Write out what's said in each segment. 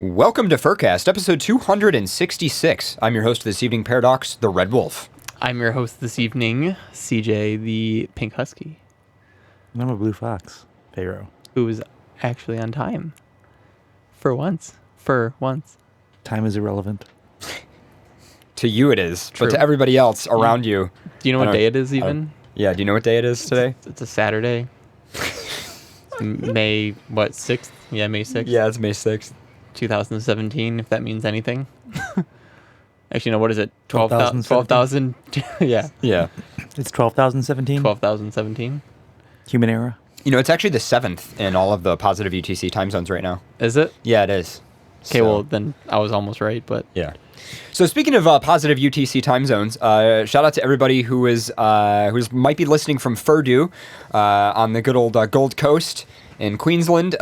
Welcome to FurCast, episode 266. I'm your host this evening, Paradox, the Red Wolf. I'm your host this evening, CJ, the Pink Husky. And I'm a Blue Fox, Pharaoh. Who is actually on time. For once. Time is irrelevant. To you it is, True. but to everybody else around you. Do you know what day it is even? Yeah, do you know what day it is today? It's a Saturday. May, 6th? Yeah, May 6th. Yeah, it's May 6th. 2017, if that means anything. Actually, no, what is it? 12,000? Yeah. Yeah. It's 12,017? 12,017. Human era? You know, it's actually the 7th in all of the positive UTC time zones right now. Is it? Yeah, it is. Okay, well, then I was almost right, but... Yeah. So speaking of positive UTC time zones, shout out to everybody who might be listening from Furdu on the good old Gold Coast in Queensland.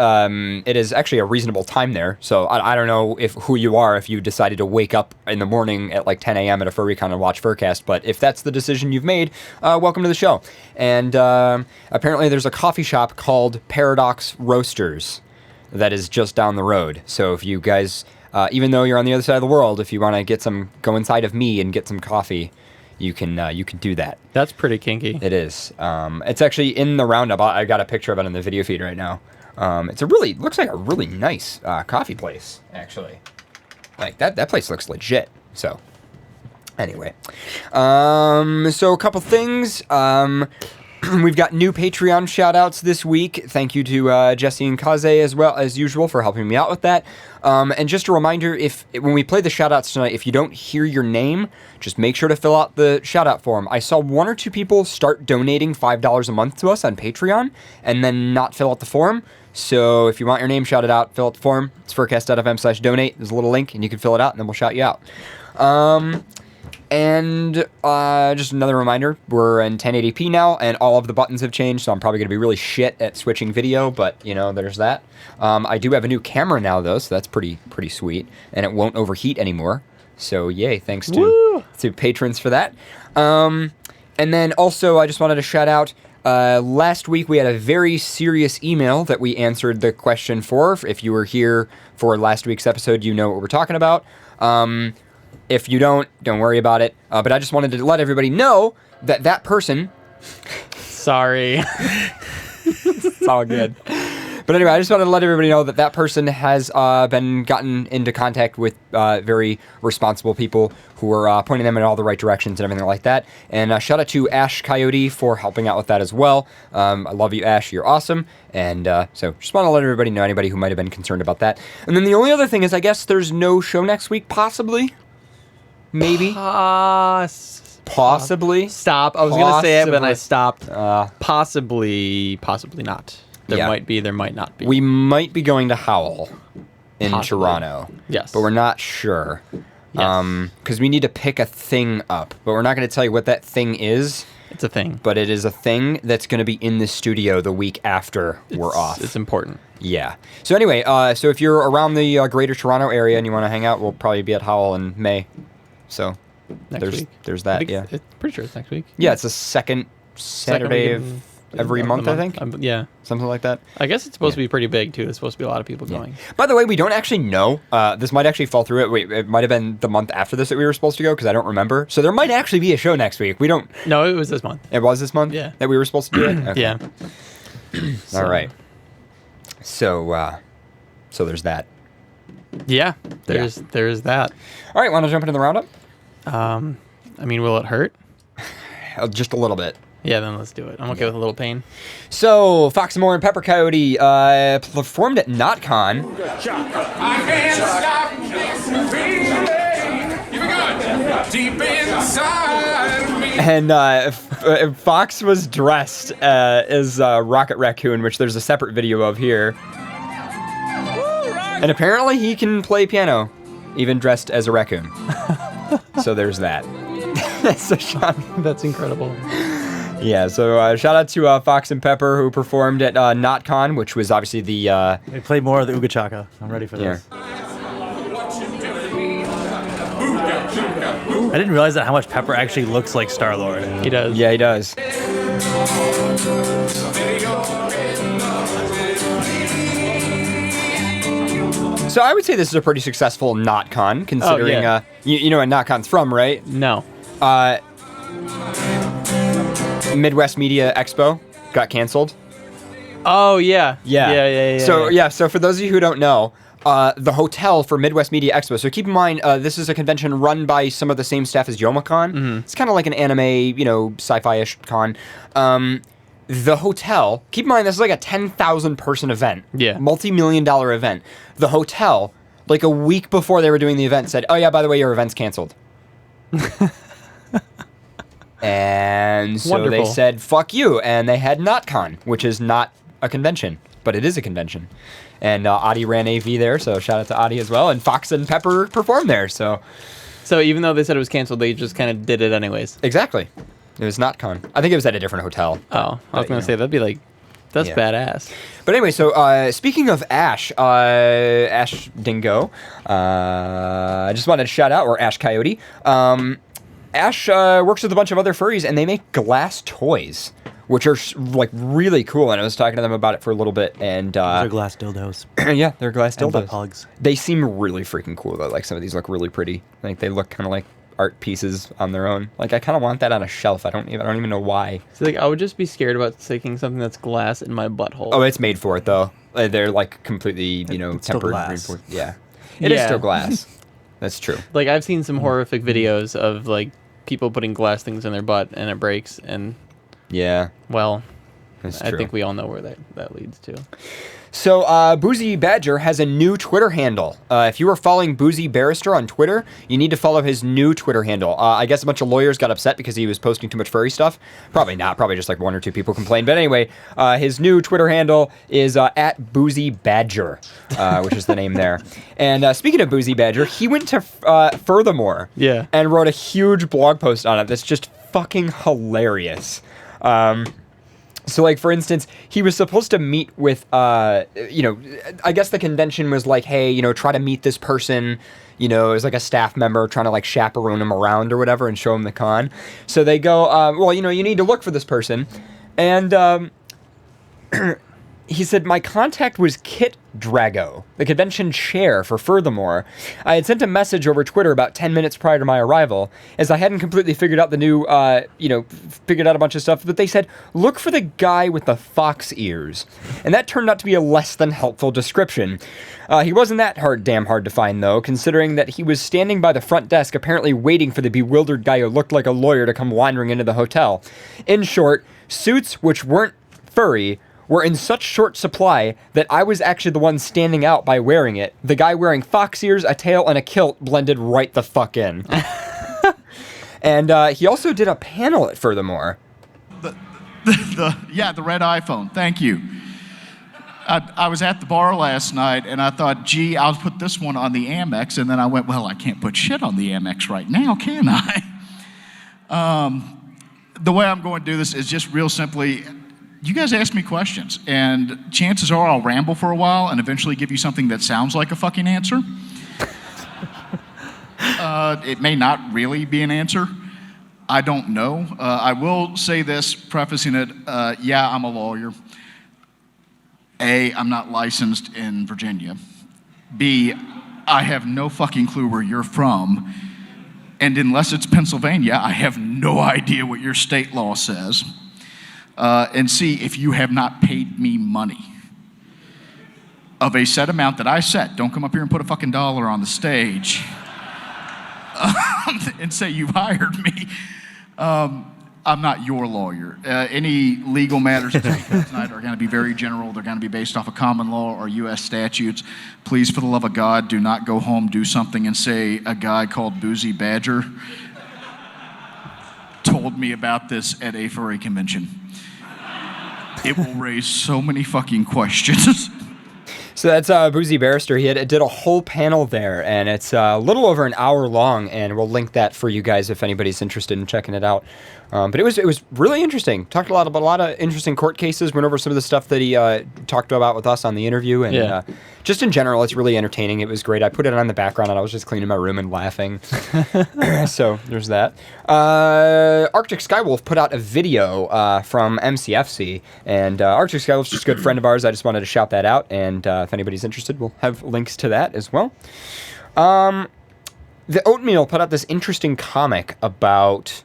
It is actually a reasonable time there. So I don't know who you are if you decided to wake up in the morning at like 10 a.m. at a FurRecon and watch FurCast. But if that's the decision you've made, welcome to the show. And apparently there's a coffee shop called Paradox Roasters that is just down the road. So if you guys... even though you're on the other side of the world, if you want to go inside of me and get some coffee, you can do that. That's pretty kinky. It is. It's actually in the roundup. I got a picture of it in the video feed right now. Looks like a really nice coffee place, actually. Like that place looks legit. So, anyway, so a couple things. We've got new Patreon shout-outs this week. Thank you to Jesse and Kaze as well as usual for helping me out with that. And just a reminder, when we play the shout-outs tonight, if you don't hear your name, just make sure to fill out the shout-out form. I saw one or two people start donating $5 a month to us on Patreon and then not fill out the form. So if you want your name shouted out, fill out the form. It's furcast.fm/donate. There's a little link, and you can fill it out, and then we'll shout you out. And just another reminder, we're in 1080p now, and all of the buttons have changed, so I'm probably going to be really shit at switching video, but, you know, there's that. I do have a new camera now, though, so that's pretty sweet, and it won't overheat anymore. So, yay, thanks to patrons for that. And then also, I just wanted to shout out, last week we had a very serious email that we answered the question for. If you were here for last week's episode, you know what we're talking about. If you don't worry about it. But I just wanted to let everybody know that person... Sorry. It's all good. But anyway, I just wanted to let everybody know that person has been gotten into contact with very responsible people who are pointing them in all the right directions and everything like that. And shout out to Ash Coyote for helping out with that as well. I love you, Ash. You're awesome. And so just want to let everybody know, anybody who might have been concerned about that. And then the only other thing is, I guess there's no show next week, possibly. Maybe. Possibly. Stop. I was going to say it, but then I stopped. Possibly not. There might be, there might not be. We might be going to Howl in Toronto. Yes. But we're not sure. Yes. Because we need to pick a thing up. But we're not going to tell you what that thing is. It's a thing. But it is a thing that's going to be in the studio the week after we're off. It's important. Yeah. So anyway, so if you're around the greater Toronto area and you want to hang out, we'll probably be at Howl in May. So there's that, yeah. It's pretty sure it's next week. Yeah, it's the second Saturday of every month, I think. Yeah. Something like that. I guess it's supposed to be pretty big, too. There's supposed to be a lot of people going. By the way, we don't actually know. This might actually fall through it. Wait, it might have been the month after this that we were supposed to go, because I don't remember. So there might actually be a show next week. We don't... No, it was this month. It was this month? Yeah. That we were supposed to do it? Okay. Yeah. All right. So there's that. Yeah, there's that. All right, want to jump into the roundup? I mean, will it hurt? Just a little bit. Yeah, then let's do it. I'm okay with a little pain. So, Fox and More and Pepper Coyote performed at NotCon. I can't stop this feeling. Keep it going. Deep inside me. And Fox was dressed as Rocket Raccoon, which there's a separate video of here. And apparently he can play piano, even dressed as a raccoon. So there's that. So Sean, That's incredible. yeah, so shout out to Fox and Pepper, who performed at NotCon, which was obviously the... They play more of the Ooga Chaka. I'm ready for this. I didn't realize how much Pepper actually looks like Star-Lord. He does. Yeah, he does. So I would say this is a pretty successful NotCon, considering yeah. you know what NotCon's from, right? No. Midwest Media Expo got canceled. Oh yeah. Yeah. Yeah. So for those of you who don't know, the hotel for Midwest Media Expo. So keep in mind, this is a convention run by some of the same staff as Youmacon. Mm-hmm. It's kind of like an anime, sci-fi-ish con. The hotel, keep in mind, this is like a 10,000 person event. Yeah. Multi-million-dollar event. The hotel, like a week before they were doing the event, said, "Oh yeah, by the way, your event's canceled." And so Wonderful. they said, "Fuck you," and they had NotCon, which is not a convention, but it is a convention. And Adi ran AV there, so shout out to Adi as well. And Fox and Pepper performed there, so even though they said it was canceled, they just kind of did it anyways. exactly. It was NotCon. I think it was at a different hotel. Oh, I was going to say, that'd be like, that's Yeah. badass. But anyway, so speaking of Ash, Ash Dingo, I just wanted to shout out, or Ash Coyote. Ash works with a bunch of other furries, and they make glass toys, which are like really cool. And I was talking to them about it for a little bit, and They're glass dildos. yeah, they're glass And butt dildos. plugs. They seem really freaking cool though. Like some of these look really pretty. Like they look kind of like art pieces on their own. Like I kind of want that on a shelf. I don't even know why. So like, I would just be scared about sticking something that's glass in my butthole. Oh, it's made for it though. They're like completely, It's still tempered. glass. Reinforced. Yeah, it is Yeah. still glass. That's true. Like I've seen some horrific videos of like people putting glass things in their butt and it breaks, and Yeah, well, that's I true. think we all know where that leads to. So, Boozy Badger has a new Twitter handle. If you are following Boozy Barrister on Twitter, you need to follow his new Twitter handle. I guess a bunch of lawyers got upset because he was posting too much furry stuff. Probably not. Probably just like one or two people complained. But anyway, his new Twitter handle is at Boozy Badger, which is the name there. And speaking of Boozy Badger, he went to Furthermore Yeah. and wrote a huge blog post on it that's just fucking hilarious. So, like, for instance, he was supposed to meet with, I guess the convention was like, hey, try to meet this person, it was like a staff member trying to, like, chaperone him around or whatever and show him the con. So they go, well, you need to look for this person. And he said, my contact was Kit Drago, the convention chair for Furthermore. I had sent a message over Twitter about 10 minutes prior to my arrival, as I hadn't completely figured out the new, figured out a bunch of stuff, but they said, look for the guy with the fox ears. And that turned out to be a less than helpful description. He wasn't that damn hard to find, though, considering that he was standing by the front desk, apparently waiting for the bewildered guy who looked like a lawyer to come wandering into the hotel. In short, suits which weren't furry were in such short supply that I was actually the one standing out by wearing it. The guy wearing fox ears, a tail, and a kilt blended right the fuck in. And he also did a panel at Furthermore. The red iPhone. Thank you. I was at the bar last night, and I thought, gee, I'll put this one on the Amex. And then I went, well, I can't put shit on the Amex right now, can I? The way I'm going to do this is just real simply, you guys ask me questions, and chances are I'll ramble for a while and eventually give you something that sounds like a fucking answer. It may not really be an answer. I don't know. I will say this, prefacing it, yeah, I'm a lawyer. A, I'm not licensed in Virginia. B, I have no fucking clue where you're from. And unless it's Pennsylvania, I have no idea what your state law says. And C, if you have not paid me money of a set amount that I set, don't come up here and put a fucking dollar on the stage and say you've hired me. I'm not your lawyer. Any legal matters tonight are going to be very general. They're going to be based off of common law or U.S. statutes. Please, for the love of God, do not go home, do something, and say a guy called Boozy Badger told me about this at a furry convention. It will raise so many fucking questions. So that's Boozy Barrister. He did a whole panel there, and it's a little over an hour long, and we'll link that for you guys if anybody's interested in checking it out. But it was really interesting. Talked about a lot of interesting court cases. Went over some of the stuff that he talked about with us on the interview, and just in general, it's really entertaining. It was great. I put it on the background, and I was just cleaning my room and laughing. So there's that. Arctic Skywolf put out a video from MCFC, and Arctic Skywolf's just a good friend of ours. I just wanted to shout that out, and if anybody's interested, we'll have links to that as well. The Oatmeal put out this interesting comic about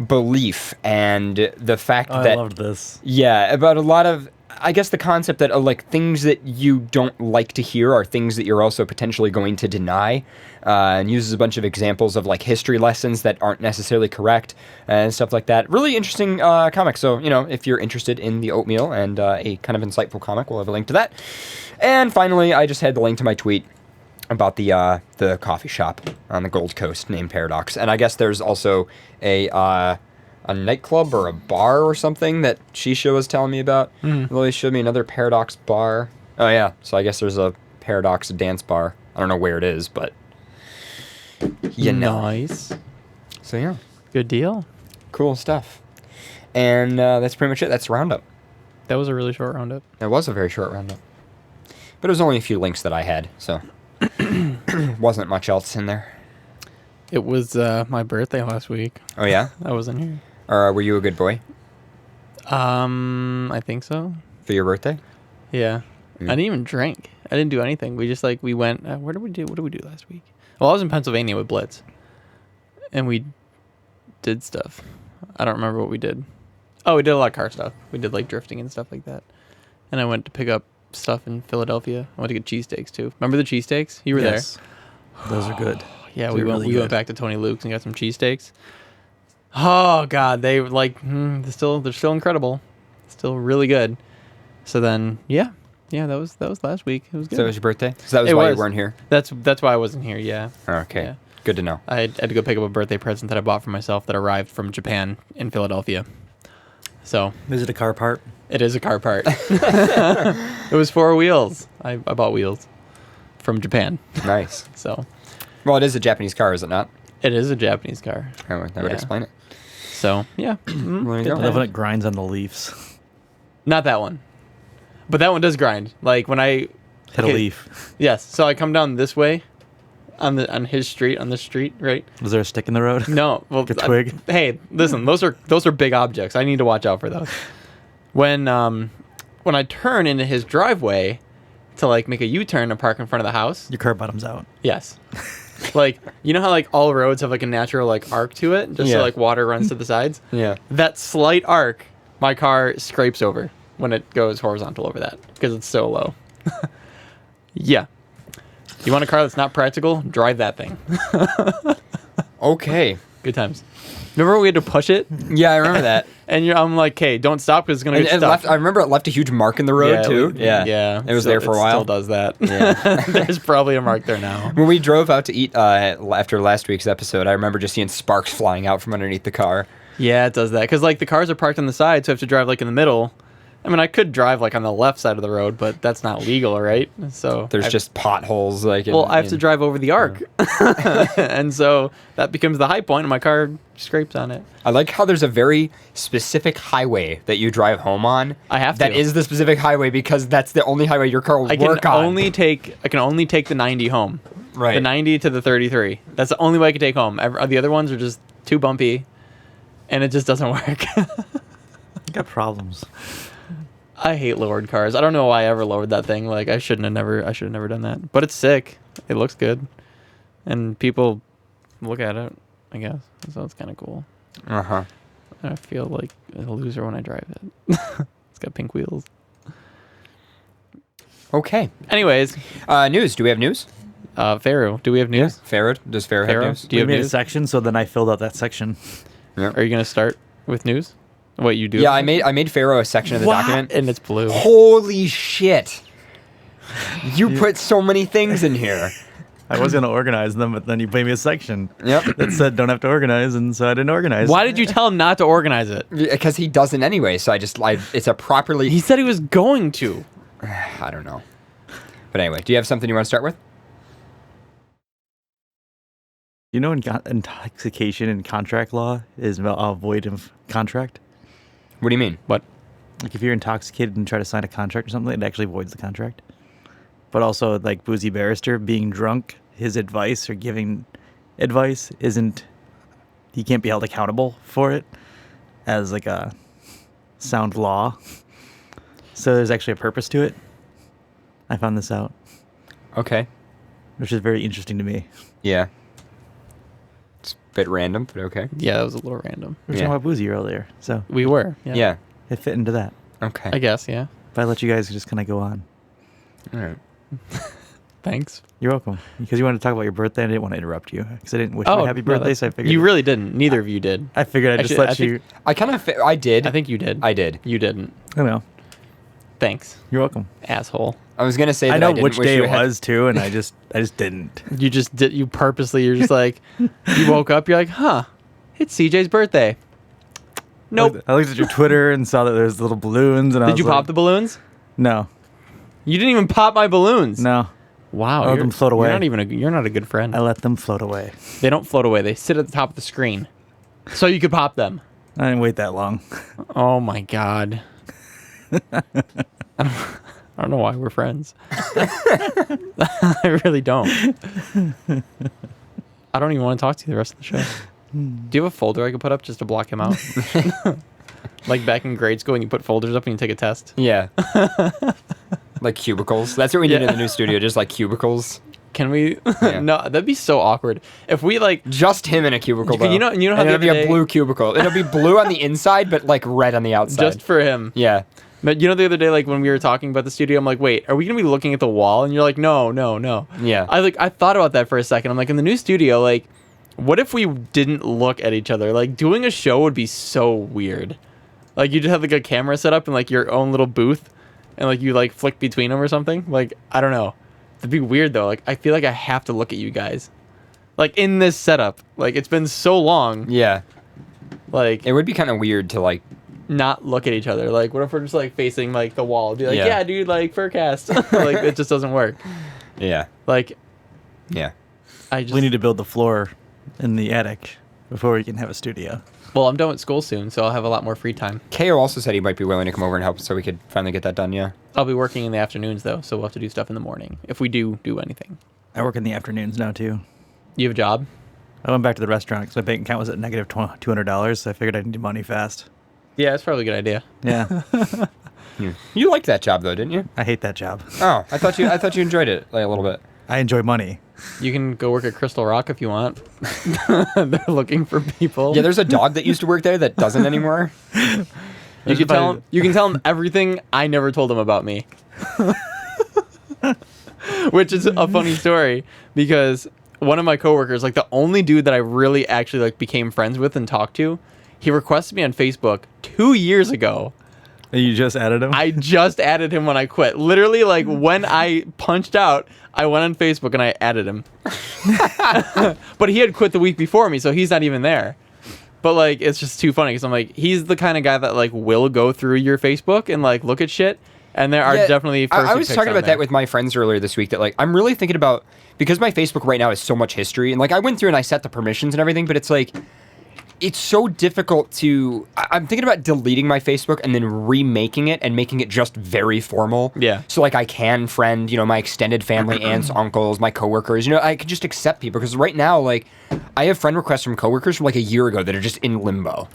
belief and the fact that I loved this. Yeah, about a lot of, I guess, the concept that like things that you don't like to hear are things that you're also potentially going to deny, and uses a bunch of examples of like history lessons that aren't necessarily correct and stuff like that. Really interesting comic. So if you're interested in the Oatmeal and a kind of insightful comic, we'll have a link to that. And finally, I just had the link to my tweet about the coffee shop on the Gold Coast named Paradox, and I guess there's also a nightclub or a bar or something that Shisha was telling me about. Lily showed me another Paradox bar. Oh yeah, so I guess there's a Paradox dance bar. I don't know where it is, but Nice. So yeah, Good deal. cool stuff. And that's pretty much it. That's the roundup. That was a really short roundup. It was a very short roundup, but it was only a few links that I had, so wasn't much else in there. It was my birthday last week. Oh yeah, I wasn't here. or were you a good boy I think so. for your birthday? Yeah. I didn't even drink. I didn't do anything. We just we went. Where did we do? What did we do last week? Well, I was in Pennsylvania with Blitz, and we did stuff. I don't remember what we did. Oh, we did a lot of car stuff. We did like drifting and stuff like that. And I went to pick up stuff in Philadelphia. I went to get cheesesteaks too. Remember the cheesesteaks? You were Yes. Those are good. there. Yeah, They're we really went good. back to Tony Luke's and got some cheesesteaks. Oh God, they were they're still incredible, still really good. So then yeah, that was last week. It was good. So it was your birthday? So that was It why you was. weren't here? That's why I wasn't here. Yeah. Okay. Yeah. Good to know. I had to go pick up a birthday present that I bought for myself that arrived from Japan in Philadelphia. So Is it a car part? it is a car part. It was 4 wheels. I bought wheels from Japan. Nice. So Well, it is a Japanese car, is it not? it is a Japanese car. That would Yeah. explain it. So yeah. Well, there you Good go. I love when it grinds on the leaves. Not that one. But that one does grind. Like when I Hit a leaf. Yes. So I come down this way on this street, right? Was there a stick in the road? No. Well, A twig? hey, listen, those are big objects. I need to watch out for those. When I turn into his driveway to make a U-turn and park in front of the house. Your car bottom's out. Yes. You know how all roads have a natural arc to it, just Yeah. so water runs to the sides? Yeah. That slight arc, my car scrapes over when it goes horizontal over that because it's so low. Yeah. You want a car that's not practical? Drive that thing. Okay. Good times. Remember we had to push it? Yeah, I remember that. And I'm like, hey, don't stop because it's going to And get it stuck. I remember it left a huge mark in the road, too. Yeah. It was there for a while. Still does that. Yeah. There's probably a mark there now. When we drove out to eat after last week's episode, I remember just seeing sparks flying out from underneath the car. Yeah, it does that. Because, the cars are parked on the side, so I have to drive, in the middle. I mean, I could drive, on the left side of the road, but that's not legal, right? So There's just potholes. I have to drive over the arc. And so that becomes the high point, and my car scrapes on it. I like how there's a very specific highway that you drive home on. I have That to. is the specific highway because that's the only highway your car will I can work on. only take the 90 home. Right. The 90 to the 33. That's the only way I can take home. The other ones are just too bumpy, and it just doesn't work. You got problems. I hate lowered cars. I don't know why I ever lowered that thing. I should have never done that. But it's sick. It looks good, and people look at it, I guess. So it's kind of cool. Uh-huh. I feel like a loser when I drive it. It's got pink wheels. Okay. Anyways, News. Do we have news? Pharaoh, do we have news? Farrah? Does Farrah have Farrah? news? Do you We have made a news? section, so then I filled out that section. Are you gonna start with news? What you do? Yeah, I made Pharaoh a section of the document. And it's blue. Holy shit. You put so many things in here. I was gonna organize them, but then you gave me a section Yep. that said don't have to organize, and so I didn't organize. Why did you tell him not to organize it? Because he doesn't anyway, so it's a properly... He said he was going to. I don't know. But anyway, do you have something you want to start with? You know, intoxication in contract law is void of contract. What do you mean? What? Like if you're intoxicated and try to sign a contract or something, it actually voids the contract. But also, like Boozy Barrister being drunk, his advice or giving advice isn't. He can't be held accountable for it as like a sound law. So there's actually a purpose to it. I found this out, Okay. which is very interesting to me. Yeah. It's a bit random, but okay. Yeah, that was a little random. We were Yeah. talking about Boozy earlier, so We were. Yeah. Yeah. it fit into that. Okay. I guess. Yeah. But I let you guys just kind of go on. All right. Thanks. You're welcome. Because you wanted to talk about your birthday, and I didn't want to interrupt you. Because I didn't wish you a happy birthday, that- so I figured... you really didn't. Neither of you did. I figured I'd just Actually, let I you... I kind of, I did. I think you did. I did. You didn't. I know. Thanks, You're welcome. asshole. I was gonna say that I know didn't which wish day you it had- was, too, and I just didn't. You just did. You purposely. You're just like. You woke up. You're like, huh? It's CJ's birthday. Nope. I looked at your Twitter and saw that there's little balloons, and I Did was you like, pop the balloons? No. You didn't even pop my balloons. No. Wow. I let them float away. You're not even. You're not a good friend. I let them float away. They don't float away. They sit at the top of the screen, so you could pop them. I didn't wait that long. Oh my god. I don't know why we're friends. I really don't. I don't even want to talk to you the rest of the show. Do you have a folder I could put up just to block him out? Like back in grade school when you put folders up and you take a test? Yeah. Like cubicles. That's what we need Yeah. in the new studio, just like cubicles. Can we? Yeah. No, that'd be so awkward. If we like, Just him in a cubicle, though. You know how and the it'll be other a day- blue cubicle. It'll be blue on the inside, but like red on the outside. just for him. Yeah. But you know the other day, like when we were talking about the studio, I'm like, wait, are we gonna be looking at the wall? And you're like, no. Yeah. I thought about that for a second. I'm like, in the new studio, like, what if we didn't look at each other? Like, doing a show would be so weird. Like, you just have like a camera set up in like your own little booth, and like you like flick between them or something. Like, I don't know. It'd be weird though. Like, I feel like I have to look at you guys, like in this setup. Like, it's been so long. Yeah. Like, It would be kind of weird to like. not look at each other. Like, what if we're just like facing like the wall? Be like, Yeah. yeah dude, like FurCast. Like, it just doesn't work. Yeah. Like, Yeah. I just. We need to build the floor in the attic before we can have a studio. Well, I'm done with school soon, so I'll have a lot more free time. KO also said he might be willing to come over and help, so we could finally get that done. Yeah. I'll be working in the afternoons though, so we'll have to do stuff in the morning if we do anything. I work in the afternoons now, too. You have a job? I went back to the restaurant because my bank account was at negative $200, so I figured I needed money fast. Yeah, that's probably a good idea. Yeah. You liked that job though, didn't you? I hate that job. Oh, I thought you enjoyed it like a little bit. I enjoy money. You can go work at Crystal Rock if you want. They're looking for people. Yeah, there's a dog that used to work there that doesn't anymore. you can tell him. You can tell him everything I never told him about me. Which is a funny story because one of my coworkers, like the only dude that I really actually like became friends with and talked to, he requested me on Facebook 2 years ago. And you just added him? I just added him when I quit. Literally, like when I punched out, I went on Facebook and I added him. But he had quit the week before me, so he's not even there. But like, it's just too funny because I'm like, he's the kind of guy that like will go through your Facebook and like look at shit. And there are Yeah, definitely. I was pics talking on about there. that with my friends earlier this week. That like I'm really thinking about because my Facebook right now has so much history, and like I went through and I set the permissions and everything, but it's like it's so difficult to. I'm thinking about deleting my Facebook and then remaking it and making it just very formal. Yeah. So like I can friend, my extended family, aunts, uncles, my coworkers. I can just accept people because right now, like, I have friend requests from coworkers from like a year ago that are just in limbo,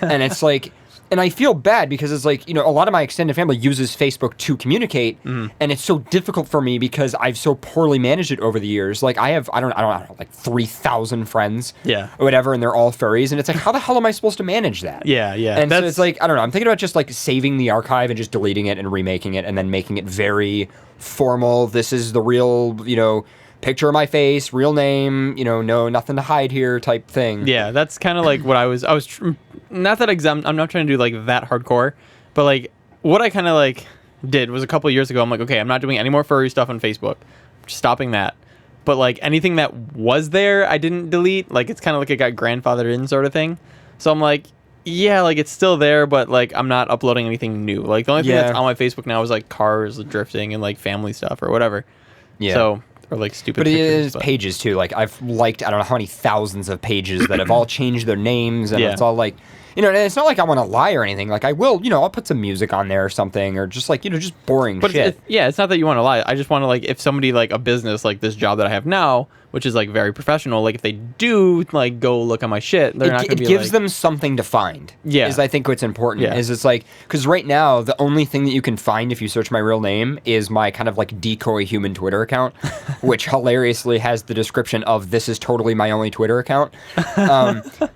and it's like. And I feel bad because it's like, a lot of my extended family uses Facebook to communicate. And it's so difficult for me because I've so poorly managed it over the years. Like I don't know, like 3,000 friends. Yeah. Or whatever. And they're all furries. And it's like, how the hell am I supposed to manage that? Yeah. And so it's like, I don't know. I'm thinking about just like saving the archive and just deleting it and remaking it and then making it very formal. This is the real, picture of my face, real name, no, nothing to hide here type thing. Yeah, that's kind of like what I was not that exempt. I'm not trying to do like that hardcore, but like what I kind of like did was a couple of years ago. I'm like, okay, I'm not doing any more furry stuff on Facebook. I'm just stopping that. But like anything that was there, I didn't delete. Like it's kind of like it got grandfathered in sort of thing. So I'm like, yeah, like it's still there, but like I'm not uploading anything new. Like the only thing that's on my Facebook now is like cars drifting and like family stuff or whatever. Yeah. So or like stupid. But it pictures, is pages too. Like I've liked, I don't know how many thousands of pages that have all changed their names, and Yeah. it's all like, you know, and it's not like I want to lie or anything. Like I will, you know, I'll put some music on there or something, or just like, you know, just boring But shit. it's not that you want to lie. I just want to like if somebody like a business like this job that I have now, which is like very professional. Like if they do like go look at my shit, they're not going to be It gives like, them something to find. Yeah. Is I think what's important. Yeah. Is it's like, because right now the only thing that you can find if you search my real name is my kind of like decoy human Twitter account, which hilariously has the description of "this is totally my only Twitter account."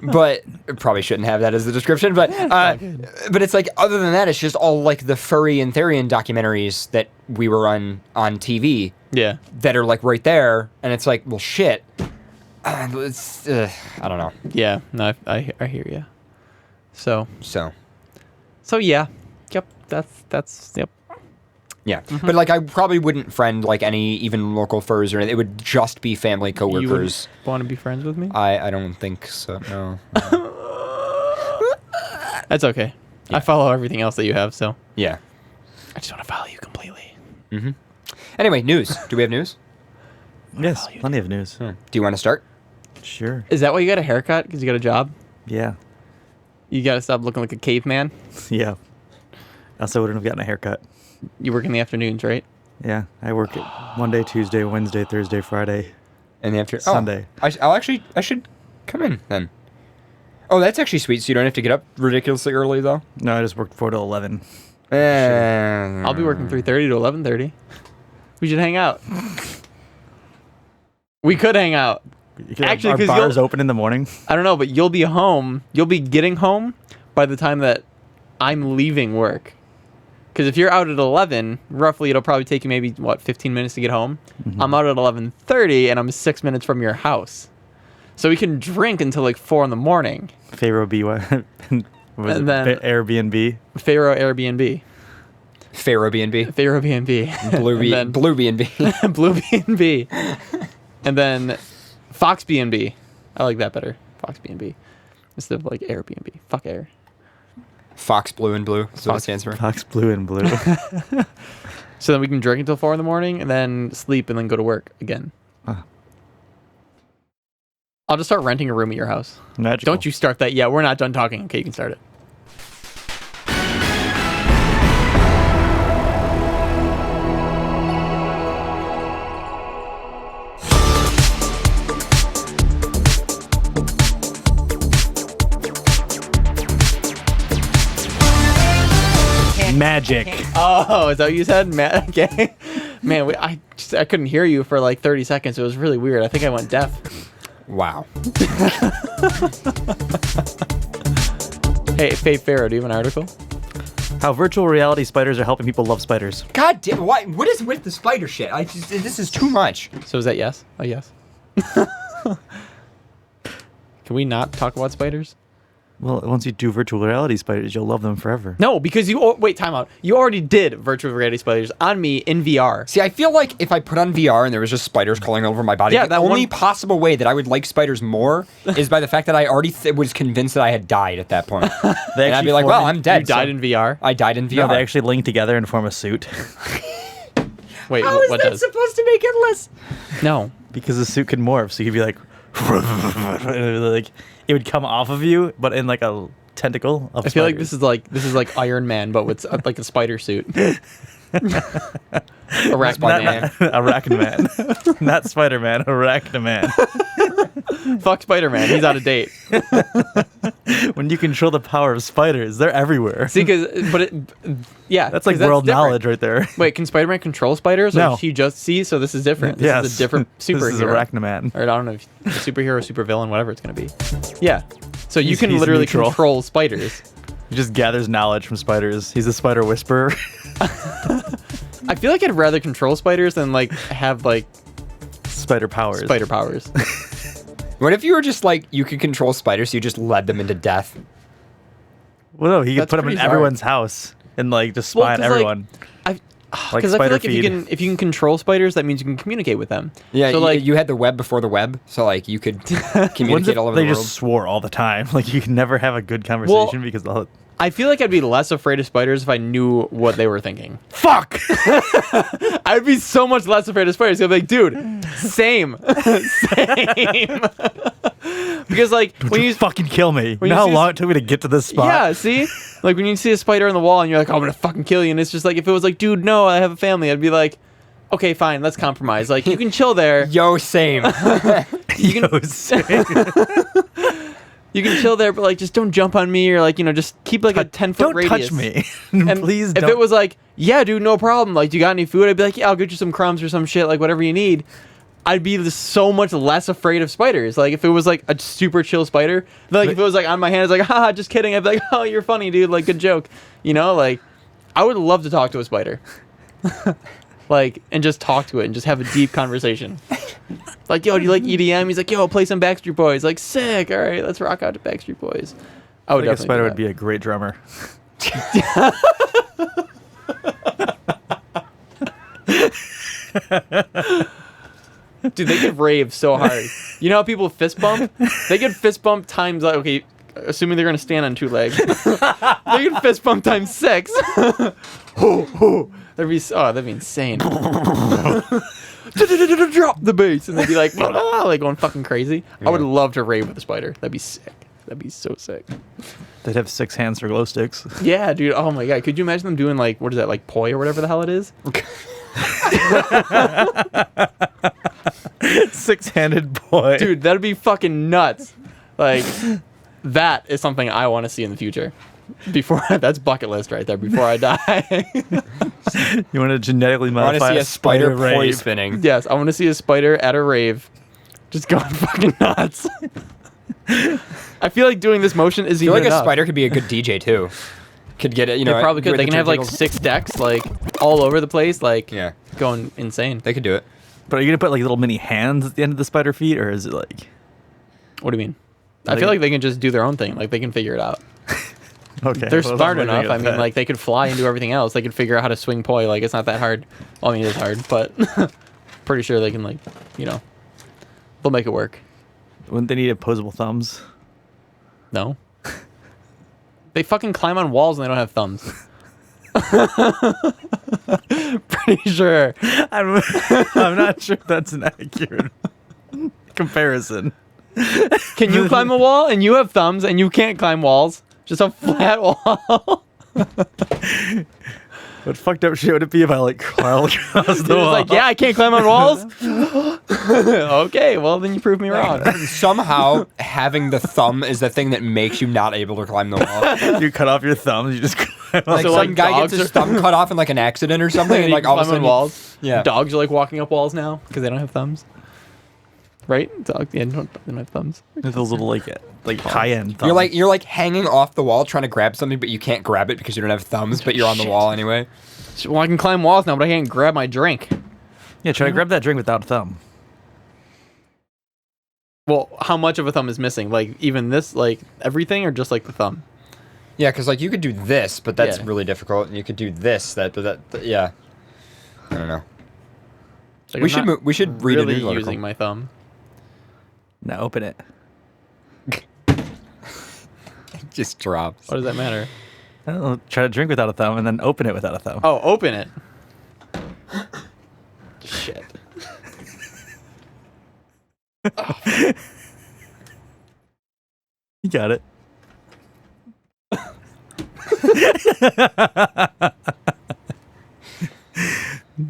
But probably shouldn't have that as the description. But it's like other than that, it's just all like the furry and Therian documentaries that we were on TV. yeah. That are like right there, and it's like, well, shit. I don't know. Yeah, no, I hear you. So yeah, yep. That's yep. Yeah, but like I probably wouldn't friend like any even local furs or anything. It would just be family You coworkers. want to be friends with me? I don't think so. No. That's okay. I follow everything else that you have, so Yeah. I just want to follow you completely. Anyway, news. Do we have news? Yes, plenty of news. Do you want to start? Sure. Is that why you got a haircut? Because you got a job? Yeah. You got to stop looking like a caveman. Yeah. Else I wouldn't have gotten a haircut. You work in the afternoons, right? Yeah. I work it Monday, Tuesday, Wednesday, Thursday, Friday. And after Sunday. I should come in then. Oh, that's actually sweet. So you don't have to get up ridiculously early though. No, I just worked 4 to 11. I'll be working 3:30 to 11:30. We should hang out. We could hang out. Actually, our 'cause bar's you'll- open in the morning. I don't know, but you'll be home. You'll be getting home by the time that I'm leaving work. Because if you're out at 11, roughly it'll probably take you maybe, 15 minutes to get home? I'm out at 11:30, and I'm 6 minutes from your house. So we can drink until like 4 in the morning. Pharaoh BY. Was And it then- Airbnb? Pharaoh Airbnb. Pharaoh B&B. Pharaoh B&B. Blue And then- Blue B&B. Blue B&B. And then Fox B&B. I like that better. Fox B&B. Instead of like Airbnb. Fuck Air. Fox Blue and Blue. That's what it stands for. Fox Blue and Blue. So then we can drink until 4 in the morning and then sleep and then go to work again. I'll just start renting a room at your house. Magical. Don't you start that yet. We're not done talking. Okay, you can start it. Magic. Oh, is that what you said? Okay. Man, I couldn't hear you for like 30 seconds. It was really weird. I think I went deaf. Wow. Hey, Faye Pharaoh, do you have an article? How virtual reality spiders are helping people love spiders. God damn! What is with the spider shit? This is too much. So is that yes? Oh, yes. Can we not talk about spiders? Well, once you do virtual reality spiders, you'll love them forever. No, because wait, time out. You already did virtual reality spiders on me in VR. See, I feel like if I put on VR and there was just spiders crawling over my body, Yeah, the that only one- possible way that I would like spiders more is by the fact that I already was convinced that I had died at that point. And I'd actually be like, form well, I'm dead. You died so in VR? I died in VR. No, they actually link together and form a suit. Wait, How is what that does? supposed to make it less? No. Because the suit can morph, so you could be like, like it would come off of you, but in like a tentacle of I feel like spiders. this is like Iron Man, but with like a spider suit. Arachne Man. Arachnaman. Not Spider-Man, Arachnaman. Fuck Spider-Man. He's out of date. When you control the power of spiders, they're everywhere. See, yeah. That's like 'cause world different. knowledge right there. Wait, can Spider-Man control spiders? Or No. does he just see? So this is different. This Yes. is a different superhero. This is Arachnaman. Or I don't know if superhero, supervillain, whatever it's gonna be. Yeah. So you He's- can he's literally neutral. control spiders. He just gathers knowledge from spiders. He's a spider whisperer. I feel like I'd rather control spiders than like have like Spider powers. spider powers. What if you were just like, you could control spiders, so you just led them into death? Well, no, he could That's put them in pretty everyone's house and like just spy on 'cause, like, everyone. Because Like I feel spider like if you feed. can control spiders, that means you can communicate with them. Yeah, So like you had the web before the web, so like you could When's communicate it- all over they the just world. swore all the time. Like you can never have a good conversation because they'll I feel like I'd be less afraid of spiders if I knew what they were thinking. Fuck! I'd be so much less afraid of spiders. I'd be like, dude, same. Same. Because, like, When you fucking kill me. You know how long it took me to get to this spot? Yeah, see? Like, when you see a spider on the wall and you're like, oh, I'm going to fucking kill you. And it's just like, if it was like, dude, no, I have a family, I'd be like, okay, fine, let's compromise. Like, you can chill there. Yo, same. You can chill there, but, like, just don't jump on me or, like, you know, just keep, like, a 10-foot radius. Don't touch me. And Please if don't. it was like, yeah, dude, no problem. Like, do you got any food? I'd be like, yeah, I'll get you some crumbs or some shit, like, whatever you need. I'd be so much less afraid of spiders. Like, if it was, like, a super chill spider. Like, if it was, like, on my hand, it's like, haha, just kidding. I'd be like, oh, you're funny, dude. Like, good joke. You know? Like, I would love to talk to a spider. Like, and just talk to it and just have a deep conversation. Like, yo, do you like EDM? He's like, yo, play some Backstreet Boys. Like, sick. All right, let's rock out to Backstreet Boys. I would I think a definitely spider do would be a great drummer. Dude, they could rave so hard. You know how people fist bump? They could fist bump times, like, okay, assuming they're going to stand on two legs. They could fist bump times 6. That'd be insane. Drop the bass. And they'd be like, like going fucking crazy. I would love to rave with a spider. That'd be sick. That'd be so sick. They'd have 6 hands for glow sticks. Yeah, dude. Oh my God. Could you imagine them doing, like, what is that, like poi or whatever the hell it is? 6-handed boy. Dude, that'd be fucking nuts. Like, that is something I want to see in the future. That's bucket list right there. Before I die. You want to genetically I want modify to see a spider poi rave. spinning. Yes, I want to see a spider at a rave, just going fucking nuts. I feel like doing this motion is I feel even like a enough. spider could be a good DJ too. Could get it, you know. They probably could. with They the can have like turntables. 6 decks, like all over the place, like Yeah, going insane. they could do it. But are you going to put like little mini hands at the end of the spider feet, or is it like... What do you mean? I feel like they can just do their own thing. Like they can figure it out. Okay. They're well, smart I'm looking enough. at I mean, that. like they could fly and do everything else. They could figure out how to swing poi. Like it's not that hard. Well, I mean, it is hard, but pretty sure they can, like, you know, they'll make it work. Wouldn't they need opposable thumbs? No. They fucking climb on walls and they don't have thumbs. Pretty sure. I'm not sure that's an accurate comparison. Can you climb a wall and you have thumbs and you can't climb walls? Just a flat wall. What fucked up shit would it be if I like crawl across the It's wall? like, yeah, I can't climb on walls. Okay, well then you proved me wrong. Somehow, having the thumb is the thing that makes you not able to climb the wall. You cut off your thumbs, you just climb Like So, some like, guy gets dogs his are- thumb cut off in like an accident or something, and You like all of a climb on sudden, walls. yeah. Dogs are like walking up walls now because they don't have thumbs. Right? Dogs, yeah, they don't have thumbs. with those little like high-end thumbs. You're like hanging off the wall trying to grab something, but you can't grab it because you don't have thumbs, but you're on the wall anyway. Well, I can climb walls now, but I can't grab my drink. Yeah, try to grab that drink without a thumb. Well, how much of a thumb is missing? Like even this, like everything, or just like the thumb? Yeah, because like you could do this, but that's Yeah. really difficult, and you could do this, yeah. I don't know. Like, We I'm not we should read really a news article. using my thumb. Now open it. It just drops. What does that matter? I don't know, try to drink without a thumb and then open it without a thumb. Oh, open it. Shit. You got it.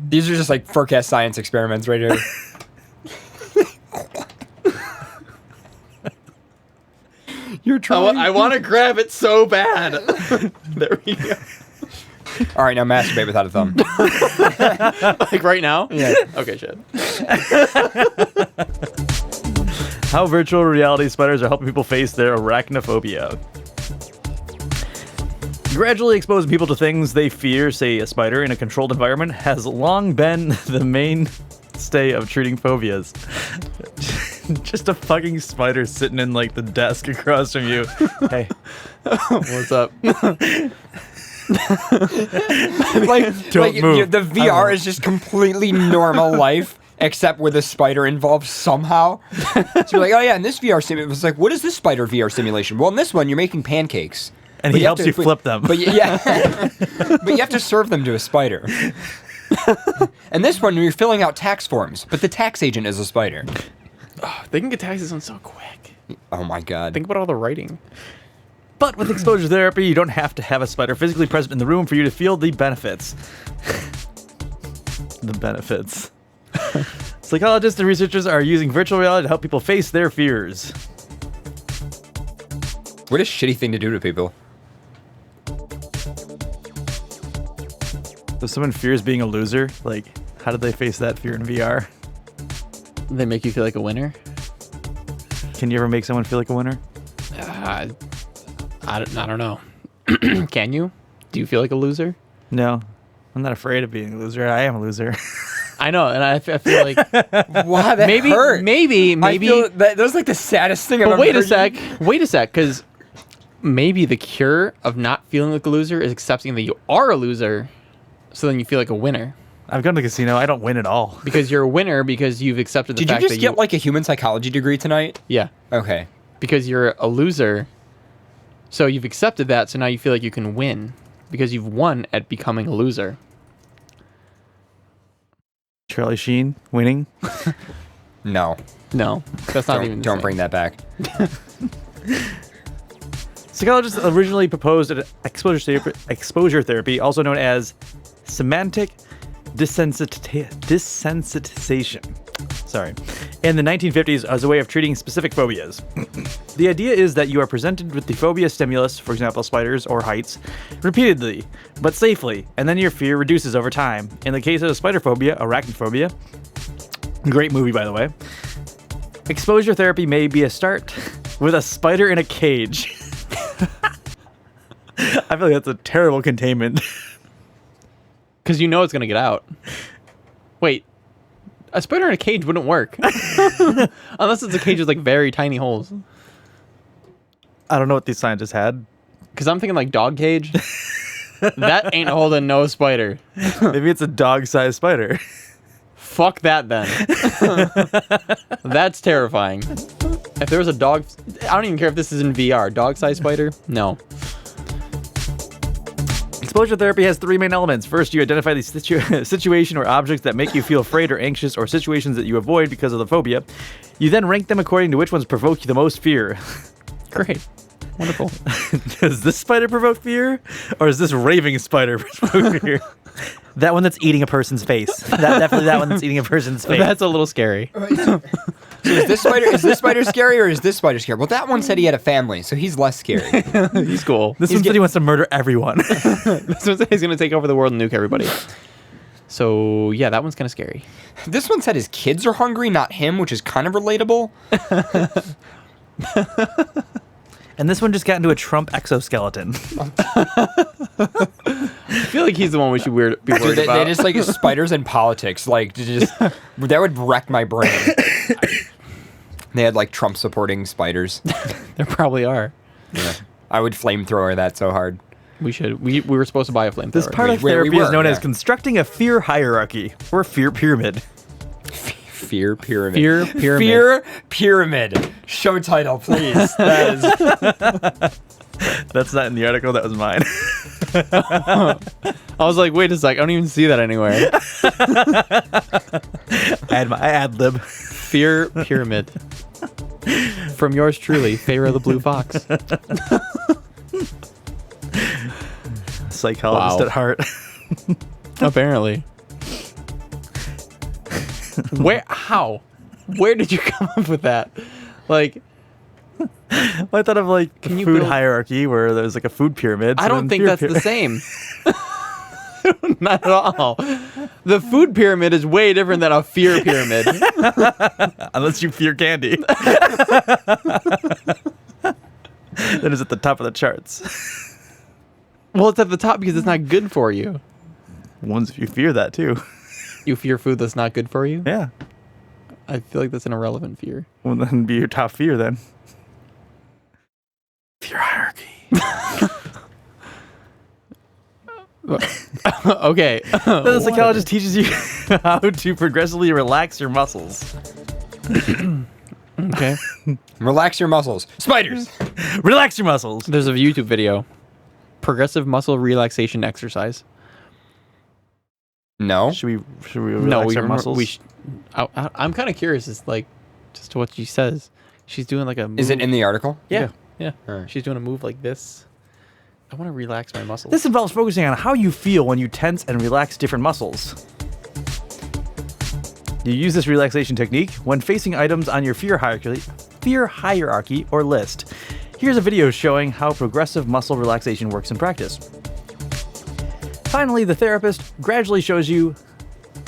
These are just like FurCast science experiments right here. You're trying. I want to grab it so bad. There we go. All right, now masturbate without a thumb. Like right now? Yeah. Okay, shit. How virtual reality spiders are helping people face their arachnophobia. Gradually exposing people to things they fear, say a spider, in a controlled environment, has long been the mainstay of treating phobias. Just a fucking spider sitting in like the desk across from you. Hey, What's up? like Don't move. The VR is just completely normal life, except with a spider involved somehow. So you're like, oh yeah, in this VR sim, it was like, what is this spider VR simulation? Well, in this one, you're making pancakes. And he helps you flip them. But but you have to serve them to a spider. And this one, you're filling out tax forms, but the tax agent is a spider. Oh, they can get taxes on so quick. Oh my god. Think about all the writing. But with exposure therapy, you don't have to have a spider physically present in the room for you to feel the benefits. The benefits. Psychologists and researchers are using virtual reality to help people face their fears. What a shitty thing to do to people. So someone fears being a loser, like, how did they face that fear in VR? They make you feel like a winner. Can you ever make someone feel like a winner? I don't know. Can you? Do you feel like a loser? No. I'm not afraid of being a loser. I am a loser. I know, and I feel like Wow, that hurt. maybe. I feel that was like the saddest thing I've But ever wait a heard sec. you- Wait a sec, because maybe the cure of not feeling like a loser is accepting that you are a loser, so then you feel like a winner. I've gone to the casino. I don't win at all. Because you're a winner because you've accepted the Did you fact just that get like a human psychology degree tonight? yeah, Okay. because you're a loser. So you've accepted that, so now you feel like you can win because you've won at becoming a loser. Charlie Sheen winning. No. No, that's not even the Don't same. bring that back. Psychologists originally proposed exposure therapy, also known as semantic desensitization. Sorry. In the 1950s as a way of treating specific phobias. The idea is that you are presented with the phobia stimulus, for example, spiders or heights, repeatedly, but safely, and then your fear reduces over time. In the case of spider phobia, arachnophobia, great movie, by the way, exposure therapy may be a start with a spider in a cage. I feel like that's a terrible containment. Because you know it's going to get out. Wait, a spider in a cage wouldn't work. Unless it's a cage with like very tiny holes. I don't know what these scientists had. Because I'm thinking like dog cage. That ain't holding no spider. Maybe it's a dog-sized spider. Fuck that then. That's terrifying. If there was a dog, I don't even care if this is in VR. Dog-sized spider? No. Exposure therapy has three main elements. First, you identify the situation or objects that make you feel afraid or anxious, or situations that you avoid because of the phobia. You then rank them according to which ones provoke you the most fear. Great. Wonderful. Does this spider provoke fear? Or is this raving spider provoke fear? That one that's eating a person's face. Definitely that one that's eating a person's face. That's a little scary. So is this spider scary or is this spider scary? Well, that one said he had a family, so he's less scary. He's cool. This one said he wants to murder everyone. This one said he's going to take over the world and nuke everybody. So, yeah, that one's kind of scary. This one said his kids are hungry, not him, which is kind of relatable. And this one just got into a Trump exoskeleton. I feel like he's the one we should be worried Dude, about. they just like spiders in politics. Like, that would wreck my brain. They had like Trump supporting spiders. There probably are. Yeah. I would flamethrower that so hard. We should. We were supposed to buy a flamethrower. This part of We therapy were, is known as yeah. constructing a fear hierarchy, or fear pyramid. Fear pyramid. Fear pyramid. Fear pyramid. Show title, please. That is. That's not in the article, that was mine. I was like, wait a sec, I don't even see that anywhere. I ad-lib. Fear pyramid. From yours truly, Pharaoh the Blue Fox. Psychologist Wow. at heart. Apparently. How? Where did you come up with that? Like, I thought of like Can the you food build- hierarchy where there's like a food pyramid. I so don't then think fear that's the same. Not at all. The food pyramid is way different than a fear pyramid. Unless you fear candy. Then it's at the top of the charts. Well, it's at the top because it's not good for you. Ones if you fear that too. You fear food that's not good for you? Yeah. I feel like that's an irrelevant fear. Well, then be your top fear then. Fear hierarchy. Okay. The psychologist teaches you how to progressively relax your muscles. Okay. Relax your muscles. Spiders. Relax your muscles. There's a YouTube video. progressive muscle relaxation exercise. No. Should we relax our muscles? I'm kind of curious. It's like just what she says. She's doing like a move. Is it in the article? Yeah. Alright. She's doing a move like this. I want to relax my muscles. This involves focusing on how you feel when you tense and relax different muscles. You use this relaxation technique when facing items on your fear hierarchy or list. Here's a video showing how progressive muscle relaxation works in practice. Finally, the therapist gradually shows you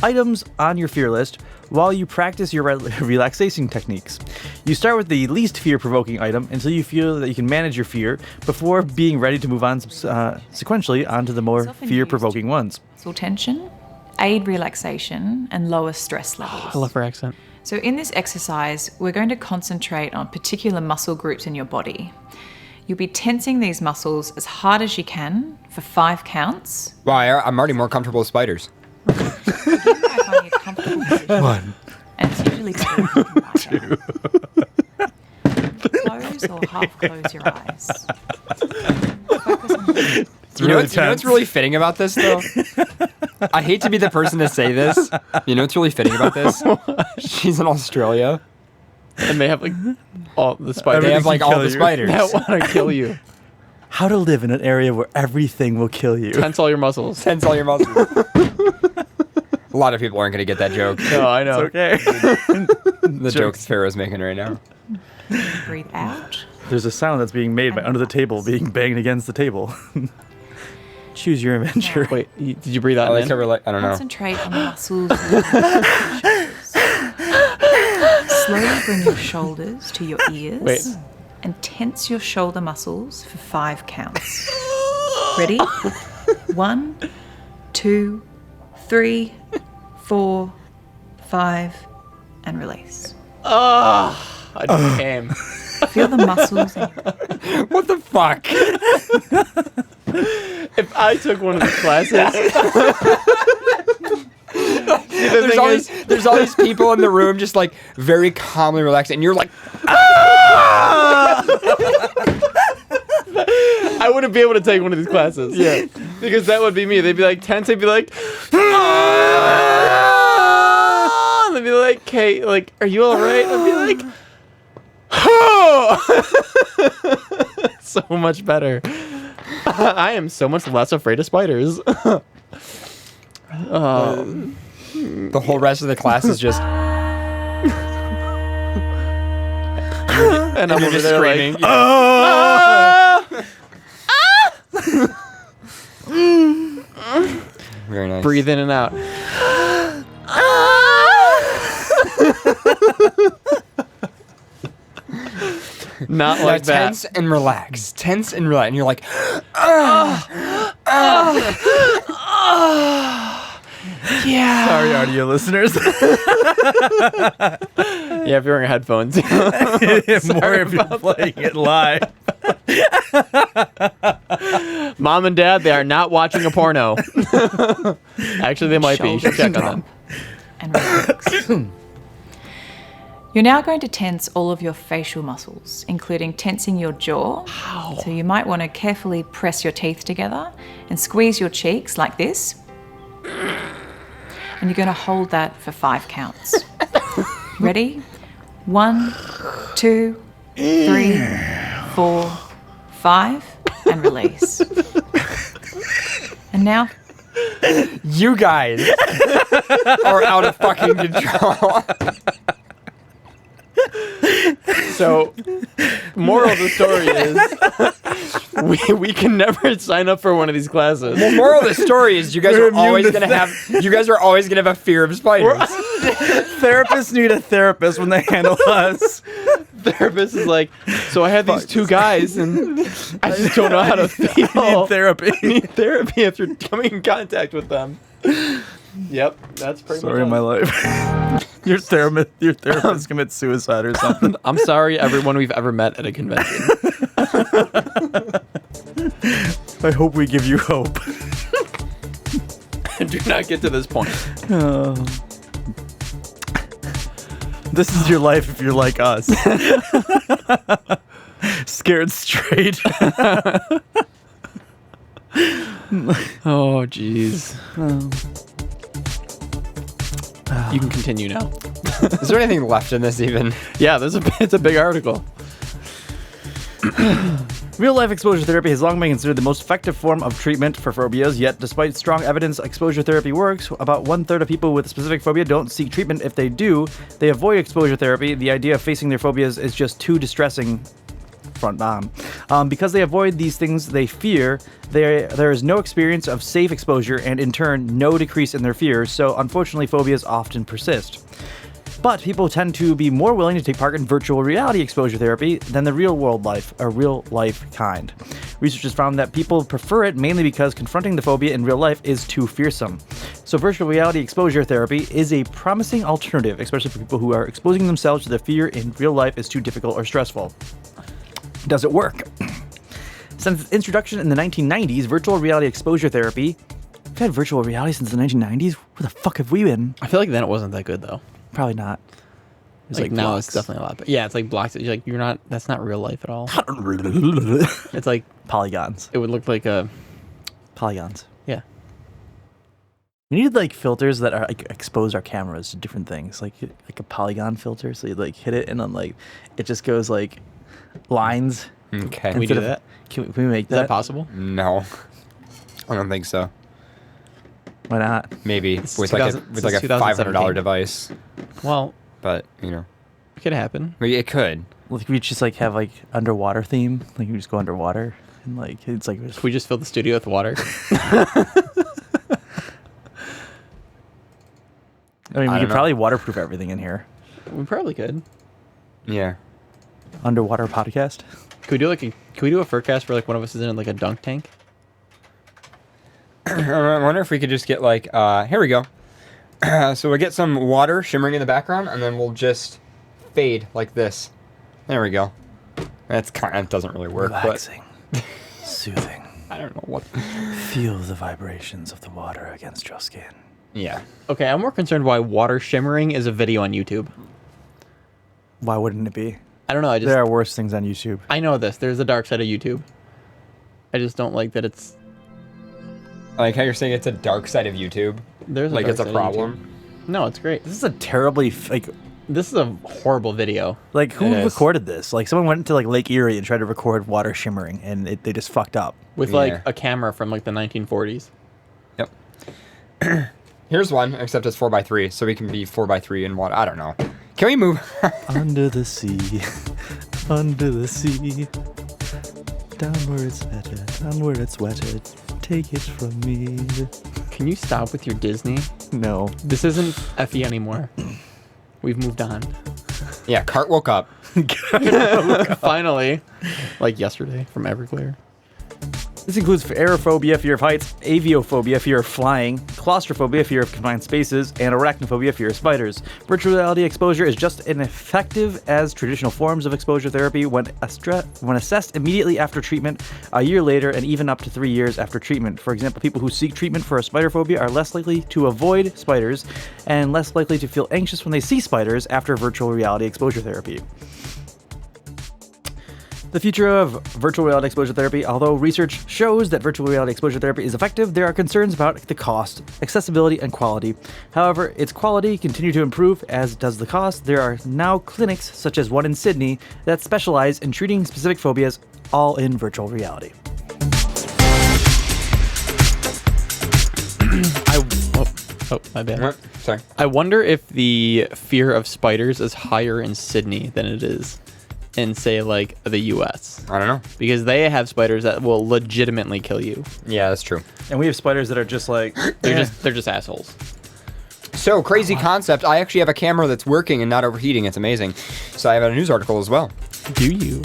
items on your fear list while you practice your relaxation techniques. You start with the least fear-provoking item until you feel that you can manage your fear before being ready to move on sequentially onto the more fear-provoking ones. Muscle tension, aid relaxation, and lower stress levels. I love her accent. So in this exercise, we're going to concentrate on particular muscle groups in your body. You'll be tensing these muscles as hard as you can for 5 counts. Wow, I'm already more comfortable with spiders. I find you comfortable position. 1, And it's usually 2. Close or half close your eyes. Focus on the You know what's really fitting about this, though? I hate to be the person to say this. You know what's really fitting about this? She's in Australia. And they have like all the spiders. They have like all the you. spiders. that want to kill you. how to live in an area where everything will kill you. Tense all your muscles. Tense all your muscles. A lot of people aren't going to get that joke. No, I know. It's okay. The joke Pharaoh's making right now. breathe out. There's a sound that's being made by under the table being banged against the table. Choose your adventure. Wait, did you breathe out? I and in? don't know. Concentrate on the muscles. Of your shoulders. Slowly bring your shoulders to your ears. Wait. And tense your shoulder muscles for 5 counts. Ready? 1, 2, 3, 4, 5, and release. I just came. Feel the muscles in your What the fuck? If I took one of these classes, There's all these people in the room just like very calmly relaxed, and you're like, I wouldn't be able to take one of these classes. Yeah, because that would be me. They'd be like tense. They'd be like, and they'd be like, "Kate, like, are you all right?" I'd be like, so much better. I am so much less afraid of spiders. the whole rest of the class is just, And I'm you're over just there screaming. like, Very nice. breathe in and out. Not Now like that. tense and relax. Tense and relax. And you're like, Yeah. Sorry, audio listeners. Yeah, if you're wearing headphones. More if you're playing it live. Mom and Dad, they are not watching a porno. Actually, they might be. You should check on them. and relax. You're now going to tense all of your facial muscles, including tensing your jaw. Wow. So you might want to carefully press your teeth together and squeeze your cheeks like this. And you're going to hold that for 5 counts. Ready? 1, 2, 3, 4, 5, and release. And now, you guys are out of fucking control. So, moral of the story is we can never sign up for one of these classes. The moral of the story is you guys are always gonna have a fear of spiders. Therapists need a therapist when they handle us. Therapist is like, so I have these 2 guys and I just don't know how to feel. I need therapy. I need therapy after coming in contact with them. Yep, that's pretty Story much of my life. Your therapist commits suicide or something. I'm sorry, everyone we've ever met at a convention. I hope we give you hope. Do not get to this point. This is your life if you're like us. Scared straight. Oh, jeez. You can continue now. Is there anything left in this even? Yeah, it's a big article. Real-life exposure therapy has long been considered the most effective form of treatment for phobias, yet despite strong evidence exposure therapy works, about 1/3 of people with a specific phobia don't seek treatment. If they do, they avoid exposure therapy. The idea of facing their phobias is just too distressing. Because they avoid these things they fear, there is no experience of safe exposure and, in turn, no decrease in their fears, so unfortunately phobias often persist. But people tend to be more willing to take part in virtual reality exposure therapy than the real life kind. Researchers found that people prefer it mainly because confronting the phobia in real life is too fearsome. So virtual reality exposure therapy is a promising alternative, especially for people who are exposing themselves to the fear in real life is too difficult or stressful. Does it work? Since its introduction in the 1990s, virtual reality exposure therapy... We've had virtual reality since the 1990s? Where the fuck have we been? I feel like then it wasn't that good, though. Probably not. It's Like now blocks. it's definitely a lot better. Yeah, it's like blocks. Like you're not. That's not real life at all. It's like Polygons. it would look like a. Polygons. Yeah. We need like filters that are like expose our cameras to different things, like a polygon filter. So you like hit it and then like it just goes like lines. Okay. Can we do Instead of- that? Can we make Is that possible? No. I don't think so. Why not? Maybe It's with like a 2000 with like a it's $500 2017. device, Well, but you know, it could happen. it could. Like we just like have like underwater theme. Like we just go underwater and like it's like Can we just fill the studio with water? I mean, we don't could know. probably waterproof everything in here. We probably could. Yeah. Underwater podcast. Could we do like a? Could we do a FurCast where like one of us is in like a dunk tank? I wonder if we could just get like, here we go. So we'll get some water shimmering in the background, and then we'll just fade like this. There we go. That doesn't really work, Relaxing. Soothing. but I don't know what. Feel the vibrations of the water against your skin. Yeah. Okay, I'm more concerned why water shimmering is a video on YouTube. Why wouldn't it be? I don't know. There are worse things on YouTube. I know this. There's a dark side of YouTube. I just don't like that it's. I like how you're saying it's a dark side of YouTube. There's Like dark it's a side of problem. YouTube. No, it's great. This is a terribly This is a horrible video. like who It is. recorded this? Like someone went to like Lake Erie and tried to record water shimmering, and they just fucked up. With Yeah. like a camera from like the 1940s. Yep. Here's one, except it's 4x3, so we can be 4x3 in water. I don't know. Can we move? Under the sea, under the sea, down where it's better, down where it's wetter. Take it from me. Can you stop with your Disney? No. This isn't FE anymore. We've moved on. Yeah, Cart woke up. Finally. Like yesterday from Everclear. This includes aerophobia, fear of heights, aviophobia, fear of flying, claustrophobia, fear of confined spaces, and arachnophobia, fear of spiders. Virtual reality exposure is just as effective as traditional forms of exposure therapy when assessed immediately after treatment, a year later, and even up to 3 years after treatment. For example, people who seek treatment for a spider phobia are less likely to avoid spiders and less likely to feel anxious when they see spiders after virtual reality exposure therapy. The future of virtual reality exposure therapy. Although research shows that virtual reality exposure therapy is effective, there are concerns about the cost, accessibility, and quality. However, its quality continues to improve, as does the cost. There are now clinics, such as one in Sydney, that specialize in treating specific phobias, all in virtual reality. Oh, my bad. What? Sorry. I wonder if the fear of spiders is higher in Sydney than it is in, say, like the US. I don't know. Because they have spiders that will legitimately kill you. Yeah, that's true. And we have spiders that are just like... They're just assholes. So, crazy concept. I actually have a camera that's working and not overheating. It's amazing. So I have a news article as well. Do you?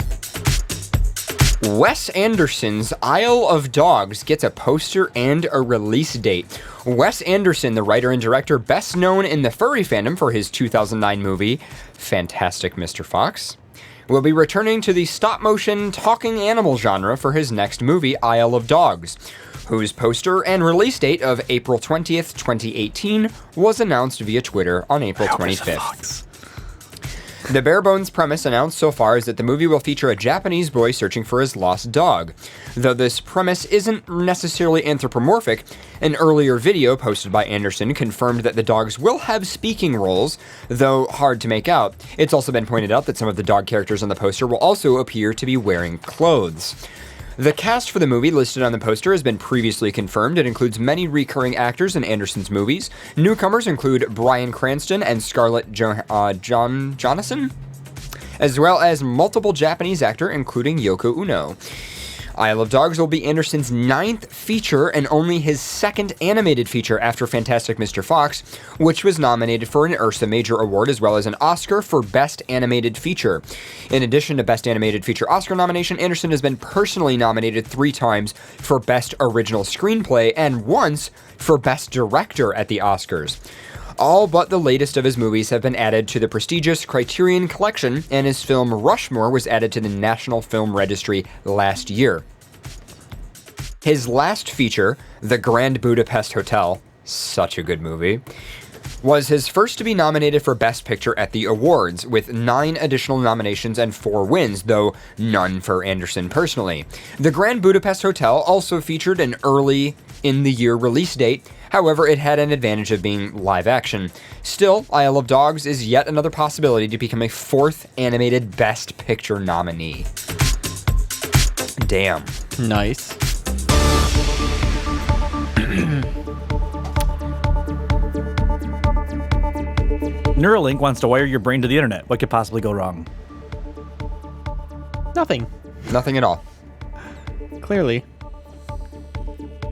Wes Anderson's Isle of Dogs gets a poster and a release date. Wes Anderson, the writer and director best known in the furry fandom for his 2009 movie, Fantastic Mr. Fox, will be returning to the stop-motion talking animal genre for his next movie, Isle of Dogs, whose poster and release date of April 20th, 2018 was announced via Twitter on April 25th. The bare bones premise announced so far is that the movie will feature a Japanese boy searching for his lost dog. Though this premise isn't necessarily anthropomorphic, an earlier video posted by Anderson confirmed that the dogs will have speaking roles, though hard to make out. It's also been pointed out that some of the dog characters on the poster will also appear to be wearing clothes. The cast for the movie listed on the poster has been previously confirmed. It includes many recurring actors in Anderson's movies. Newcomers include Bryan Cranston and Scarlett Johansson, as well as multiple Japanese actor, including Yoko Uno. Isle of Dogs will be Anderson's 9th feature and only his 2nd animated feature after Fantastic Mr. Fox, which was nominated for an Ursa Major Award as well as an Oscar for Best Animated Feature. In addition to Best Animated Feature Oscar nomination, Anderson has been personally nominated 3 times for Best Original Screenplay and once for Best Director at the Oscars. All but the latest of his movies have been added to the prestigious Criterion Collection, and his film Rushmore was added to the National Film Registry last year. His last feature, The Grand Budapest Hotel, such a good movie, was his first to be nominated for Best Picture at the awards, with 9 additional nominations and 4 wins, though none for Anderson personally. The Grand Budapest Hotel also featured an early in the year release date. However, it had an advantage of being live action. Still, Isle of Dogs is yet another possibility to become a 4th animated Best Picture nominee. Damn. Nice. Neuralink wants to wire your brain to the internet. What could possibly go wrong? Nothing. Nothing at all. Clearly.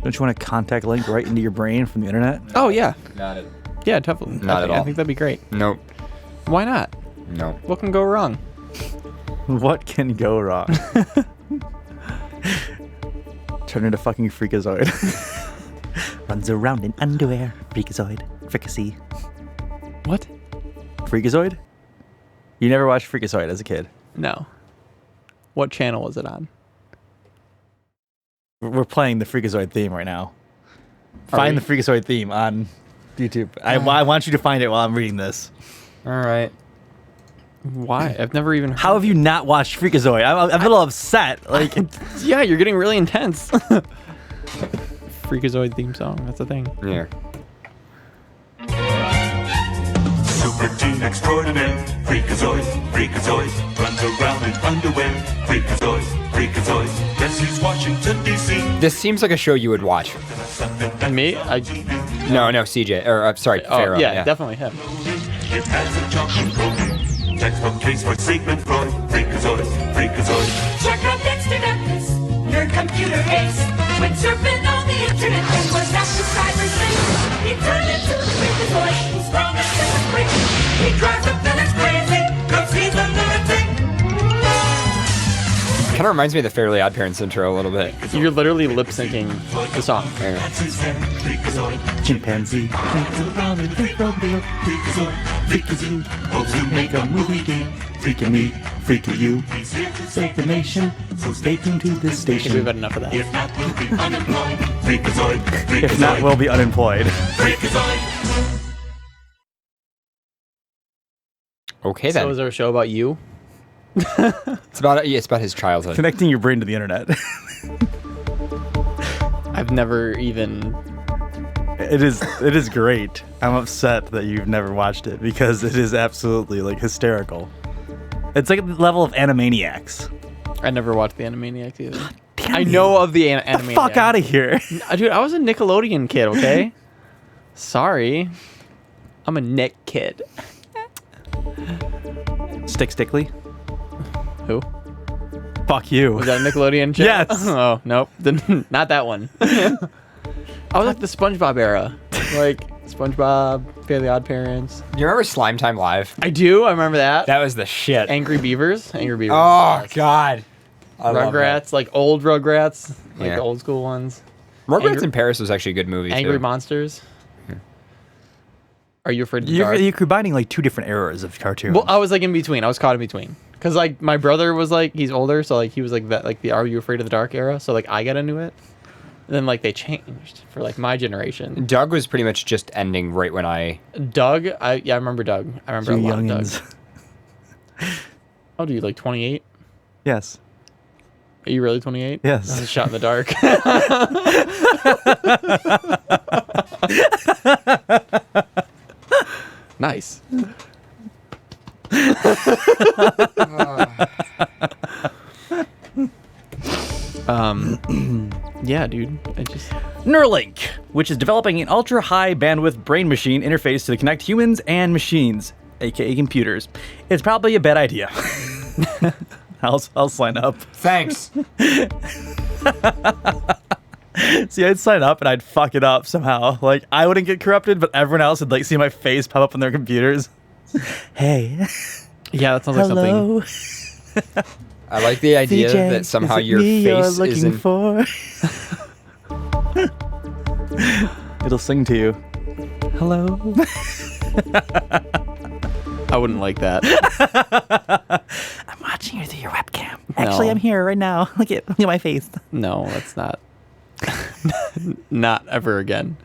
Don't you want a contact link right into your brain from the internet? Oh, yeah. Not it. Yeah, definitely. Not at all. I think that'd be great. Nope. Why not? No. What can go wrong? What can go wrong? Turn into fucking Freakazoid. Runs around in underwear. Freakazoid. Fricassee. What? Freakazoid? You never watched Freakazoid as a kid? No. What channel was it on? We're playing the Freakazoid theme right now. Find the Freakazoid theme on YouTube. I want you to find it while I'm reading this. All right. Why? I've never even heard How have you not watched Freakazoid? I'm a little upset. Like, Yeah, you're getting really intense. Freakazoid theme song. That's a thing. Yeah. Super Team Extraordinaire, Freakazoid, Freakazoid, runs around in underwear, Freakazoid, Freakazoid, guess he's Washington, D.C. This seems like a show you would watch. Me? No, CJ. Or, sorry, Pharaoh. Yeah, definitely him. It has a chocolate program, textbook case for Sigmund Freud, Freakazoid, Freakazoid. Check out Dexter Douglas, nerd computer ace. When surfing on the internet, then was after cyberspace. He turned into a freakazoid, he's strong as a brick. He drives the villains crazy, cause he's a lunatic. Kind of reminds me of the Fairly Odd Parents intro a little bit. You're literally lip syncing the song. That's his name, Freakazoid. chimpanzee. Around in big rodeo, Freakazoid, Freakazoo. Hopes to make a movie game, Freaking me, freaking you. he's here to Save the nation, so stay tuned to this I think we've station. had enough of that. If not, we'll be unemployed. Freakazoid, Freakazoid. If not, we'll be unemployed. Freakazoid. Okay, So then. is there a show about you? It's about his childhood. Connecting your brain to the internet. I've never even... It is great. I'm upset that you've never watched it because it is absolutely like hysterical. It's like the level of Animaniacs. I never watched the Animaniacs either. Damn I you. know of the Get Animaniacs. the fuck out of here. Dude, I was a Nickelodeon kid, okay? Sorry. I'm a Nick kid. Stickly? Who? Fuck you. Was that a Nickelodeon show? Yes. Oh, nope. Not that one. I was like the SpongeBob era. Like SpongeBob, Fairly Odd Parents. Do you remember Slime Time Live? I do. I remember that. That was the shit. Angry Beavers. Angry Beavers. Oh, God. I love that. Rugrats, like old Rugrats. Like Yeah. the old school ones. Rugrats Angry- in Paris was actually a good movie, Angry too. Monsters. Are you afraid of the You're dark? combining like two different eras of cartoons. Well, I was like in between. I was caught in between. Cause like my brother was like he's older, so like he was like that like the Are You Afraid of the Dark era. So like I got into it. And then like they changed for like my generation. Doug was pretty much just ending right when I... Doug, I remember Doug. I remember Two a lot of Doug. youngins. How old are you, like 28? Yes. Are you really 28? Yes. That was a shot in the dark. Nice. Yeah, dude. I just Neuralink, which is developing an ultra-high bandwidth brain-machine interface to connect humans and machines, aka computers. It's probably a bad idea. I'll sign up. Thanks. See, I'd sign up and I'd fuck it up somehow. Like, I wouldn't get corrupted, but everyone else would like see my face pop up on their computers. Hey. yeah, that sounds like Hello. something. I like the idea CJ, that somehow is it your me you're face looking isn't. for? It'll sing to you. Hello. I wouldn't like that. I'm watching you through your webcam. No. Actually, I'm here right now. Look at my face. No, that's not. Not ever again.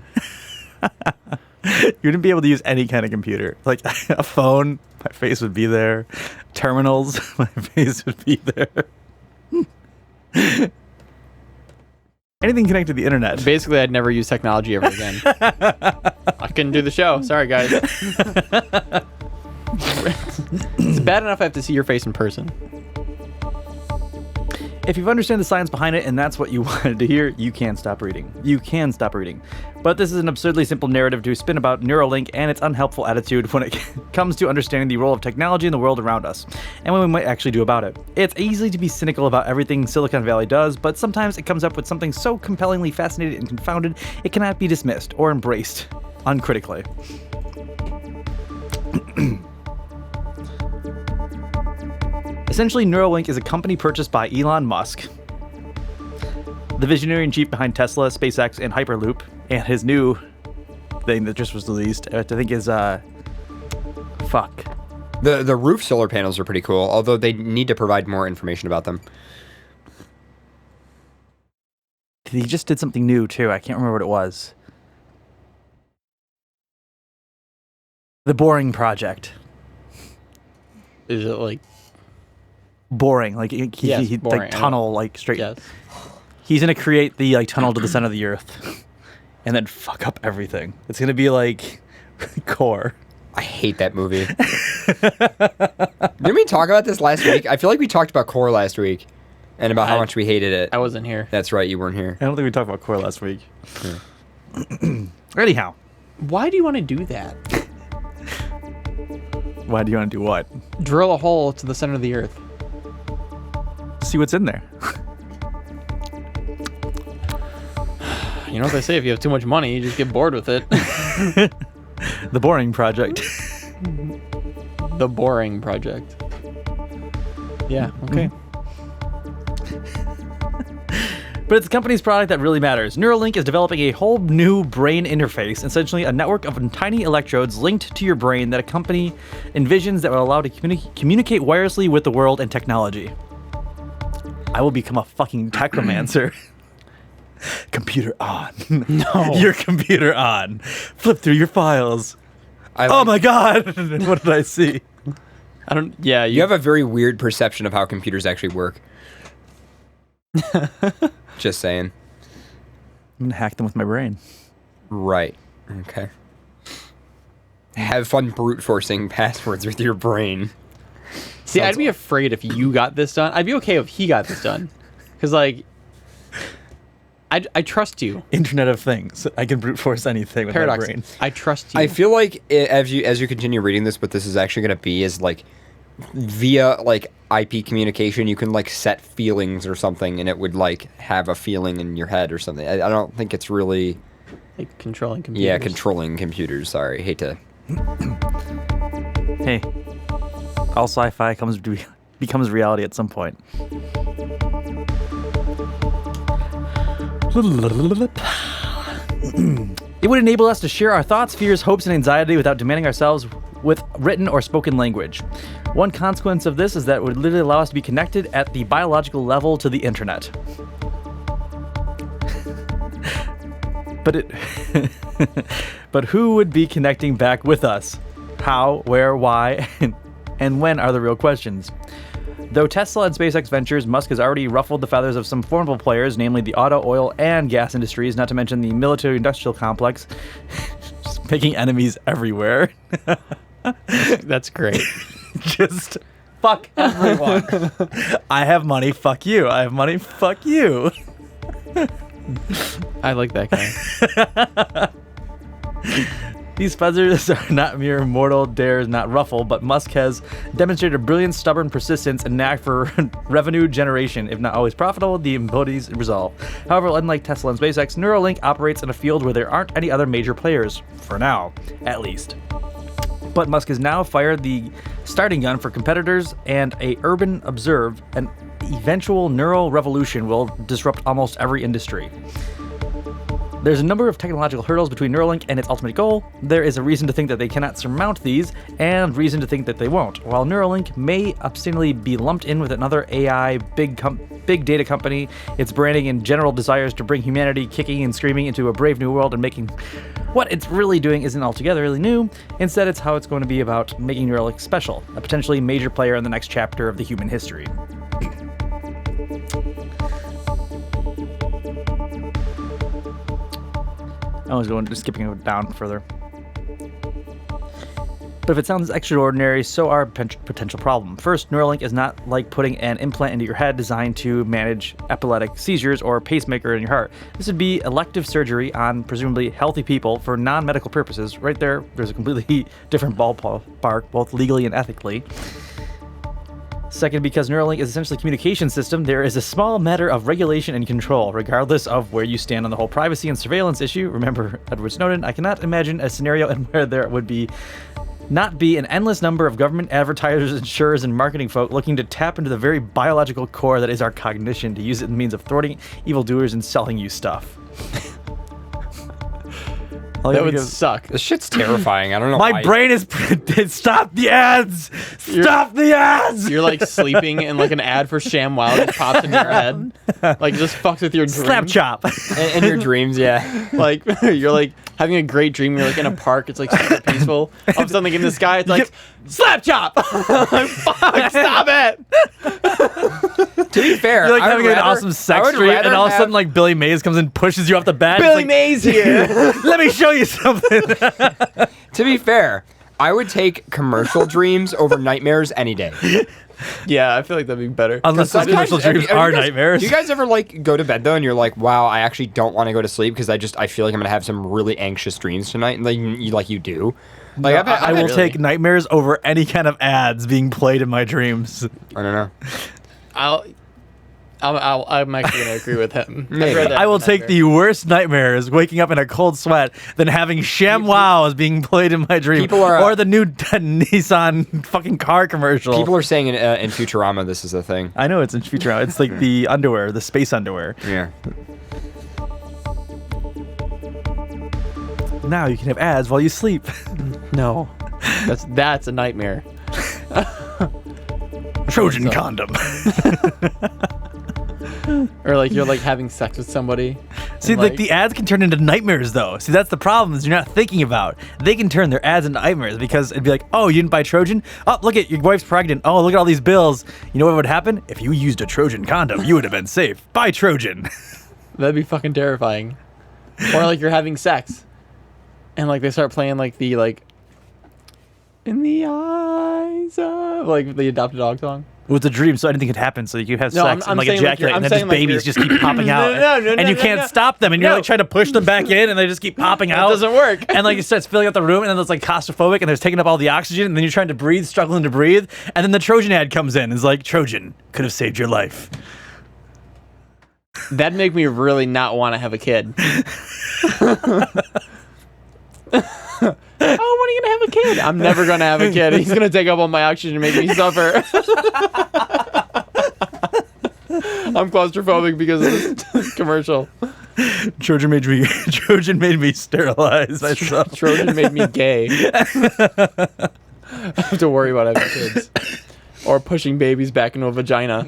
You wouldn't be able to use any kind of computer. Like a phone, my face would be there. Terminals, my face would be there. Anything connected to the internet. Basically, I'd never use technology ever again. I couldn't do the show. Sorry, guys. It's bad enough I have to see your face in person. If you understand the science behind it and that's what you wanted to hear, you can stop reading. You can stop reading. But this is an absurdly simple narrative to spin about Neuralink and its unhelpful attitude when it comes to understanding the role of technology in the world around us, and what we might actually do about it. It's easy to be cynical about everything Silicon Valley does, but sometimes it comes up with something so compellingly fascinating and confounded, it cannot be dismissed or embraced uncritically. Essentially, Neuralink is a company purchased by Elon Musk, the visionary in chief behind Tesla, SpaceX, and Hyperloop, and his new thing that just was released, I think is, fuck. The roof solar panels are pretty cool, although they need to provide more information about them. He just did something new, too. I can't remember what it was. The Boring Project. Is it like... Boring, like Yes, he boring, like I tunnel, like straight. Yes. He's gonna create the like tunnel to the center of the earth, and then fuck up everything. It's gonna be like Core. I hate that movie. Didn't we talk about this last week? I feel like we talked about Core last week, and about how much we hated it. I wasn't here. That's right, you weren't here. I don't think we talked about Core last week. Anyhow, Why do you want to do that? why do you want to do what? Drill a hole to the center of the earth. See what's in there. You know what they say, if you have too much money, you just get bored with it. The Boring Project. The Boring Project. Yeah, okay. But it's the company's product that really matters. Neuralink is developing a whole new brain interface, essentially a network of tiny electrodes linked to your brain that a company envisions that will allow to communicate wirelessly with the world and technology. I will become a fucking technomancer. Computer on. No. Your computer on. Flip through your files. I Oh like- my god! What did I see? I don't... Yeah, You have a very weird perception of how computers actually work. Just saying. I'm gonna hack them with my brain. Right. Okay. Have fun brute forcing passwords with your brain. See, I'd be afraid if you got this done. I'd be okay if he got this done. Because, like, I trust you. Internet of Things. I can brute force anything with Paradox. my brain. I trust you. I feel like as you continue reading this, what this is actually going to be is like via like IP communication, you can like set feelings or something, and it would like have a feeling in your head or something. I don't think it's really like controlling computers. yeah controlling computers. Sorry, hate to. Hey, all sci-fi becomes reality at some point. It would enable us to share our thoughts, fears, hopes, and anxiety without demanding ourselves with written or spoken language. One consequence of this is that it would literally allow us to be connected at the biological level to the internet. But who would be connecting back with us? How, where, why, and when are the real questions. Though Tesla and SpaceX ventures, Musk has already ruffled the feathers of some formidable players, namely the auto, oil, and gas industries, not to mention the military-industrial complex, just making enemies everywhere. That's great. Just fuck everyone. I have money, fuck you. I have money, fuck you. I like that guy. These feathers are not mere mortal dares not ruffle, but Musk has demonstrated a brilliant, stubborn persistence and knack for revenue generation. If not always profitable, the abilities resolve. However, unlike Tesla and SpaceX, Neuralink operates in a field where there aren't any other major players, for now, at least. But Musk has now fired the starting gun for competitors, and Urban observed an eventual neural revolution will disrupt almost every industry. There's a number of technological hurdles between Neuralink and its ultimate goal. There is a reason to think that they cannot surmount these, and reason to think that they won't. While Neuralink may obstinately be lumped in with another AI big data company, its branding and general desires to bring humanity kicking and screaming into a brave new world and making what it's really doing isn't altogether really new. Instead, it's how it's going to be about making Neuralink special, a potentially major player in the next chapter of the human history. I was skipping it down further. But if it sounds extraordinary, so are potential problem. First, Neuralink is not like putting an implant into your head designed to manage epileptic seizures or a pacemaker in your heart. This would be elective surgery on presumably healthy people for non-medical purposes. Right there's a completely different ballpark, both legally and ethically. Second, because Neuralink is essentially a communication system, there is a small matter of regulation and control, regardless of where you stand on the whole privacy and surveillance issue. Remember Edward Snowden? I cannot imagine a scenario in where there would not be an endless number of government advertisers, insurers, and marketing folk looking to tap into the very biological core that is our cognition to use it in means of thwarting evildoers and selling you stuff. That would suck. This shit's terrifying. I don't know My why. brain is... Stop the ads! Stop the ads! You're like sleeping and like an ad for ShamWow just pops in your head. Like just fucks with your dream. Slap chop. in your dreams, yeah. Like you're like having a great dream. You're like in a park. It's like super peaceful. All of a sudden, like in the sky, it's like slap chop. Like, fuck! Stop it. To be fair, You're like I would having an rather- awesome I sex would dream, and rather all of a have- sudden, like Billy Mays comes and pushes you off the bed. Billy It's like, Mays here. Let me show you something. To be fair, I would take commercial dreams over nightmares any day. Yeah, I feel like that'd be better. Unless those commercial dreams are nightmares. Do you guys ever like go to bed though and you're like, wow, I actually don't want to go to sleep because I feel like I'm gonna have some really anxious dreams tonight, and like you do. Like I will take nightmares over any kind of ads being played in my dreams. I don't know. I'm actually gonna agree with him. Maybe. I've read that I will in take the worst nightmares, waking up in a cold sweat, than having ShamWows being played in my dream, People are, or the new Nissan fucking car commercial. People are saying in Futurama this is a thing. I know it's in Futurama. It's like the underwear, the space underwear. Yeah. Now you can have ads while you sleep. No, that's a nightmare. Trojan condom. Or like you're like having sex with somebody. See, and, like the ads can turn into nightmares, though. See, that's the problem is you're not thinking about. They can turn their ads into nightmares because it'd be like, oh, you didn't buy Trojan? Oh, look at your wife's pregnant. Oh, look at all these bills. You know what would happen? If you used a Trojan condom, you would have been safe. Buy Trojan. That'd be fucking terrifying. Or like you're having sex, and like they start playing like the like in the eyes of like the Adopted Dog song. It was a dream, so anything could happen. So you could have No, sex I'm and like saying, like, ejaculate, I'm and then saying, just like, babies you're- just keep popping out, and you can't stop them, and you're like trying to push them back in, and they just keep popping out. It doesn't work. And like it starts filling up the room, and then it's like claustrophobic, and there's taking up all the oxygen, and then you're trying to breathe, struggling to breathe, and then the Trojan ad comes in, and it's like Trojan could have saved your life. That'd make me really not want to have a kid. Oh, when are you gonna have a kid? I'm never gonna have a kid. He's gonna take up all my oxygen and make me suffer. I'm claustrophobic because of this commercial. Trojan made me sterilize myself. Trojan made me gay. I have to worry about having kids or pushing babies back into a vagina.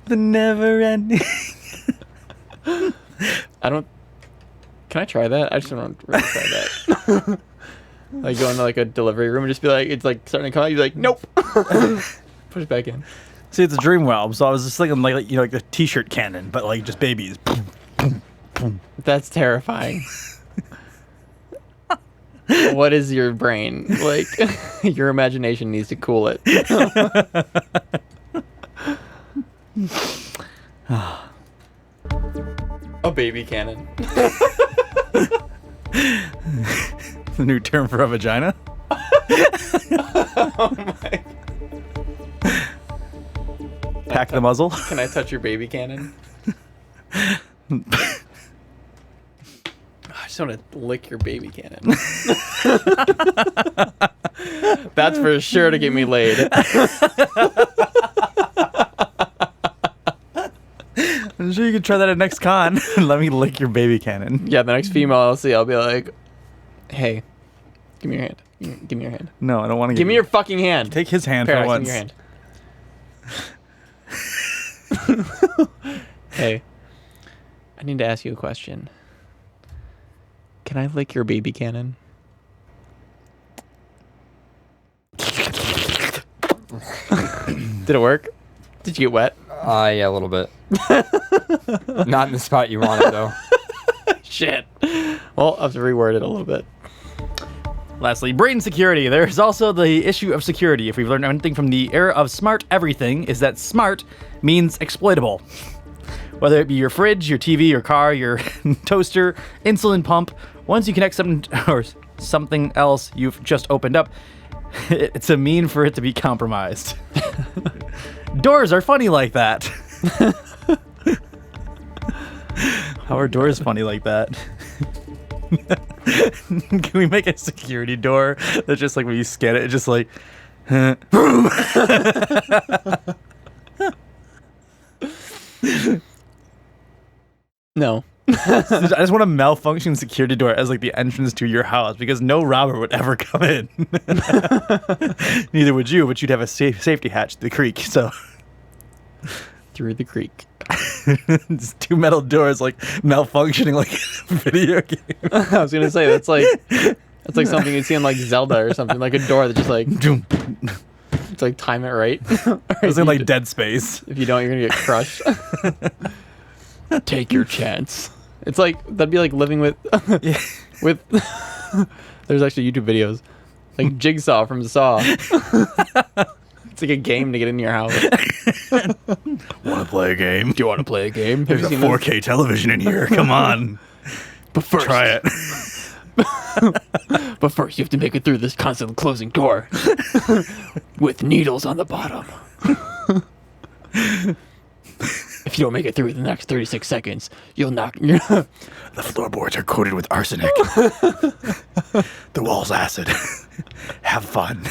The never ending. Can I try that? I just want to really try that. Like go into like a delivery room and just be like, it's like starting to come out. You're like, nope. push back in. See, it's a dream realm, so I was just thinking like like the T-shirt cannon, but like just babies. That's terrifying. What is your brain like? Your imagination needs to cool it. A baby cannon. The new term for a vagina. Oh my. Pack the muzzle. Can I touch your baby cannon? I just want to lick your baby cannon. That's for sure to get me laid. I'm sure you can try that at next con. Let me lick your baby cannon. Yeah, the next female I'll see, I'll be like, hey, give me your hand. Give me your hand. No, I don't want to Give me your fucking hand. Take his hand Paradise, for give once. me your hand. Hey, I need to ask you a question. Can I lick your baby cannon? Did it work? Did you get wet? Yeah, a little bit. Not in the spot you want it, though. Shit. Well, I'll have to reword it a little bit. Lastly, brain security. There's also the issue of security. If we've learned anything from the era of smart everything, is that smart means exploitable. Whether it be your fridge, your TV, your car, your toaster, insulin pump, once you connect something or something else you've just opened up, it's a mean for it to be compromised. Doors are funny like that. How are doors funny like that? Can we make a security door that's just like when you scan it, it's just like No. I just want a malfunction security door as like the entrance to your house because no robber would ever come in. Neither would you, but you'd have a safety hatch to the creek. So Through the creek. it's two metal doors like malfunctioning like a video game. I was gonna say that's like something you'd see in like Zelda or something, like a door that just like it's like time it right. It's like Dead Space. If you don't, you're gonna get crushed. Take your chance. It's like that'd be like living with with. There's actually YouTube videos like Jigsaw from Saw. It's like a game to get into your house. Want to play a game? Do you want to play a game? There's a 4K television in here. Come on. But first, Try it. But first, you have to make it through this constantly closing door with needles on the bottom. If you don't make it through the next 36 seconds, you'll knock. The floorboards are coated with arsenic. The wall's acid. Have fun.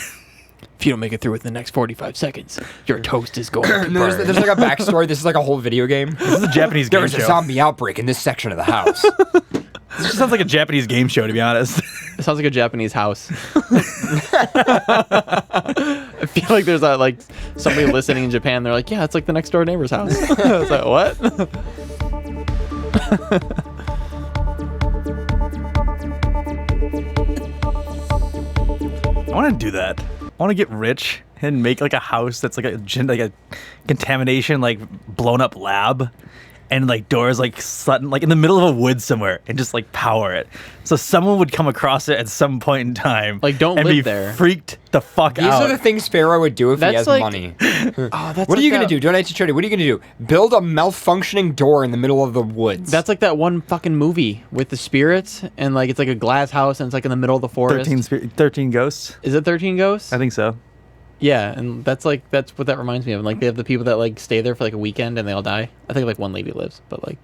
If you don't make it through within the next 45 seconds, your toast is going to There's burn. like a backstory. This is like a whole video game. This is a Japanese game There's a show. zombie outbreak in this section of the house. This just sounds like a Japanese game show, to be honest. It sounds like a Japanese house. I feel like there's like somebody listening in Japan. They're like, yeah, it's like the next door neighbor's house. I was like, what? I want to do that. I want to get rich and make like a house that's like a contamination like blown up lab, and like doors like sudden like in the middle of a wood somewhere, and just like power it. So someone would come across it at some point in time. Like, don't and live be there. Freaked the fuck These out. are the things Pharaoh would do if he That's has like- money. Oh, that's What are like you going to that- do? Donate to charity. What are you going to do? Build a malfunctioning door in the middle of the woods. That's like that one fucking movie with the spirits, and like it's like a glass house, and it's like in the middle of the forest. 13 ghosts. Is it 13 Ghosts? I think so. Yeah, and that's what that reminds me of. And like they have the people that like stay there for like a weekend and they all die. I think like one lady lives, but like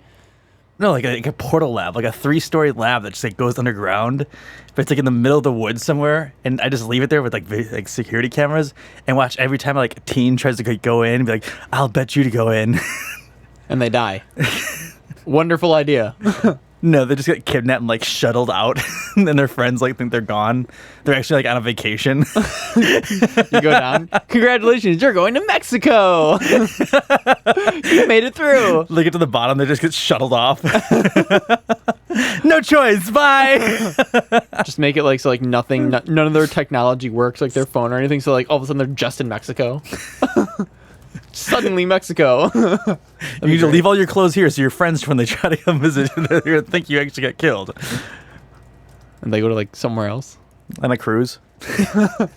No, like a portal lab, like a 3-story lab that just like goes underground, but it's like in the middle of the woods somewhere, and I just leave it there with like security cameras and watch every time like a teen tries to go in and be like, I'll bet you to go in. and they die. Wonderful idea. No, they just get kidnapped and like shuttled out, and their friends like think they're gone. They're actually like on a vacation. You go down. Congratulations, you're going to Mexico. You made it through. They get to the bottom, they just get shuttled off. No choice, bye. Just make it like so like nothing, none of their technology works, like their phone or anything. So like all of a sudden they're just in Mexico. Suddenly Mexico. You need to leave all your clothes here so your friends, when they try to come visit, they're gonna think you actually got killed. And they go to like somewhere else. On a cruise. That'd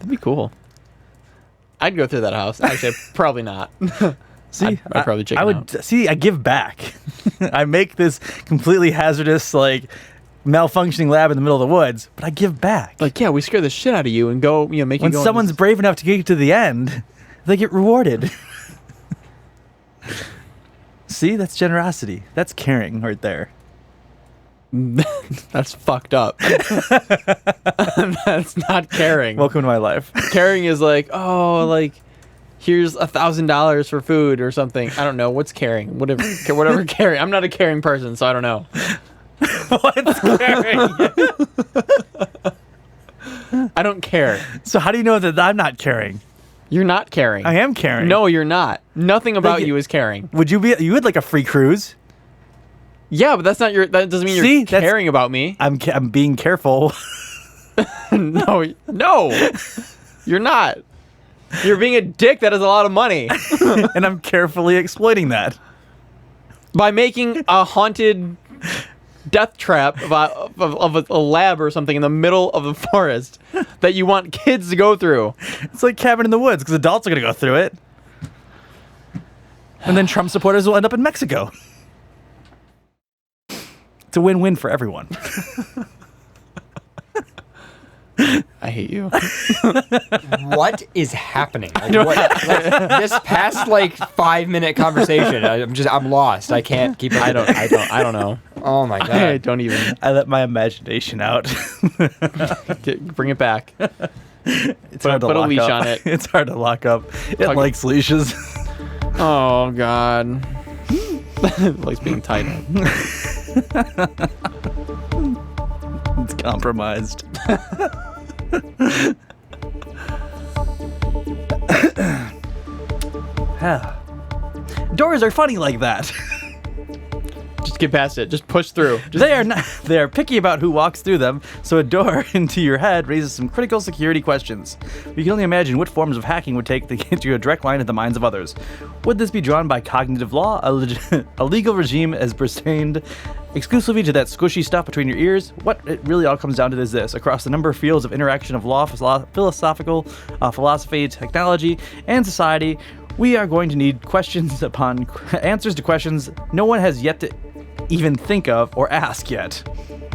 be cool. I'd go through that house. Actually, probably not. See, I'd probably check I it would out. see. I give back. I make this completely hazardous, like malfunctioning lab in the middle of the woods, but I give back. Like, yeah, we scare the shit out of you and go, make you when go. on someone's this- brave enough to get to the end, they get rewarded. See, that's generosity. That's caring right there. That's fucked up. That's not caring. Welcome to my life. Caring is like, oh, like, here's $1,000 for food or something. I don't know. What's caring? Whatever caring. I'm not a caring person, so I don't know. What's caring? I don't care. So how do you know that I'm not caring? You're not caring. I am caring. No, you're not. Nothing about Like- you is caring. Would you be? You would like a free cruise? Yeah, but that's not your. That doesn't mean See, you're that's- caring about me. I'm being careful. No, you're not. You're being a dick. That is a lot of money. And I'm carefully exploiting that. By making a haunted death trap of a lab or something in the middle of the forest that you want kids to go through. It's like Cabin in the Woods because adults are going to go through it. And then Trump supporters will end up in Mexico. It's a win-win for everyone. I hate you. What is happening? Like, this past like 5-minute conversation, I'm lost. I can't keep. I don't know. Oh my god. I don't even I let my imagination out. bring it back. It's hard to put a lock leash up. on it. It's hard to lock up. It Tuck it. likes leashes. Oh God. It likes being tied up. It's compromised. Doors are funny like that. Just get past it. Just push through. They are picky about who walks through them, so a door into your head raises some critical security questions. We can only imagine what forms of hacking would take to get you a direct line to the minds of others. Would this be drawn by cognitive law, a legal regime as pertained exclusively to that squishy stuff between your ears? What it really all comes down to is this: across the number of fields of interaction of law, philosophical, philosophy, technology, and society, we are going to need questions upon answers to questions no one has yet to even think of or ask yet.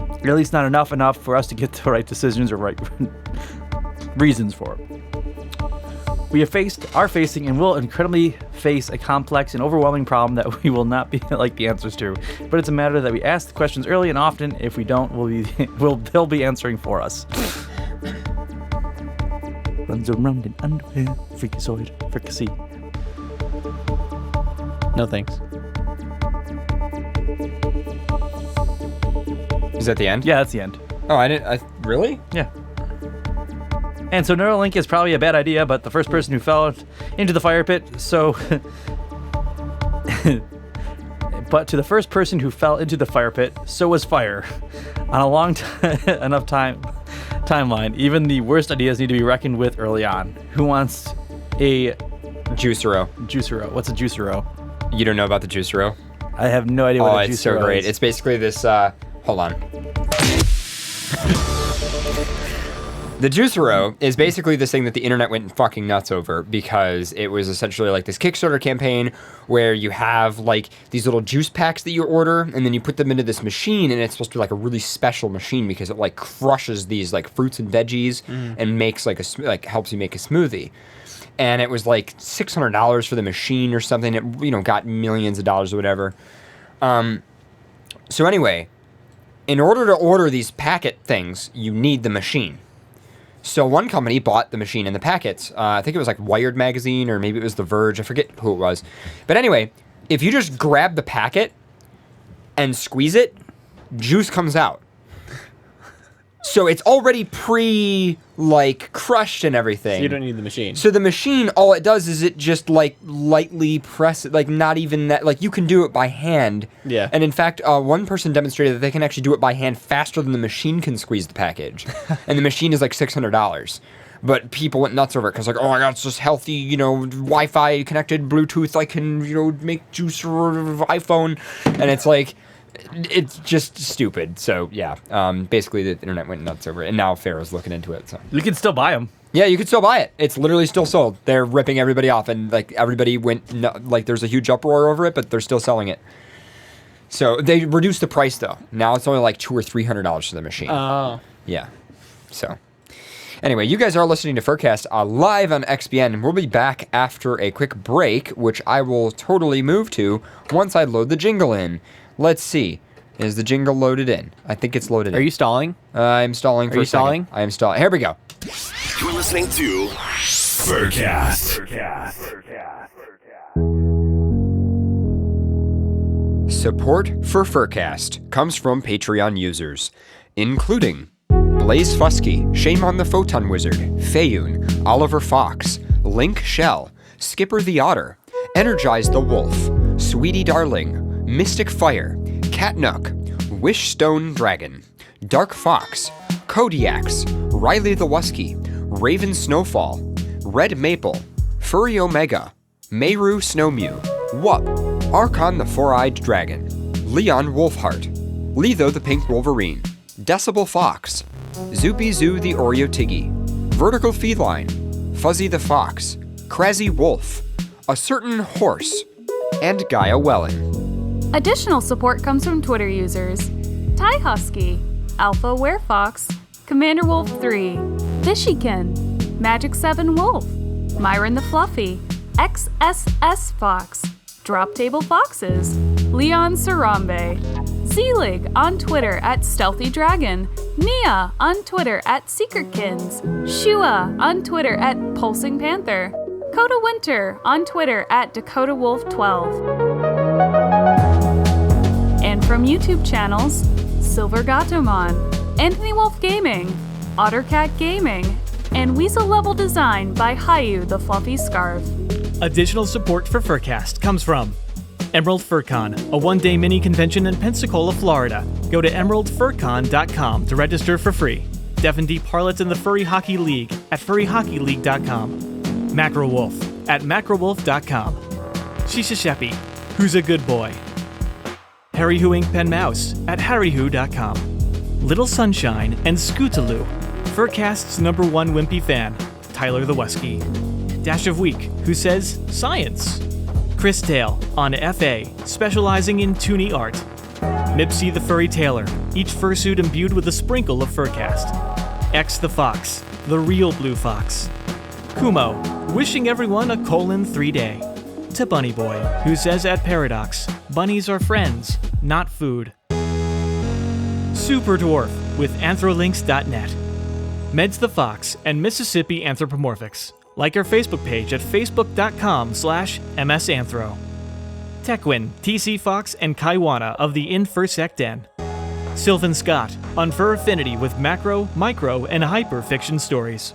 Or at least not enough for us to get the right decisions or right reasons for it. We are facing and will incredibly face a complex and overwhelming problem that we will not be like the answers to. But it's a matter that we ask the questions early and often. If we don't, they'll be answering for us. Runs around in underwear, freakazoid, fricassee. No thanks. Is that the end? Yeah, that's the end. Oh, I didn't. Really? Yeah. And so Neuralink is probably a bad idea, but the first person who fell into the fire pit, but to the first person who fell into the fire pit, so was fire. On a long enough timeline, even the worst ideas need to be reckoned with early on. Who wants a Juicero. juicero? What's a juicero? You don't know about the Juicero? I have no idea what a juicero it's so great. is. It's basically this. Hold on. The Juicero is basically this thing that the internet went fucking nuts over because it was essentially like this Kickstarter campaign where you have like these little juice packs that you order and then you put them into this machine, and it's supposed to be like a really special machine because it like crushes these like fruits and veggies and makes like helps you make a smoothie. And it was like $600 for the machine or something. It got millions of dollars or whatever. So anyway, in order to order these packet things, you need the machine. So one company bought the machine and the packets. I think it was like Wired magazine or maybe it was The Verge. I forget who it was. But anyway, if you just grab the packet and squeeze it, juice comes out. So it's already crushed and everything. So you don't need the machine. So the machine, all it does is it just lightly press it, not even that. You can do it by hand. Yeah. And in fact, one person demonstrated that they can actually do it by hand faster than the machine can squeeze the package. And the machine is like $600. But people went nuts over it because, like, oh my God, it's just healthy, you know, Wi-Fi connected Bluetooth. I can, you know, make juice or iPhone. And it's like, it's just stupid. So, yeah, basically the internet went nuts over it. And now Pharaoh's looking into it. So You can still buy them. yeah, you can still buy it. It's literally still sold. They're ripping everybody off. And, like, everybody went, like, there's a huge uproar over it, but they're still selling it. So they reduced the price, though. Now it's only like $200 or $300 for the machine. Oh. Yeah. So, anyway, you guys are listening to FurCast live on XBN, and we'll be back after a quick break, which I will totally move to once I load the jingle in. Let's see. Is the jingle loaded in? I think it's loaded in. Are you stalling? I'm stalling for Are a you second. stalling? I am stalling. Here we go. You're listening to FurCast. Support for FurCast comes from Patreon users, including Blaze Fusky, Shame on the Photon Wizard, Fayoun, Oliver Fox, Link Shell, Skipper the Otter, Energize the Wolf, Sweetie Darling, Mystic Fire, Cat Nook, Wishstone Dragon, Dark Fox, Kodiax, Riley the Wusky, Raven Snowfall, Red Maple, Furry Omega, Meru Snowmew, Wup, Archon the Four-Eyed Dragon, Leon Wolfheart, Letho the Pink Wolverine, Decibel Fox, Zoopy Zoo the Oreo Tiggy, Vertical Feline, Fuzzy the Fox, Crazy Wolf, A Certain Horse, and Gaia Wellen. Additional support comes from Twitter users Ty Husky, Alpha Werefox, Commander Wolf 3, Fishykin, Magic 7 Wolf, Myron the Fluffy, XSS Fox, Drop Table Foxes, Leon Sarambe, Z-Lig on Twitter at Stealthy Dragon, Nia on Twitter at Secretkins, Shua on Twitter at Pulsing Panther, Coda Winter on Twitter at Dakota Wolf 12. And from YouTube channels, Silver Gatomon, Anthony Wolf Gaming, Ottercat Gaming, and Weasel Level Design by Hayu the Fluffy Scarf. Additional support for FurCast comes from Emerald FurCon, a one-day mini convention in Pensacola, Florida. Go to emeraldfurcon.com to register for free. Deaf and Deep Harlots in the Furry Hockey League at furryhockeyleague.com. Macro Wolf at macrowolf.com. Shisha Sheppy, who's a good boy. Harry Who Ink Pen Mouse at harrywho.com. Little Sunshine and Scootaloo, FurCast's #1 wimpy fan, Tyler the Wesky. Dash of Week, who says science. Chris Tail on FA, specializing in toonie art. Mipsy the Furry Tailor, each fursuit imbued with a sprinkle of FurCast. X the Fox, the real blue fox. Kumo, wishing everyone a colon-3 day. To Bunny Boy, who says at Paradox, bunnies are friends, not food. Super Dwarf with anthrolinks.net. Meds the Fox and Mississippi Anthropomorphics. Like our Facebook page at facebook.com/msanthro. Tekwin, TC Fox, and Kaiwana of the InFurSec Den. Sylvan Scott on Fur Affinity with macro, micro, and hyper fiction stories.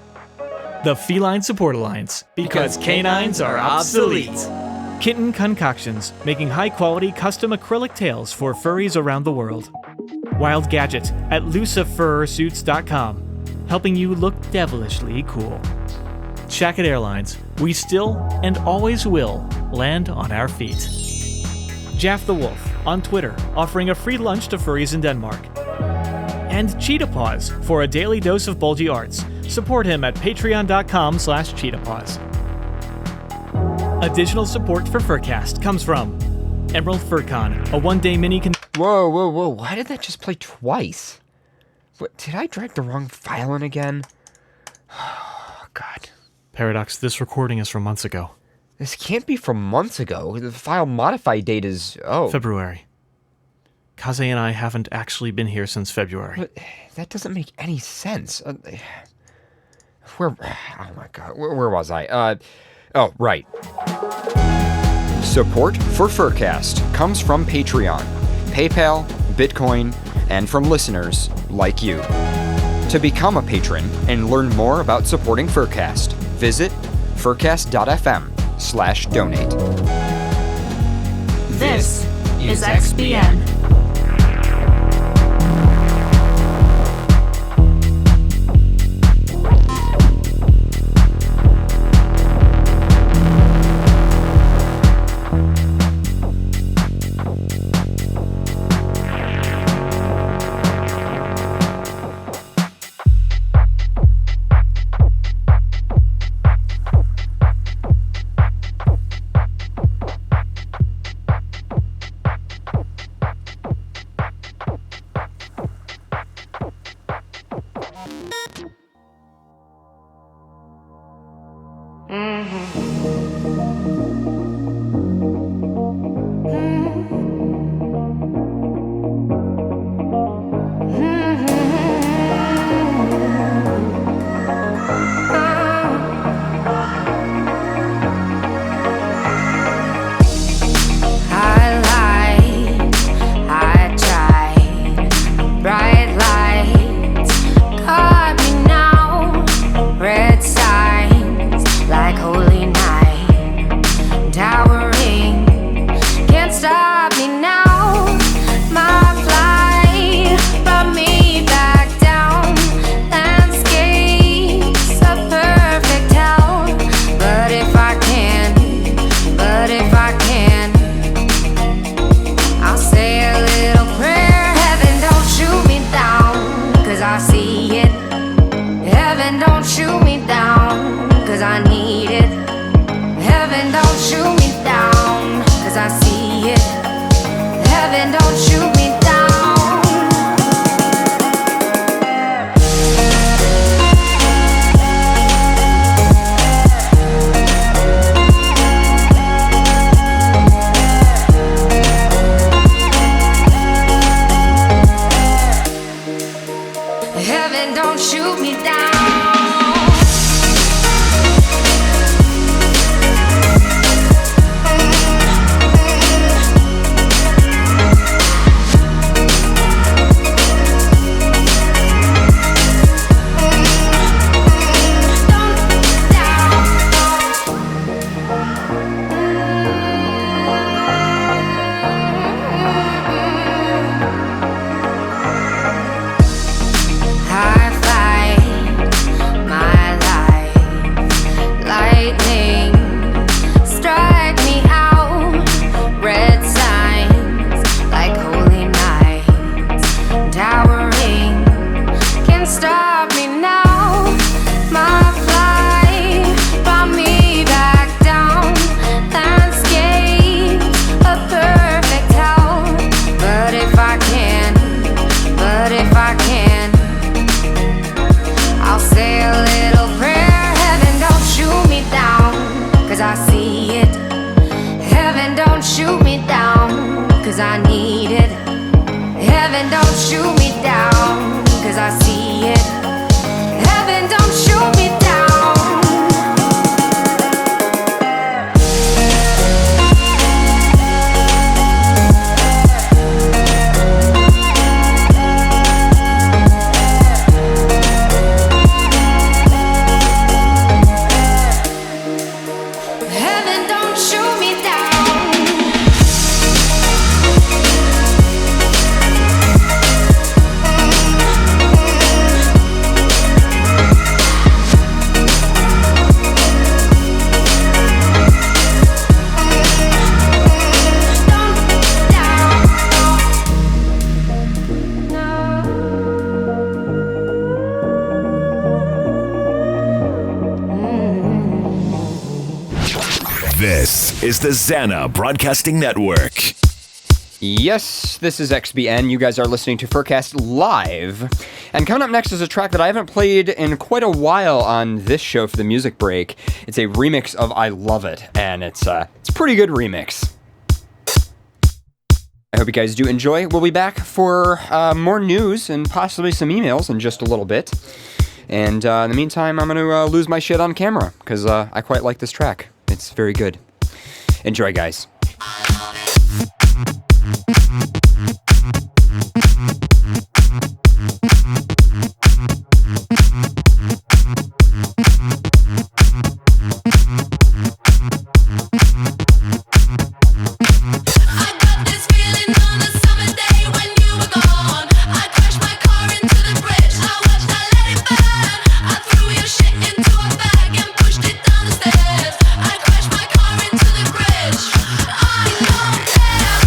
The Feline Support Alliance, because canines are obsolete. Kitten Concoctions, making high-quality custom acrylic tails for furries around the world. Wild Gadget at lucifursuits.com, helping you look devilishly cool. Shacket Airlines, we still and always will land on our feet. Jaff the Wolf on Twitter, offering a free lunch to furries in Denmark. And Cheetah Paws for a daily dose of bulgy arts. Support him at patreon.com/cheetahpaws. Additional support for FurCast comes from Emerald FurCon, a one-day mini Whoa. Why did that just play twice? What, did I drag the wrong file in again? Oh, God. Paradox, this recording is from months ago. This can't be from months ago. The file modify date is, February. Kaze and I haven't actually been here since February. But that doesn't make any sense. Oh my God, where was I? Right. Support for FurCast comes from Patreon, PayPal, Bitcoin, and from listeners like you. To become a patron and learn more about supporting FurCast, visit furcast.fm/donate. This is XBN. This is the Zana Broadcasting Network. Yes, this is XBN. You guys are listening to FurCast Live. And coming up next is a track that I haven't played in quite a while on this show for the music break. It's a remix of I Love It, and it's a pretty good remix. I hope you guys do enjoy. We'll be back for more news and possibly some emails in just a little bit. And in the meantime, I'm going to lose my shit on camera, because I quite like this track. It's very good. Enjoy, guys. I crashed my car into the bridge. I don't care.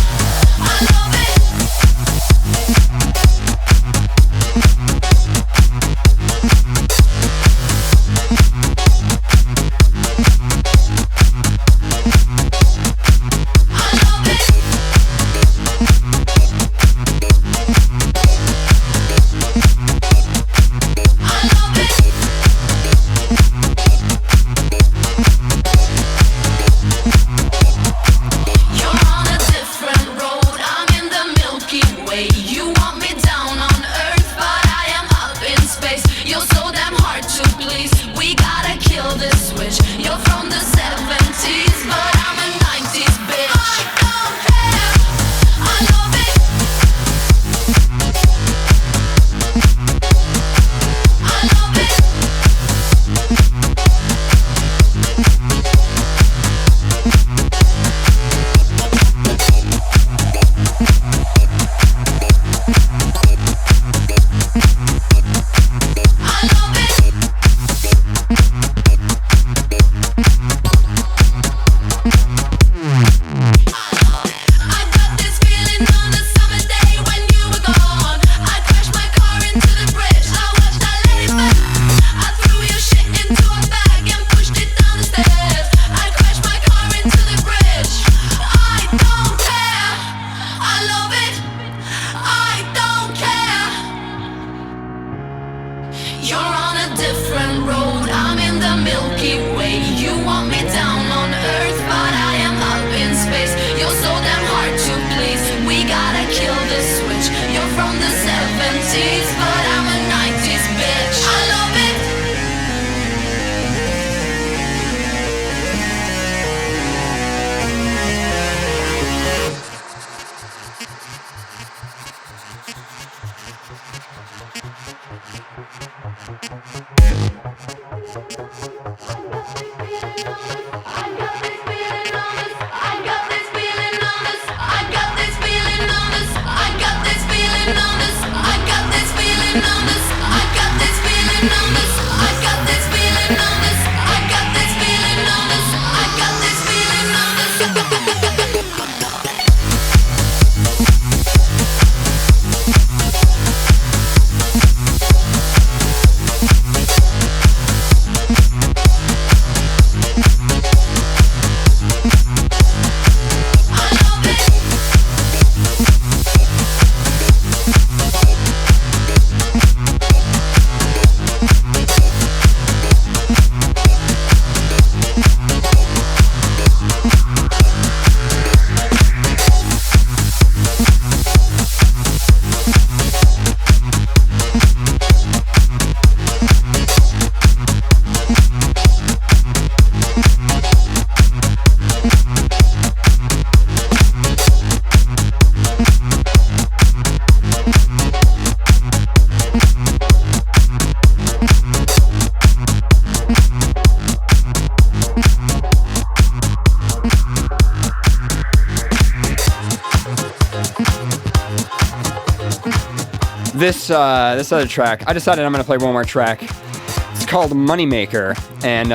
This other track, I decided I'm going to play one more track. It's called Moneymaker, and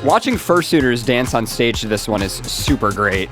watching fursuiters dance on stage to this one is super great.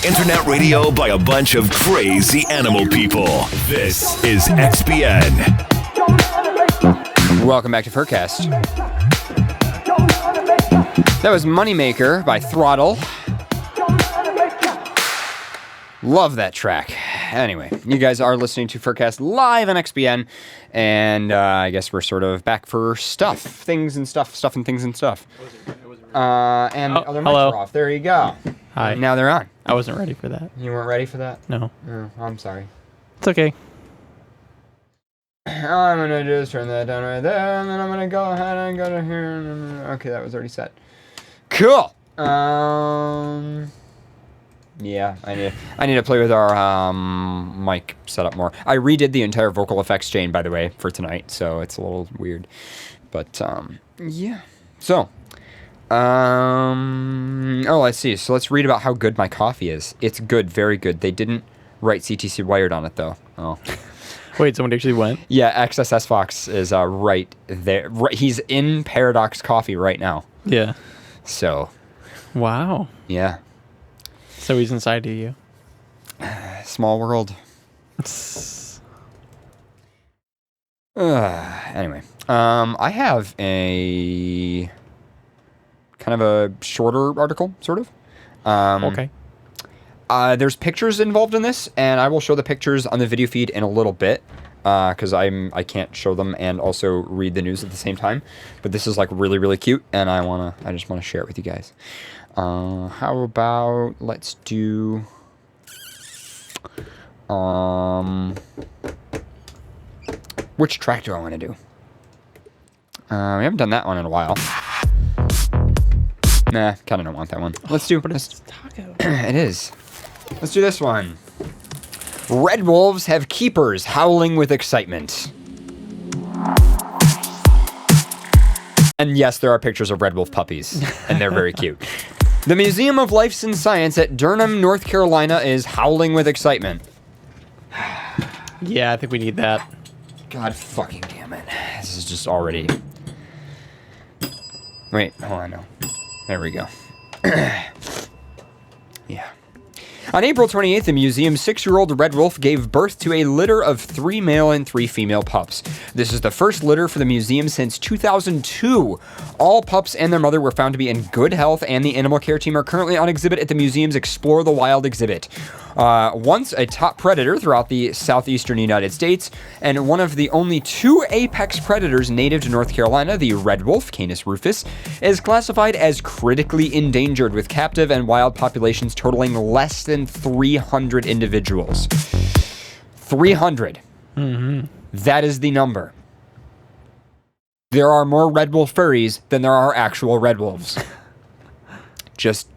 Internet radio by a bunch of crazy animal people. This is XPN. Welcome back to FurCast. That was Moneymaker by Throttle. Love that track. Anyway, you guys are listening to FurCast live on XBN, and I guess we're sort of back for things and stuff. And their mics hello. are off. There you go. Hi. Now they're on. I wasn't ready for that. You weren't ready for that? No. Oh, I'm sorry. It's okay. I'm gonna just turn that down right there, and then I'm gonna go ahead and go to here. Okay, that was already set. Cool. Yeah, I need to play with our mic setup more. I redid the entire vocal effects chain, by the way, for tonight, so it's a little weird. But yeah. So, let's see. So let's read about how good my coffee is. It's good, very good. They didn't write CTC Wired on it though. Oh. Wait, someone actually went? Yeah, XSS Fox is right there. He's in Paradox Coffee right now. Yeah. So. Wow. Yeah. So he's inside of you. Small world. Anyway, I have a kind of a shorter article, sort of. Okay. There's pictures involved in this, and I will show the pictures on the video feed in a little bit, because I can't show them and also read the news at the same time. But this is like really, really cute, and I just wanna share it with you guys. How about let's do which track do I want to do? We haven't done that one in a while. Nah, kind of don't want that one. Let's do. But it's taco. It is. Let's do this one. Red wolves have keepers howling with excitement. And yes, there are pictures of red wolf puppies, and they're very cute. The Museum of Life and Science at Durham, North Carolina is howling with excitement. Yeah, I think we need that. God fucking damn it. This is just already... Wait, hold on, no. There we go. Yeah. On April 28th, the museum's 6-year-old red wolf gave birth to a litter of 3 male and 3 female pups. This is the first litter for the museum since 2002. All pups and their mother were found to be in good health, and the animal care team are currently on exhibit at the museum's Explore the Wild exhibit. Once a top predator throughout the southeastern United States, and one of the only 2 apex predators native to North Carolina, the red wolf, Canis rufus, is classified as critically endangered, with captive and wild populations totaling less than 300 individuals. 300. Mm-hmm. That is the number. There are more red wolf furries than there are actual red wolves. Just...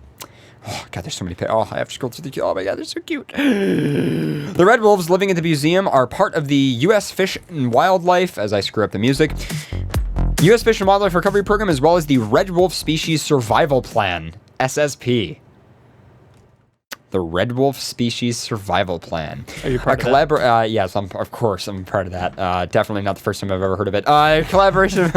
Oh, God, there's so many... Oh, I have to scroll through the... Oh, my God, they're so cute. The red wolves living at the museum are part of the U.S. Fish and Wildlife, as I screw up the music, U.S. Fish and Wildlife Recovery Program, as well as the Red Wolf Species Survival Plan, SSP. The Red Wolf Species Survival Plan. Are you part of that? Yes, of course, I'm part of that. Definitely not the first time I've ever heard of it. Collaborative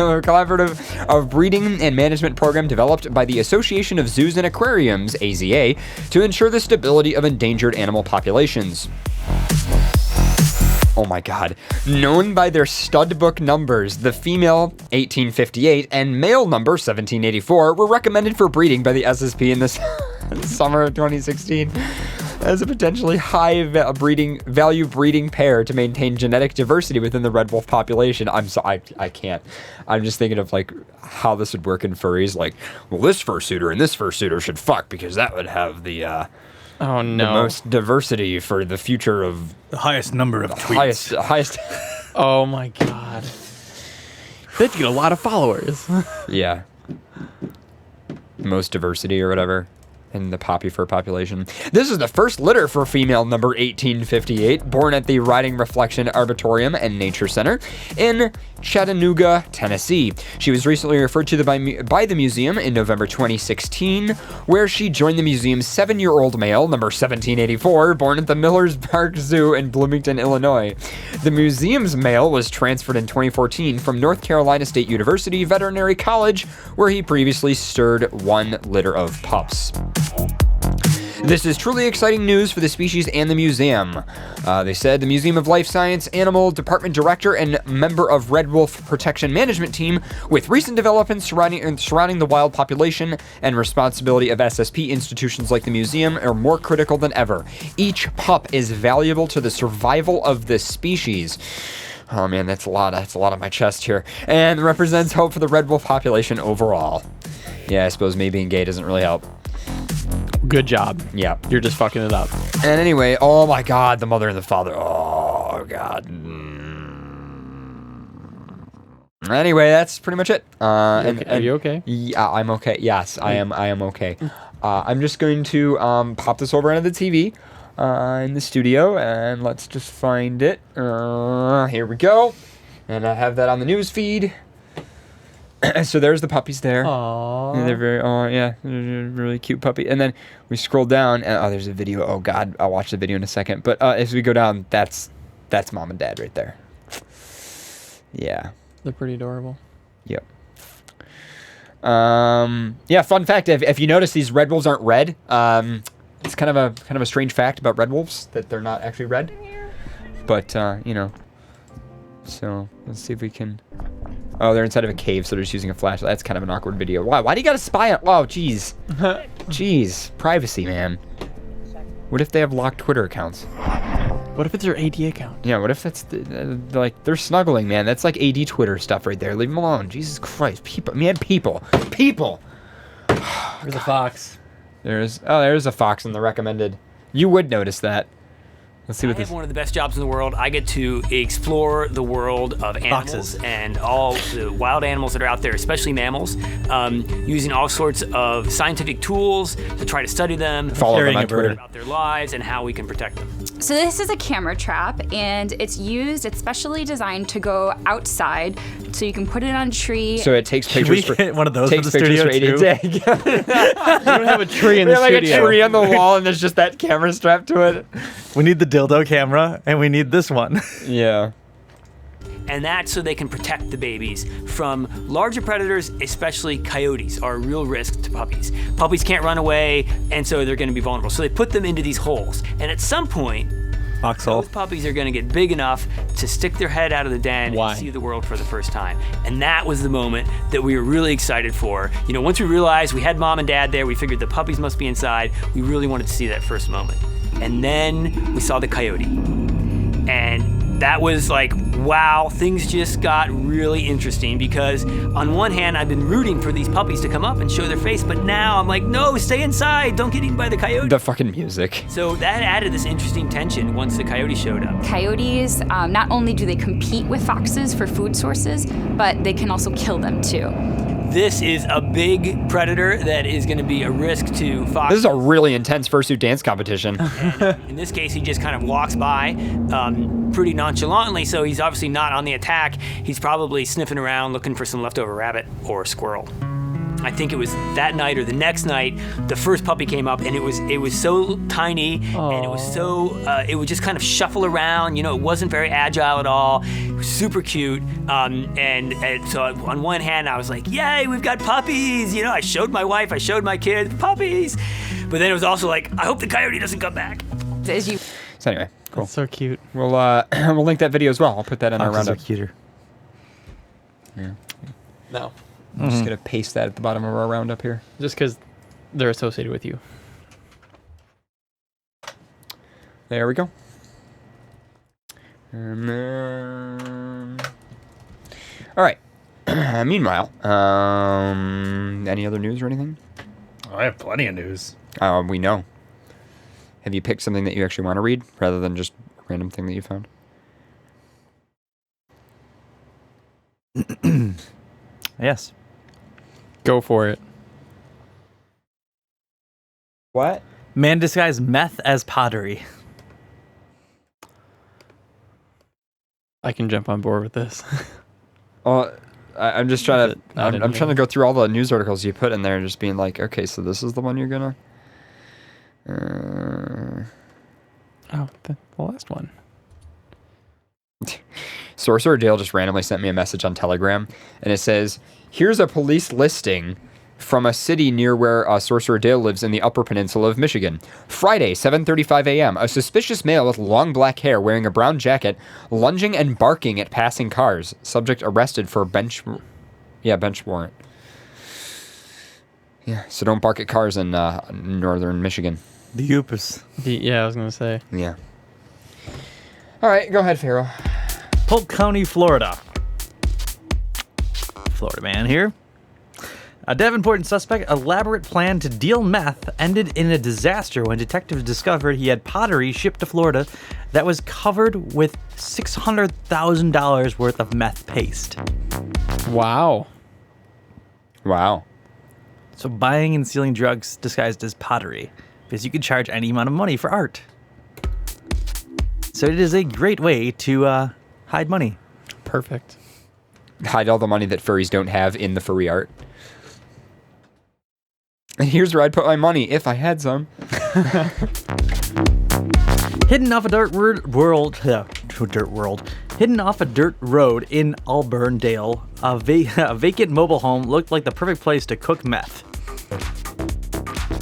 of breeding and management program developed by the Association of Zoos and Aquariums, AZA, to ensure the stability of endangered animal populations. Oh my God. Known by their stud book numbers, the female 1858 and male number 1784 were recommended for breeding by the SSP in the summer of 2016 as a potentially high value breeding pair to maintain genetic diversity within the red wolf population. I can't. I'm just thinking of like how this would work in furries. Like, well, this fursuiter and this fursuiter should fuck because that would have the oh no, the most diversity for the future of the highest number of tweets. Highest. Oh my God. They'd get a lot of followers. Yeah. Most diversity or whatever in the poppy fur population. This is the first litter for female number 1858, born at the Riding Reflection Arboretum and Nature Center in Chattanooga, Tennessee. She was recently referred to by the museum in November 2016, where she joined the museum's 7-year-old male, number 1784, born at the Millers Park Zoo in Bloomington, Illinois. The museum's male was transferred in 2014 from North Carolina State University Veterinary College, where he previously stirred 1 litter of pups. This is truly exciting news for the species and the museum. They said the Museum of Life Science Animal Department Director and member of Red Wolf Protection Management Team, with recent developments surrounding the wild population and responsibility of SSP, institutions like the museum are more critical than ever. Each pup is valuable to the survival of the species. Oh man, that's a lot on my chest here. And represents hope for the red wolf population overall. Yeah, I suppose me being gay doesn't really help. Good job. Yeah. You're just fucking it up. And anyway, oh my god, the mother and the father. Oh god. Anyway, that's pretty much it. Are you okay? Yeah, I'm okay. Yes, I am okay. I'm just going to pop this over onto the TV in the studio, and let's just find it. Here we go. And I have that on the news feed. So there's the puppies there. Aww. And they're very, they're a really cute puppy. And then we scroll down, and there's a video. Oh God, I'll watch the video in a second. But as we go down, that's mom and dad right there. Yeah. They're pretty adorable. Yep. Yeah. Fun fact: if you notice, these red wolves aren't red. It's kind of a strange fact about red wolves that they're not actually red. But you know. So let's see if we can. Oh, they're inside of a cave, so they're just using a flashlight. That's kind of an awkward video. Why do you gotta spy on? Wow, jeez. Jeez. Privacy, man. What if they have locked Twitter accounts? What if it's their AD account? Yeah, what if that's, like, they're snuggling, man. That's like AD Twitter stuff right there. Leave them alone. Jesus Christ. People. Man, people. People. There's a fox. There's a fox in the recommended. You would notice that. Let's see what I have one of the best jobs in the world. I get to explore the world of animals Foxes. and all the wild animals that are out there, especially mammals, using all sorts of scientific tools to try to study them, Follow them on Twitter. about their lives, and how we can protect them. So this is a camera trap, and it's specially designed to go outside, so you can put it on a tree. So it takes Should pictures we for get one of those takes for the pictures studio for too? AD. We don't have a tree in We the have like studio. a tree on the wall, and there's just that camera strapped to it. We need the dildo camera, and we need this one. Yeah. And that's so they can protect the babies from larger predators, especially coyotes, are a real risk to puppies. Puppies can't run away, and so they're going to be vulnerable. So they put them into these holes. And at some point, Foxhole. those puppies are going to get big enough to stick their head out of the den Why? and see the world for the first time. And that was the moment that we were really excited for. You know, once we realized we had mom and dad there, we figured the puppies must be inside. We really wanted to see that first moment. And then we saw the coyote. And that was like, wow, things just got really interesting because on one hand, I've been rooting for these puppies to come up and show their face, but now I'm like, no, stay inside, don't get eaten by the coyote. The fucking music. So that added this interesting tension once the coyote showed up. Coyotes, not only do they compete with foxes for food sources, but they can also kill them too. This is a big predator that is going to be a risk to foxes. This is a really intense fursuit dance competition. In this case, he just kind of walks by pretty nonchalantly, so he's obviously not on the attack. He's probably sniffing around looking for some leftover rabbit or squirrel. I think it was that night or the next night, the first puppy came up, and it was so tiny, and it was so it would just kind of shuffle around. You know, it wasn't very agile at all. It was super cute, and so on one hand, I was like, "Yay, we've got puppies!" You know, I showed my wife, I showed my kids, puppies. But then it was also like, I hope the coyote doesn't come back. As you So anyway, cool. That's so cute. We'll we'll link that video as well. I'll put that in our Foxes are roundup. cuter. Yeah. No. I'm just gonna paste that at the bottom of our roundup here. Just because they're associated with you. There we go. And then... All right. Meanwhile, any other news or anything? Oh, I have plenty of news. We know. Have you picked something that you actually want to read rather than just a random thing that you found? Yes. Go for it. What? Man disguised meth as pottery. I can jump on board with this. I'm just trying to. Not in I'm trying to here. go through all the news articles you put in there and just being like, okay, so this is the one you're gonna. Oh, the last one. Sorcerer Dale just randomly sent me a message on Telegram, and it says, "Here's a police listing from a city near where Sorcerer Dale lives in the Upper Peninsula of Michigan. Friday, 7:35 a.m., a suspicious male with long black hair wearing a brown jacket, lunging and barking at passing cars. Subject arrested for bench warrant. Yeah, so don't bark at cars in northern Michigan. The Oops. Yeah, I was going to say. Yeah. All right, go ahead, Pharaoh. Polk County, Florida. Florida man here. A Davenport suspect elaborate plan to deal meth ended in a disaster when detectives discovered he had pottery shipped to Florida that was covered with $600,000 worth of meth paste. Wow. Wow. So buying and stealing drugs disguised as pottery, because you can charge any amount of money for art. So it is a great way to hide money. Perfect. Hide all the money that furries don't have in the furry art. And here's where I'd put my money if I had some. Hidden off a dirt road in Auburndale, a vacant mobile home looked like the perfect place to cook meth.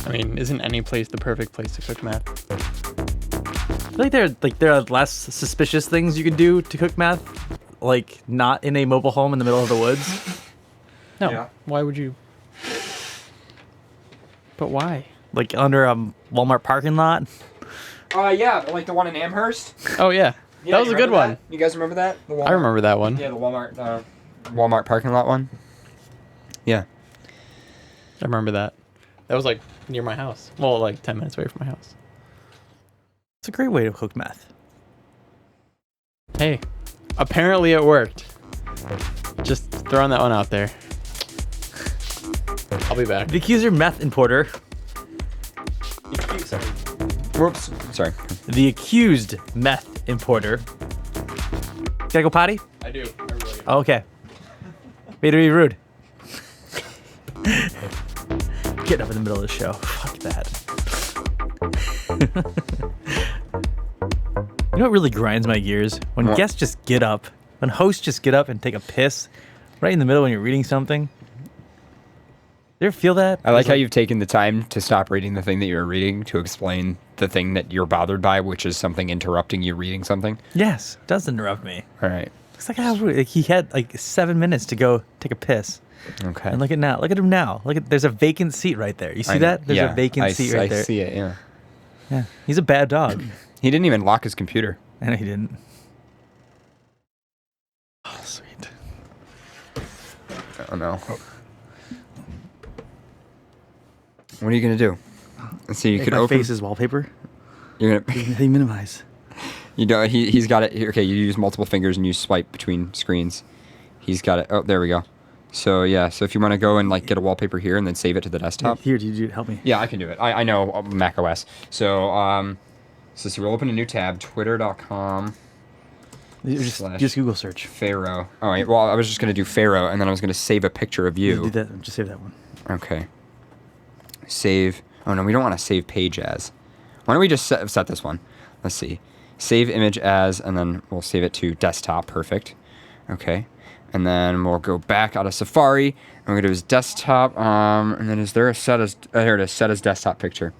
I mean, isn't any place the perfect place to cook meth? I feel like there are less suspicious things you can do to cook meth, like not in a mobile home in the middle of the woods. No. Yeah. Why would you? But why? Like under a Walmart parking lot. Yeah, like the one in Amherst. Oh yeah, that was you a good remember one. that? You guys remember that? The I remember that one. Yeah, the Walmart parking lot one. Yeah. I remember that. That was like near my house. Well, like 10 minutes away from my house. It's a great way to cook meth. Hey, apparently it worked. Just throwing that one out there. I'll be back. The accuser meth importer. Whoops. Sorry. The accused meth importer. Gotta go potty? I do. I really do. Oh, okay. Way to be rude. Getting up in the middle of the show. Fuck that. You know what really grinds my gears? When guests just get up. When hosts just get up and take a piss right in the middle when you're reading something. You ever feel that? I like how you've taken the time to stop reading the thing that you're reading to explain the thing that you're bothered by, which is something interrupting you reading something. Yes, it does interrupt me. All right. It's like how he had like 7 minutes to go take a piss. Okay. And look at now. Look at him now. There's a vacant seat right there. You see that? There's a vacant seat right there. I see it, yeah. Yeah. He's a bad dog. He didn't even lock his computer. I know he didn't. Oh, sweet. Oh, no. What are you going to do? Let's see, you could open... face is wallpaper. You're going to... How do you minimize? You know, he's got it... Okay, you use multiple fingers and you swipe between screens. He's got it... Oh, there we go. So, yeah. So, if you want to go and, like, get a wallpaper here and then save it to the desktop... Here, help me. Yeah, I can do it. I know Mac OS. So, so we'll open a new tab, twitter.com. Just Google search. Pharaoh. All right, well, I was just going to do Pharaoh, and then I was going to save a picture of you. Do that. Just save that one. Okay. Save. Oh, no, we don't want to save page as. Why don't we just set this one? Let's see. Save image as, and then we'll save it to desktop. Perfect. Okay. And then we'll go back out of Safari, and we're going to do his desktop. And then is there a set as... here it is. Set as desktop picture.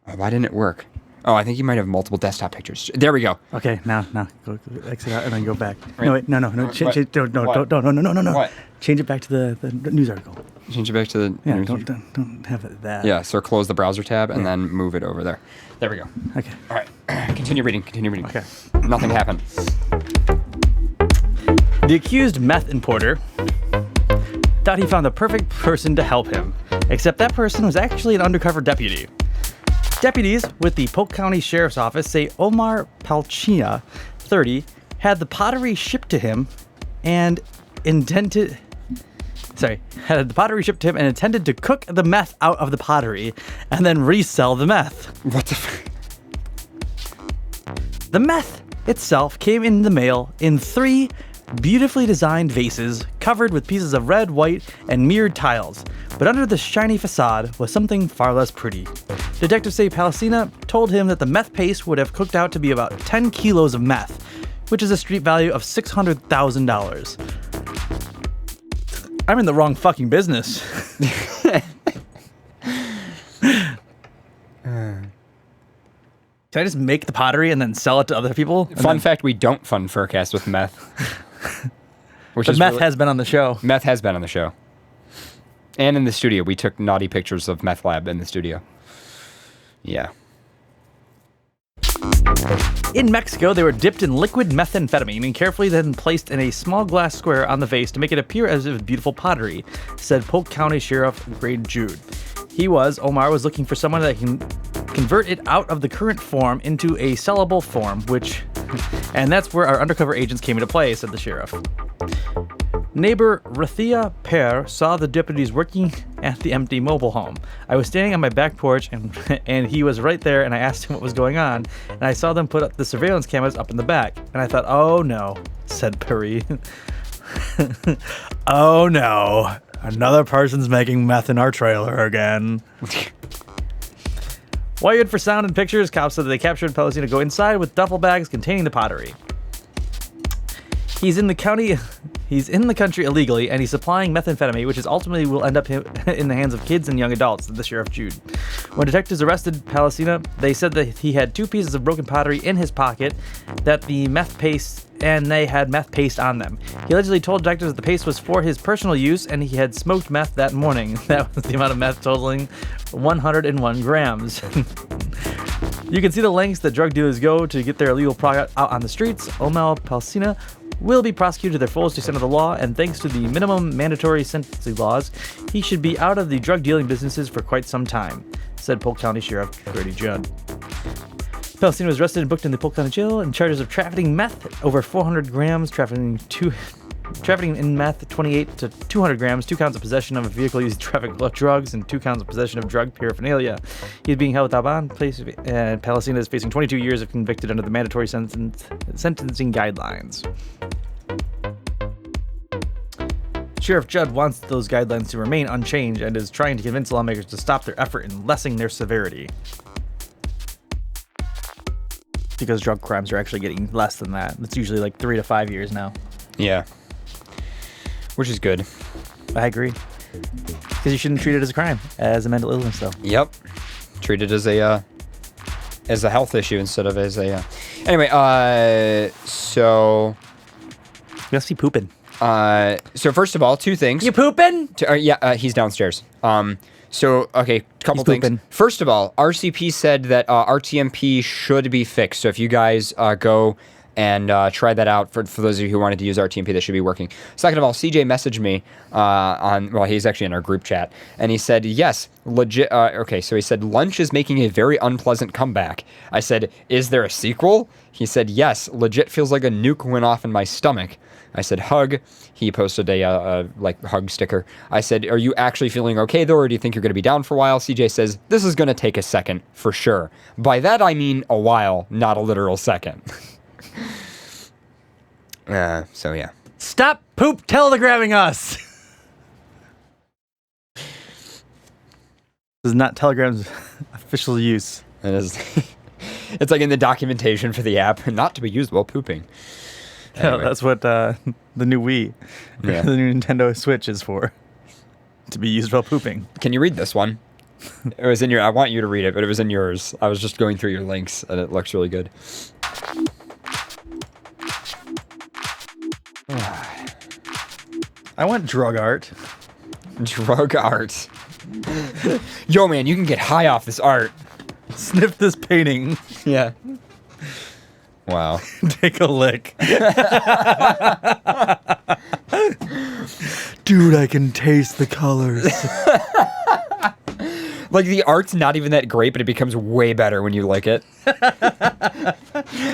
Oh, why didn't it work? Oh, I think you might have multiple desktop pictures. There we go. Okay, now go exit out and then go back. Right. No, wait, no. What? No. What? Change it back to the news article. Change it back to the... Yeah, don't have it that. Yeah, so close the browser tab and then move it over there. There we go. Okay. All right. Continue reading. Okay. Nothing happened. The accused meth importer thought he found the perfect person to help him, except that person was actually an undercover deputy. Deputies with the Polk County Sheriff's Office say Omar Palchina, 30, had the pottery shipped to him and intended to cook the meth out of the pottery and then resell the meth. What the f... The meth itself came in the mail in 3 beautifully designed vases covered with pieces of red, white, and mirrored tiles, but under the shiny facade was something far less pretty. Detectives say Palestina told him that the meth paste would have cooked out to be about 10 kilos of meth, which is a street value of $600,000. I'm in the wrong fucking business. Can I just make the pottery and then sell it to other people? Fun fact: we don't fund FurCast with meth. Which But is meth really- has been on the show. Meth has been on the show. And in the studio. We took naughty pictures of Meth Lab in the studio. Yeah. In Mexico, they were dipped in liquid methamphetamine and carefully then placed in a small glass square on the vase to make it appear as if beautiful pottery, said Polk County Sheriff Grade Jude. Omar was looking for someone that can convert it out of the current form into a sellable form, and that's where our undercover agents came into play, said the sheriff. Neighbor Rathia Pear saw the deputies working at the empty mobile home. I was standing on my back porch and he was right there, and I asked him what was going on, and I saw them put up the surveillance cameras up in the back, and I thought, oh no, said Perry. Oh no, another person's making meth in our trailer again. Wired for sound and pictures, cops said that they captured Palestina go inside with duffel bags containing the pottery. He's in the country illegally, and he's supplying methamphetamine, which is ultimately will end up in the hands of kids and young adults, said the Sheriff Jude. When detectives arrested Palestina, they said that he had 2 pieces of broken pottery in his pocket, that the meth paste, and they had meth paste on them. He allegedly told detectives that the paste was for his personal use, and he had smoked meth that morning. That was the amount of meth totaling 101 grams. You can see the lengths that drug dealers go to get their illegal product out on the streets. Omar Palestina will be prosecuted to their fullest extent of the law, and thanks to the minimum mandatory sentencing laws, he should be out of the drug dealing businesses for quite some time, said Polk County Sheriff Grady Judd. Palestina was arrested and booked in the Polk County Jail on charges of trafficking meth over 400 grams, trafficking in meth 28 to 200 grams, 2 counts of possession of a vehicle used to traffic drugs, and 2 counts of possession of drug paraphernalia. He is being held without bond, and Palestina is facing 22 years if convicted under the mandatory sentencing guidelines. Sheriff Judd wants those guidelines to remain unchanged and is trying to convince lawmakers to stop their effort in lessening their severity. Because drug crimes are actually getting less than that. It's usually like 3 to 5 years now. Yeah. Which is good. I agree. Because you shouldn't treat it as a crime, as a mental illness, though. Yep. Treat it as a health issue instead of as a... Anyway, so... You must be pooping. So first of all, 2 things. You pooping? He's downstairs. Okay, couple He's things. pooping. First of all, RCP said that RTMP should be fixed. So if you guys go and try that out for those of you who wanted to use RTMP, that should be working. Second of all, CJ messaged me he's actually in our group chat, and he said, yes, legit. So he said, lunch is making a very unpleasant comeback. I said, is there a sequel? He said, yes, legit feels like a nuke went off in my stomach. I said, hug. He posted a hug sticker. I said, are you actually feeling okay, though, or do you think you're going to be down for a while? CJ says, this is going to take a second, for sure. By that, I mean a while, not a literal second. So, yeah. Stop poop telegramming us! This is not Telegram's official use. It is. It's like in the documentation for the app, not to be used while pooping. Anyway. That's what the new Wii, the new Nintendo Switch is for. To be used while pooping. Can you read this one? It was in your... I want you to read it, but it was in yours. I was just going through your links, and it looks really good. I want drug art. Drug art. Yo, man, you can get high off this art. Sniff this painting. Yeah. Wow. Take a lick. Dude, I can taste the colors. Like, the art's not even that great, but it becomes way better when you lick it.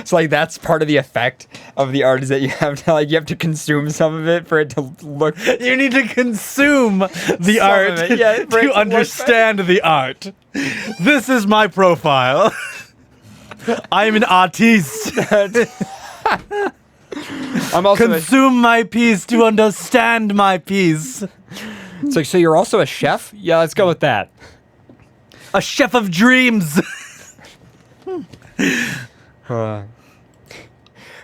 So, like, that's part of the effect of the art, is that you have to consume some of it for it to look... You need to consume the art to understand the art. This is my profile. I'm an artiste. I'm also consume my piece to understand my piece. It's like, so you're also a chef? Yeah, let's go with that. A chef of dreams. Come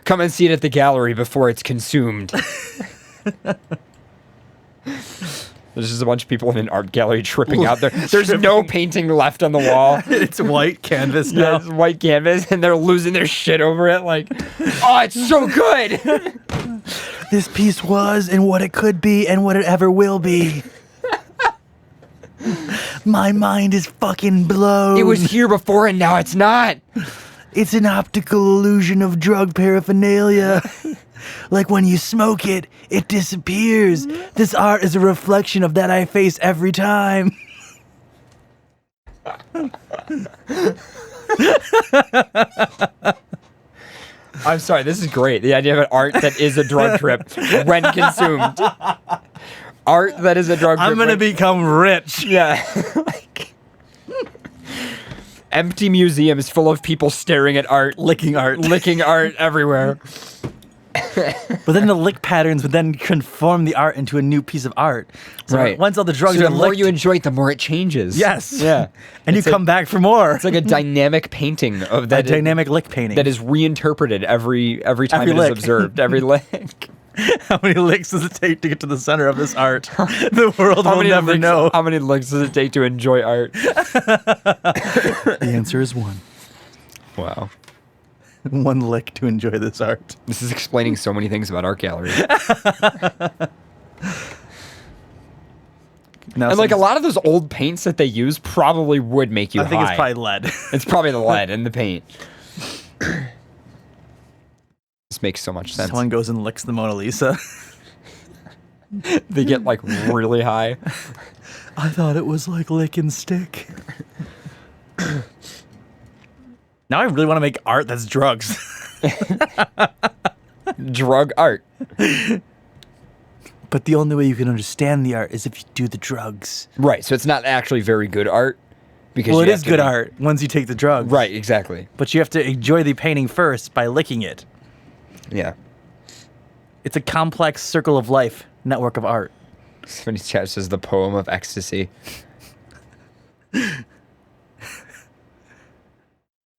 and see it at the gallery before it's consumed. There's just a bunch of people in an art gallery tripping out there. There's no painting left on the wall. It's white canvas now. Yeah, it's white canvas, and they're losing their shit over it. Like, oh, it's so good. This piece was and what it could be and what it ever will be. My mind is fucking blown. It was here before, and now it's not. It's an optical illusion of drug paraphernalia. Like when you smoke it, it disappears. This art is a reflection of that I face every time. I'm sorry, this is great. The idea of an art that is a drug trip when consumed. Art that is a drug trip. I'm going to become rich. Yeah. Like, empty museums full of people staring at art. Licking art everywhere. But then the lick patterns would then conform the art into a new piece of art. So Right. once all the drugs So are the more licked, you enjoy it, the more it changes. yes. Yeah. And you It's come back for more. It's like a dynamic painting of that. A dynamic lick painting. That is reinterpreted every time Every it lick. is observed. Every lick. How many licks does it take to get to the center of this art? The world will never licks, know. How many licks does it take to enjoy art? The answer is one. Wow. One lick to enjoy this art. This is explaining so many things about art gallery. Now, And like a lot of those old paints that they use probably would make you I think high. it's probably lead. It's probably the lead in the paint. This makes so much sense. Someone goes and licks the Mona Lisa. They get like really high. I thought it was like lick and stick. Now I really want to make art that's drugs. Drug art. But the only way you can understand the art is if you do the drugs. Right, so it's not actually very good art. Because Well, you it have is to good be- art once you take the drugs. Right, exactly. But you have to enjoy the painting first by licking it. Yeah. It's a complex circle of life network of art. Somebody's chat says the poem of ecstasy.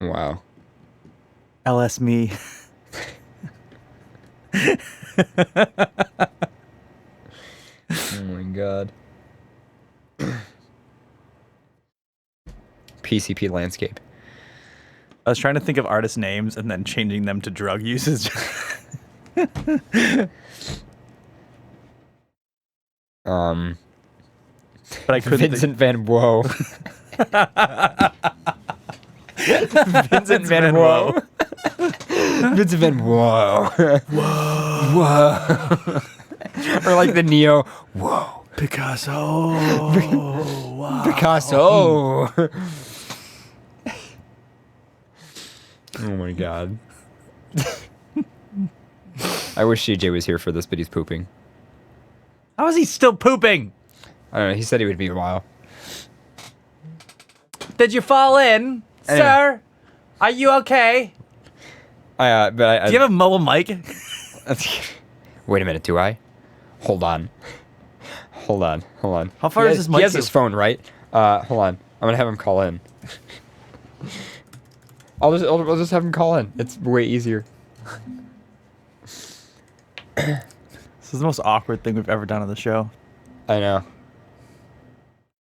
Wow. LS me. Oh my god. PCP landscape. I was trying to think of artist names and then changing them to drug usage. But I couldn't Vincent Van Woe. Vincent Van Woe. Vincent Van Woe. Whoa. Or like the Neo. Whoa. Picasso. Wow. Picasso. Oh my god. I wish CJ was here for this, but he's pooping. How is he still pooping? I don't know. He said he would be a while. Did you fall in, sir? Are you okay? Do Do you have a mobile mic? Wait a minute. Do I? Hold on. How far is this mic? He has his phone, right? Hold on. I'm gonna have him call in. I'll just have him call in. It's way easier. This is the most awkward thing we've ever done on the show. I know.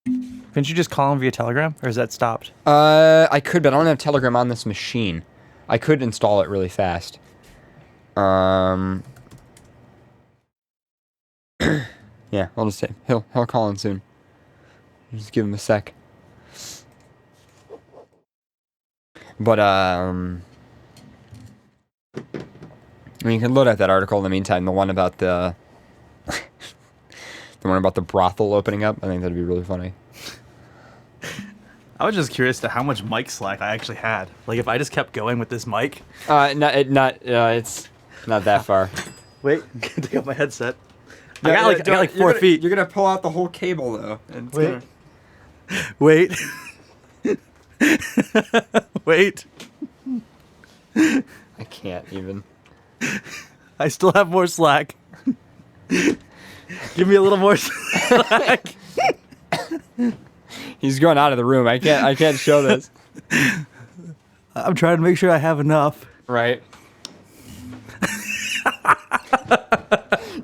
Couldn't you just call him via Telegram, or is that stopped? I could, but I don't have Telegram on this machine. I could install it really fast. Yeah, I'll just say he'll call in soon. Just give him a sec. But I mean, you can load out that article in the meantime. The one about the one about the brothel opening up. I think that'd be really funny. I was just curious to how much mic slack I actually had. Like, if I just kept going with this mic. It's not that far. Wait, take off my headset. I got like 4 feet. You're gonna pull out the whole cable though. And Wait. Wait. I can't even. I still have more slack. Give me a little more slack. He's going out of the room. I can't show this. I'm trying to make sure I have enough. Right.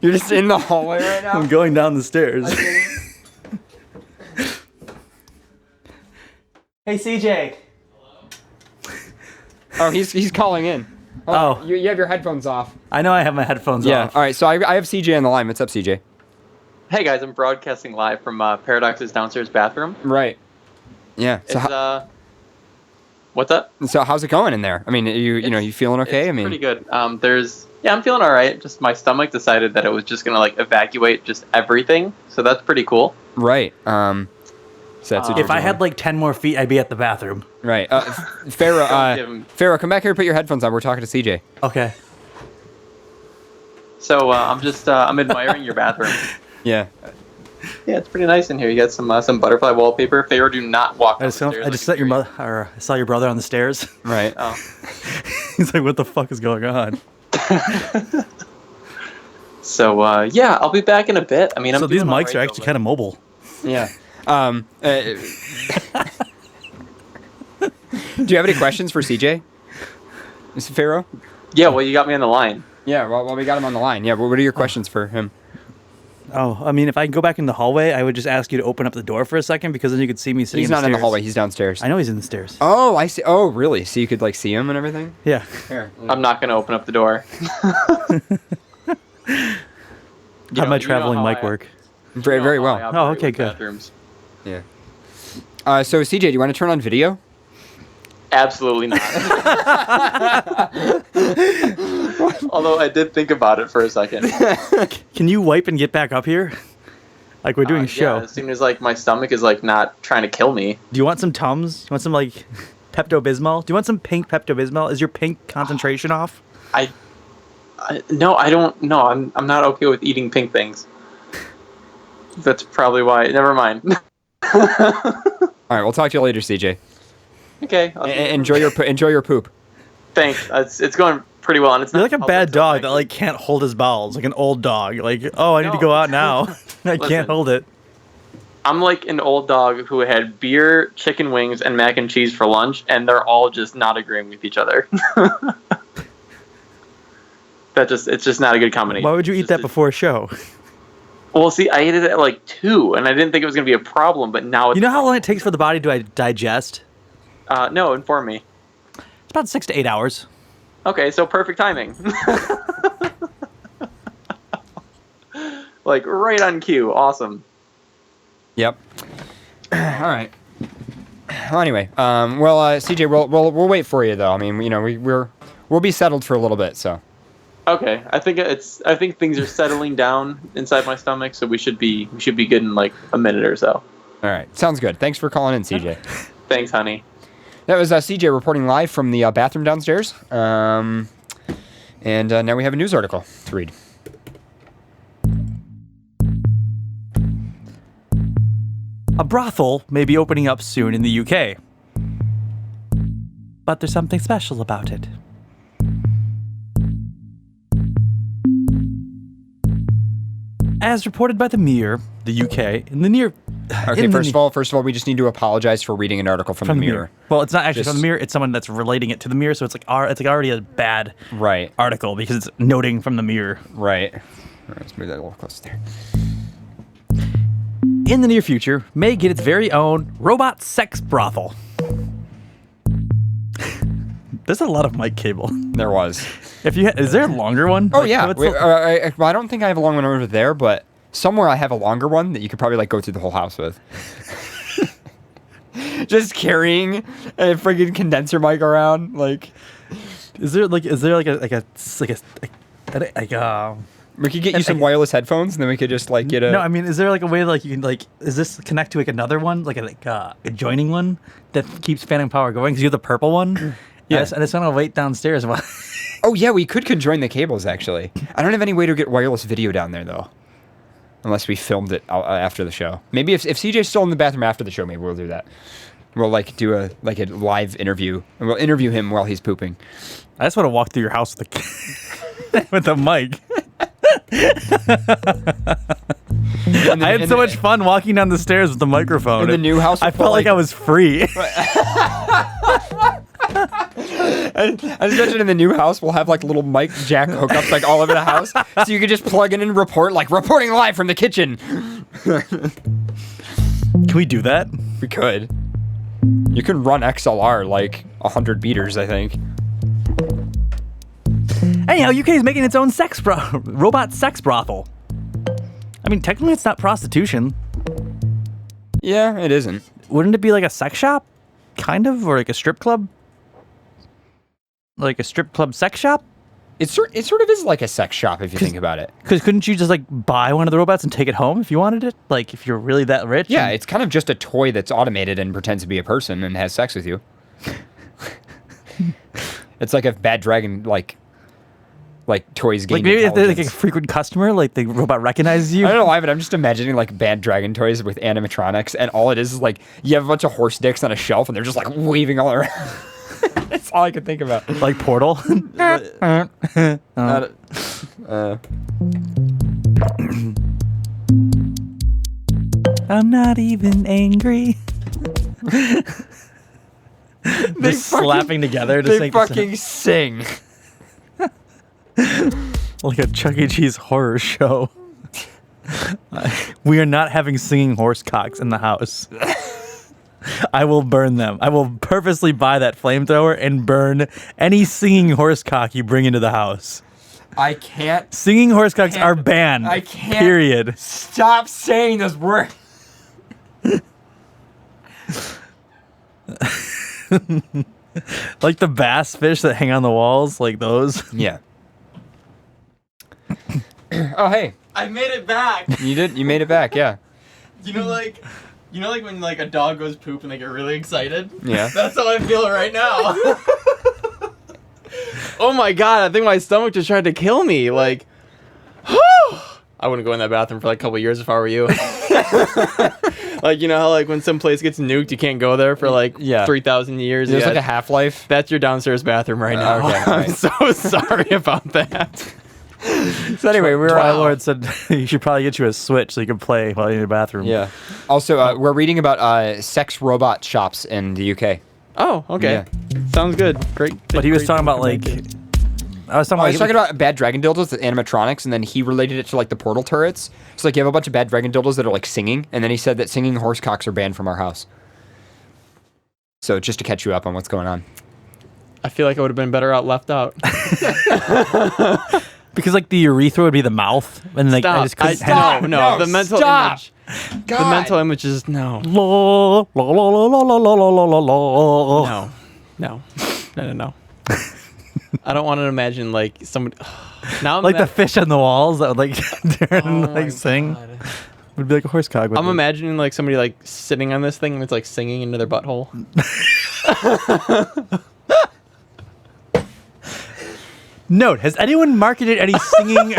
You're just in the hallway right now. I'm going down the stairs. Hey, CJ. Oh, he's calling in. Oh. You have your headphones off. I know I have my headphones Yeah. off. All right. So I have CJ on the line. What's up, CJ? Hey guys, I'm broadcasting live from Paradox's downstairs bathroom. Right. Yeah. So what's up? So how's it going in there? I mean, you feeling okay? I mean, pretty good. I'm feeling all right. Just my stomach decided that it was just gonna like evacuate just everything, so that's pretty cool. Right. So that's what if I had like 10 more feet, I'd be at the bathroom. Right. Pharaoh, come back here. Put your headphones on. We're talking to CJ. Okay. So I'm admiring your bathroom. Yeah. Yeah, it's pretty nice in here. You got some butterfly wallpaper. Pharaoh, do not walk I up the stairs. I just saw your brother on the stairs. Right. Oh. He's like, what the fuck is going on? So I'll be back in a bit. I mean, so these mics are actually kind of mobile. Yeah. Do you have any questions for CJ, Mr. Pharaoh? Yeah. Well, you got me on the line. Yeah. Well, we got him on the line. Yeah. What are your questions for him? Oh, I mean, if I can go back in the hallway, I would just ask you to open up the door for a second because then you could see me sitting. He's not in the hallway. He's downstairs. I know he's in the stairs. Oh, I see. Oh, really? So you could like see him and everything? Yeah. Here. I'm not gonna open up the door. How'd my traveling mic work? Very, very well. Oh, okay, good. Bathrooms. Yeah. So CJ, do you want to turn on video? Absolutely not. Although I did think about it for a second. Can you wipe and get back up here? Like we're doing a show. Yeah, as soon as like my stomach is like not trying to kill me. Do you want some Tums? Do you want some like Pepto-Bismol? Do you want some pink Pepto-Bismol? Is your pink concentration off? No, I don't. No, I'm not okay with eating pink things. That's probably why. Never mind. All right, we'll talk to you later, CJ. Okay. Enjoy your poop. Thanks. It's going pretty well, and it's You're like a bad dog that like can't hold his bowels, like an old dog. Like, oh, I need to go out now. I can't hold it. I'm like an old dog who had beer, chicken wings, and mac and cheese for lunch, and they're all just not agreeing with each other. It's just not a good combination. Why would you eat that before a show? Well, see, I ate it at like 2, and I didn't think it was going to be a problem, but now it's... You know how long it takes for the body to digest? No, inform me. It's about 6 to 8 hours. Okay, so perfect timing. Like, right on cue. Awesome. Yep. All right. Well, anyway, CJ, we'll wait for you though. I mean, we'll be settled for a little bit, so. Okay, I think things are settling down inside my stomach, so we should be good in like a minute or so. All right, sounds good. Thanks for calling in, CJ. Thanks, honey. That was CJ reporting live from the bathroom downstairs. And now we have a news article to read. A brothel may be opening up soon in the UK. But there's something special about it. As reported by the Mirror, the UK, in the near... Okay, first of all, we just need to apologize for reading an article from the Mirror. Well, it's not actually from the Mirror. It's someone that's relating it to the Mirror, so it's like already a bad article because it's noting from the Mirror. Right. All right, let's move that a little closer there. In the near future, may get its very own robot sex brothel. There's a lot of mic cable. There was. Is there a longer one? Oh, yeah. I don't think I have a long one over there, but somewhere I have a longer one that you could probably like go through the whole house with. Just carrying a friggin' condenser mic around, like. Is there like a we could get you some wireless headphones, and then we could just like get a. No, I mean, is there like a way like you can like? Is this connect to like another one, like a joining one that keeps phantom power going? Because you have the purple one. Yeah, I just want to wait downstairs. Oh yeah, we could conjoin the cables actually. I don't have any way to get wireless video down there though, unless we filmed it after the show. Maybe if CJ's still in the bathroom after the show, maybe we'll do that. We'll like do a live interview, and we'll interview him while he's pooping. I just want to walk through your house with the mic. I had so much fun walking down the stairs with the microphone. In the new house, I felt like I was free. I just imagine in the new house we'll have like little mic jack hookups like all over the house, so you could just plug in and report, like reporting live from the kitchen. Can we do that? We could. You can run XLR like 100 meters, I think. Anyhow, UK is making its own robot sex brothel. I mean, technically it's not prostitution. Yeah, it isn't. Wouldn't it be like a sex shop? Kind of? Or like a strip club? Like a strip club sex shop? It sort of is like a sex shop if you think about it. Because couldn't you just like buy one of the robots and take it home if you wanted it? Like if you're really that rich? Yeah, it's kind of just a toy that's automated and pretends to be a person and has sex with you. It's like if Bad Dragon like toys gain like maybe if they're like a intelligence. frequent customer, like the robot recognizes you. I don't know why, but I'm just imagining like Bad Dragon toys with animatronics, and all it is like you have a bunch of horse dicks on a shelf, and they're just like waving all around. That's all I can think about. Like Portal. I'm not even angry. They're slapping together to they sing. fucking sing. Like a Chuck E. Cheese horror show. We are not having singing horse cocks in the house. I will burn them. I will purposely buy that flamethrower and burn any singing horse cock you bring into the house. I can't. Singing horse cocks are banned. I can't. Period. Stop saying those words. Like the bass fish that hang on the walls, like those. Yeah. Oh, hey. I made it back. You did? You made it back, yeah. You know, like when like a dog goes poop and they get really excited? Yeah. That's how I feel right now. Oh my god, I think my stomach just tried to kill me. Like, I wouldn't go in that bathroom for like a couple years if I were you. Like, you know how like when some place gets nuked, you can't go there for like 3,000 years? There's like a half-life? That's your downstairs bathroom right now. Okay, I'm so sorry about that. So anyway, we were... Lord said you should probably get you a Switch so you can play while you're in the bathroom. Yeah. Also, we're reading about sex robot shops in the UK. Oh, okay. Yeah. Sounds good. Great. But he was talking about like... I was talking about Bad Dragon dildos with animatronics, and then he related it to like the portal turrets. So like you have a bunch of Bad Dragon dildos that are like singing, and then he said that singing horse cocks are banned from our house. So just to catch you up on what's going on. I feel like I would have been better out left out. Because like the urethra would be the mouth, and like I just couldn't handle. No, the mental image. God. The mental image is no. No. I don't want to imagine like somebody. Now I'm like the fish on the walls that would like turn and like sing. God. Would be like a horse cock. I'm imagining like somebody like sitting on this thing and it's like singing into their butthole. Note: has anyone marketed any singing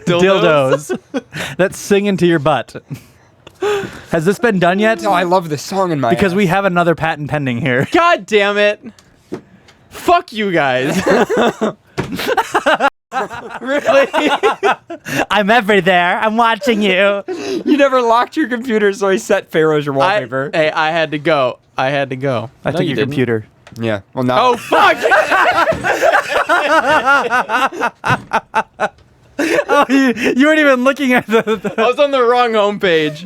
dildos that sing into your butt? Has this been done yet? No, I love this song in my because ass. we have another patent pending here. God damn it! Fuck you guys. Really? I'm everywhere. I'm watching you. You never locked your computer, so I set Pharaoh as your wallpaper. I had to go. I took your didn't. computer. Yeah. Well, now. Oh fuck! Oh, you weren't even looking at the I was on the wrong homepage.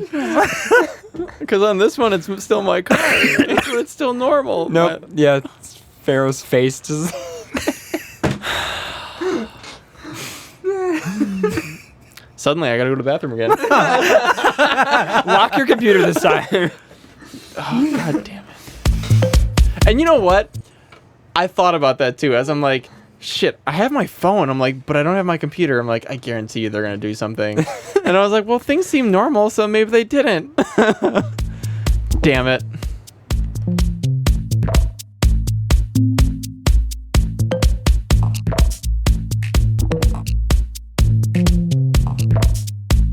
Because on this one, it's still my car. It's still normal. Nope. Yeah. It's Pharaoh's face just. Suddenly, I gotta go to the bathroom again. Lock your computer this time. Oh, god damn it. And you know what? I thought about that too, as I'm like, shit, I have my phone. I'm like, but I don't have my computer. I'm like, I guarantee you they're gonna do something. And I was like, well, things seem normal, so maybe they didn't. Damn it.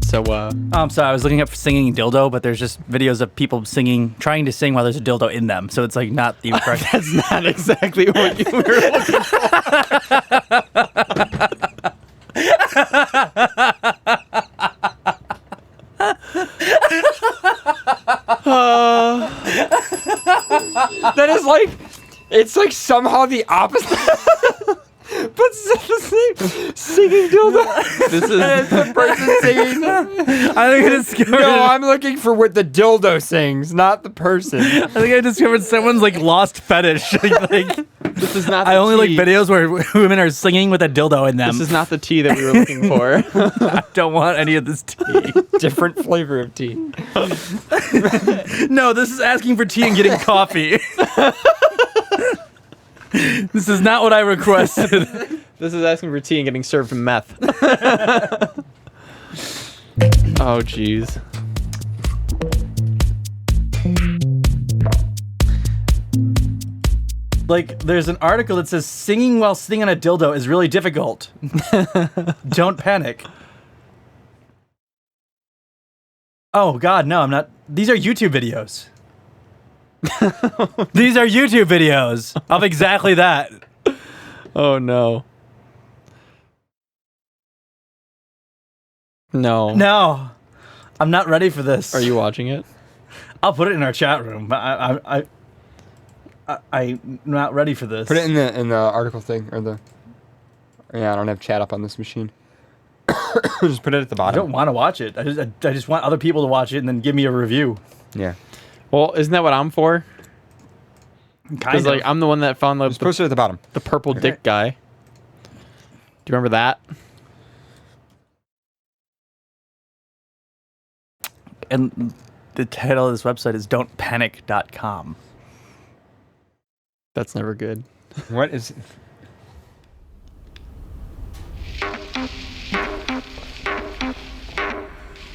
So, so I was looking up singing dildo, but there's just videos of people trying to sing while there's a dildo in them. So it's like not the correct. That's not exactly what you were looking for. That is like, it's like somehow the opposite. But it's the same. Singing dildo. This is the person singing. I think I discovered. No, I'm looking for what the dildo sings, not the person. I think I discovered someone's like lost fetish. like, this is not. I the only tea. like videos where women are singing with a dildo in them. This is not the tea that we were looking for. I don't want any of this tea. Different flavor of tea. No, this is asking for tea and getting coffee. This is not what I requested. This is asking for tea and getting served meth. Oh, jeez. Like, there's an article that says singing while sitting on a dildo is really difficult. Don't panic. Oh, God, no, I'm not. These are YouTube videos. These are YouTube videos of exactly that. Oh, no. No. No, I'm not ready for this. Are you watching it? I'll put it in our chat room. I'm not ready for this. Put it in the article thing or the. Yeah, I don't have chat up on this machine. Just put it at the I bottom. don't want to watch it. I just want other people to watch it and then give me a review. Yeah. Well, isn't that what I'm for? Because like I'm the one that found It's posted at the bottom. the purple dick guy. Do you remember that? And the title of this website is don'tpanic.com. That's never good. What is?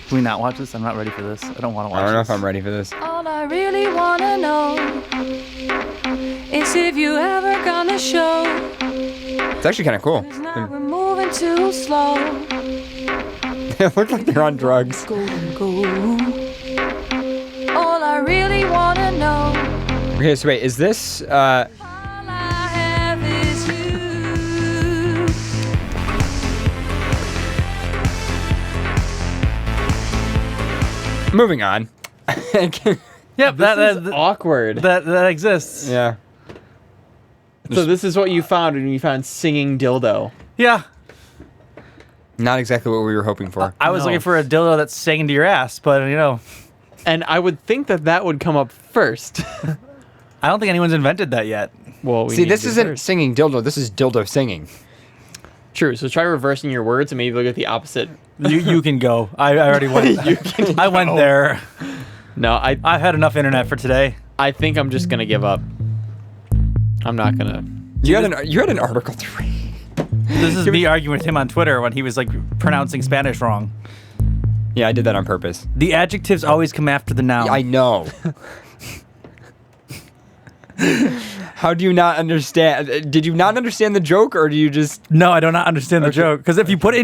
Can we not watch this? I'm not ready for this. I don't want to watch I don't know this. if I'm ready for this. All I really wanna know is if you ever gonna show. It's actually kind of cool. Now we're moving too slow. They look like they're on drugs. All I really wanna know. Okay, so wait, is this? All I have is you. Moving on. Yep, This is awkward. That exists. Yeah. So this is what you found when you found singing dildo. Yeah. Not exactly what we were hoping for. I was No. looking for a dildo that's singing to your ass, but you know, And I would think that that would come up first. I don't think anyone's invented that yet. Well, we See, need this to isn't first. singing dildo. This is dildo singing. True. So try reversing your words and maybe look at the opposite. You can go. I already went. I went there. No, I've had enough internet for today. I think I'm just gonna give up. I'm not gonna. You had an Article 3. This is me arguing with him on Twitter when he was like pronouncing Spanish wrong. Yeah, I did that on purpose. The adjectives always come after the noun. I know. How do you not understand? Did you not understand the joke, or do you just? No, I do not understand the joke. Because if you put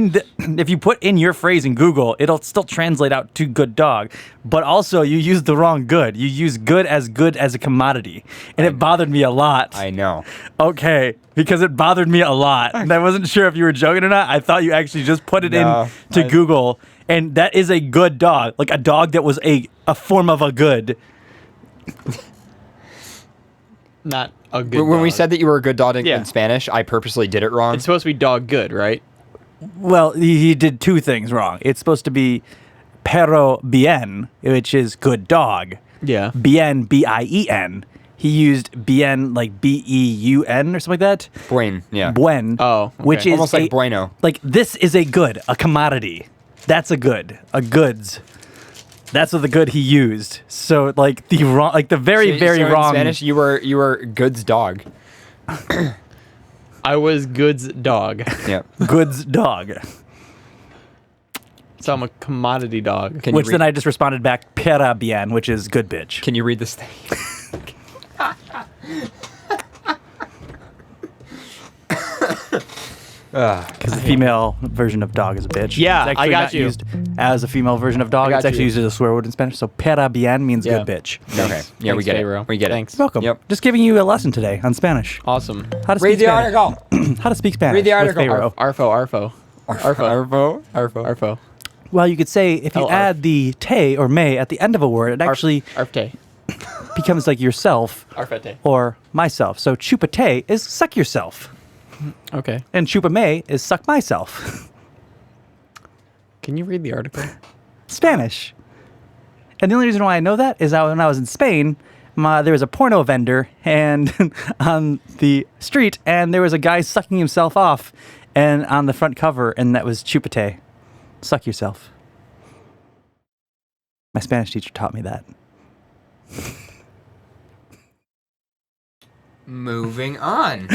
in your phrase in Google, it'll still translate out to good dog. But also, you use the wrong good. You use good as a commodity, and it bothered me a lot. I know. Okay, because it bothered me a lot, and I wasn't sure if you were joking or not. I thought you actually just put it in to Google, and that is a good dog, like a dog that was a form of a good. Not a good. When we dog. said that you were a good dog in Yeah. Spanish, I purposely did it wrong. It's supposed to be dog good, right? Well, he did two things wrong. It's supposed to be perro bien, which is good dog. Yeah. Bien, B-I-E-N. He used bien like B-E-U-N or something like that. Buen, yeah. Buen. Oh, okay. Which is Almost like bueno. Like this is a good, a commodity. That's a good, a goods. That's what the good he used. So like the wrong, like the very So in wrong. Spanish, you were goods dog. I was goods dog. Yeah. Goods dog. So I'm a commodity dog. Can you Which read- then I just responded back pera bien, which is good bitch. Can you read this thing? Because the female version of dog is a bitch. Yeah, it's actually I got not you. used as a female version of dog. I got It's actually you. used as a swear word in Spanish. So pera bien means Yeah. good bitch. Okay. Yeah, we Thanks, get Pharaoh. it. We get Thanks. Welcome. Yep. Just giving you a lesson today on Spanish. Awesome. How to Read speak the Spanish. article. How to speak Spanish. Read the with article. Pharaoh. Arfo. Arfo. Well, you could say if you Oh, add the te or may at the end of a word, it actually Arfte. becomes like yourself Arfete. or myself. So chupate is suck yourself. Okay. And chupa me is suck myself. Can you read the article? Spanish. And the only reason why I know that is that when I was in Spain, there was a porno vendor and on the street, and there was a guy sucking himself off, and on the front cover, and that was chupate, suck yourself. My Spanish teacher taught me that. Moving on.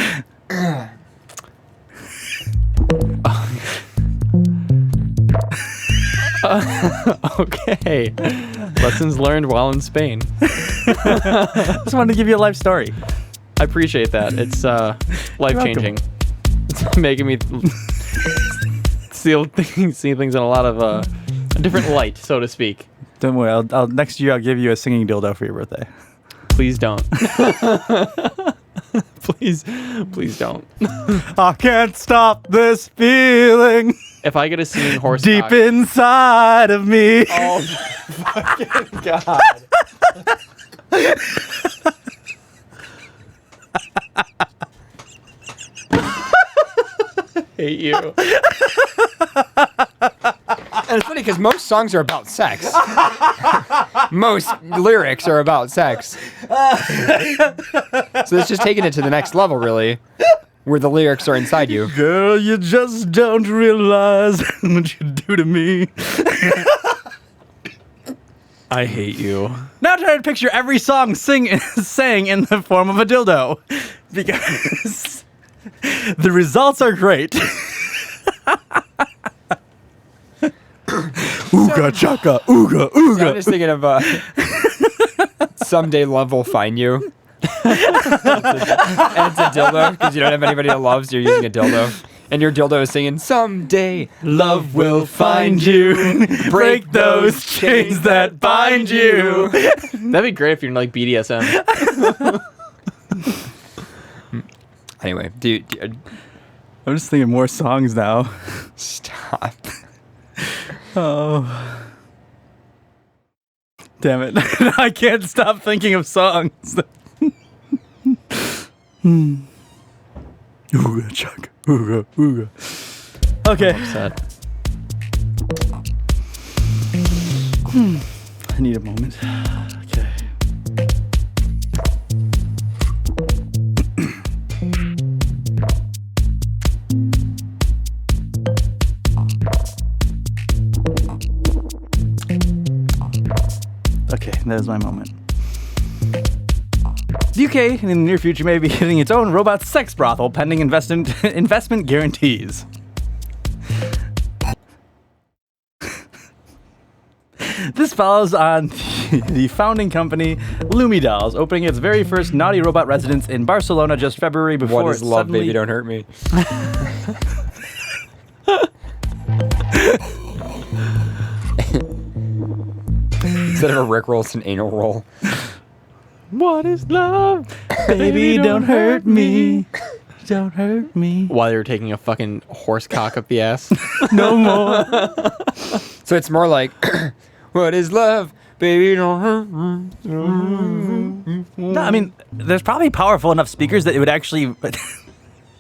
Okay. Lessons learned while in Spain. Just wanted to give you a life story. I appreciate that. It's life-changing. It's making me see things in a lot of a different light, so to speak. Don't worry. I'll next year I'll give you a singing dildo for your birthday. Please don't. Please don't. I can't stop this feeling. If I get a singing horse deep cock, inside of me. Oh, fucking God. Hate you. And it's funny because most songs are about sex. Most lyrics are about sex. So it's just taking it to the next level, really, where the lyrics are inside you. Girl, you just don't realize what you do to me. I hate you. Now try to picture every song sang in the form of a dildo. Because the results are great. Ooga chaka, ooga, ooga. So I'm just thinking of Someday Love Will Find You. And it's a dildo because you don't have anybody that loves. You're using a dildo. And your dildo is singing, someday love will find you. Break those chains that bind you. That'd be great if you're like BDSM. Anyway, dude, I'm just thinking more songs now. Stop. Oh. Damn it. I can't stop thinking of songs. Ooga chaka, ooga, ooga. Okay. I'm upset. I need a moment. Okay. Okay, that is my moment. The UK, in the near future, may be getting its own robot sex brothel pending investment guarantees. This follows on the founding company Lumi Dolls opening its very first naughty robot residence in Barcelona just February before What is it love, suddenly... baby, don't hurt me. Instead of a Rickroll, it's an anal roll. What is love? Baby, don't hurt me. Don't hurt me. While you're taking a fucking horse cock up the ass. No more. So it's more like, what is love? Baby, don't hurt me. No, I mean, there's probably powerful enough speakers that it would actually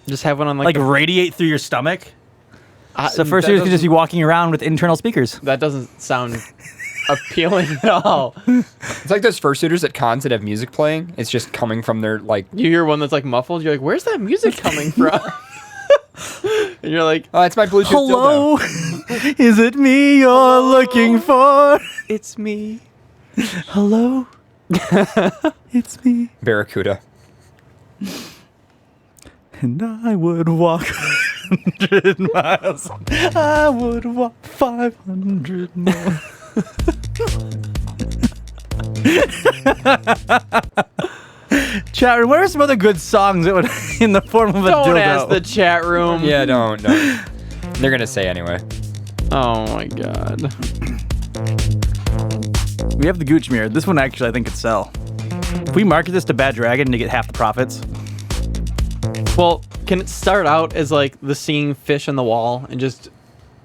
just have one on like radiate through your stomach. So first you could just be walking around with internal speakers. That doesn't sound appealing at all. It's like those fursuiters at cons that have music playing. It's just coming from their, like... You hear one that's like muffled, you're like, where's that music coming from? And you're like, oh, it's my Bluetooth hello? dildo. Is it me you're looking for? It's me. Hello? It's me. Barracuda. And I would walk 100 miles. I would walk 500 more. Chat room, what are some other good songs that would in the form of a dildo? Don't ask the chat room. Yeah, don't. They're gonna say anyway. Oh my god. We have the Gooch mirror. This one actually I think could sell. If we market this to Bad Dragon to get half the profits. Well, can it start out as like the singing fish on the wall and just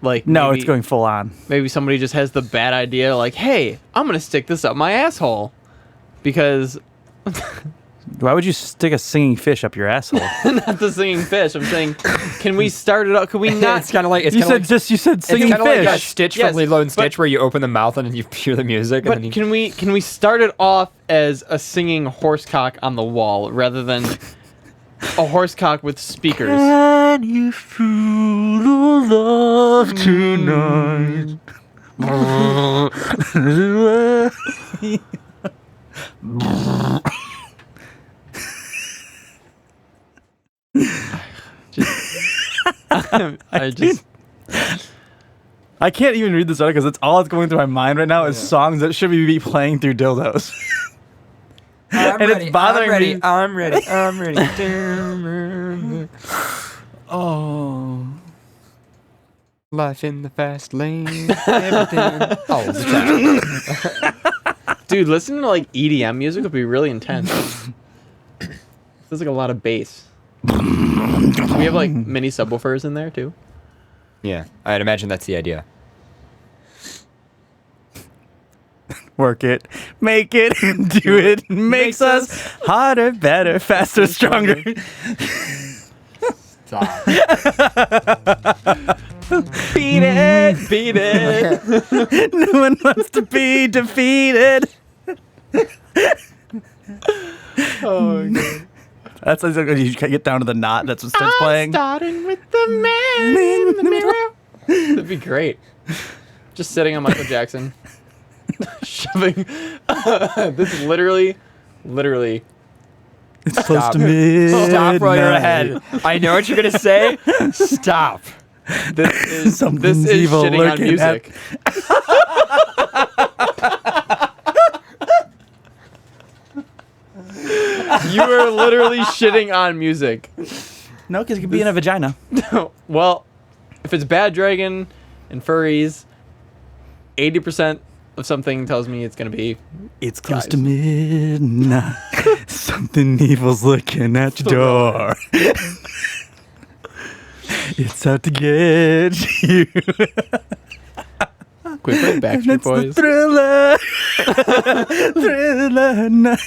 like No, maybe, it's going full on. Maybe somebody just has the bad idea like, hey, I'm gonna stick this up my asshole. Because Why would you stick a singing fish up your asshole? Not the singing fish. I'm saying, can we start it up? Can we not? It's kind of like you said singing it's fish. like Stitch from Lilo and Stitch, where you open the mouth and then you hear the music. But and then can we start it off as a singing horsecock on the wall rather than a horsecock with speakers? Can you feel love tonight? I can't even read this article because it's all that's going through my mind right now is songs that should be playing through dildos. It's bothering me. I'm ready. Oh. Life in the fast lane. Everything. All the time. Dude, listening to like EDM music would be really intense. There's like a lot of bass. We have like mini subwoofers in there too. Yeah, I'd imagine that's the idea. Work it, make it, do it, makes us harder, better, faster, stronger. Stop. Beat it. No one wants to be defeated. Oh my god. That's like when you get down to the knot. That's what starts playing. Starting with the man in the mirror. That'd be great. Just sitting on Michael Jackson, shoving. This is literally. It's close to midnight. Stop while you're ahead. I know what you're gonna say. Stop. This Something's is evil shitting on lurking music. You are literally shitting on music. No, because it could be in a vagina. Well, if it's Bad Dragon and furries, 80% of something tells me it's gonna be. It's close to midnight. Something evil's looking at your door. It's out to get you. Can we play Backstreet Boys? The thriller night.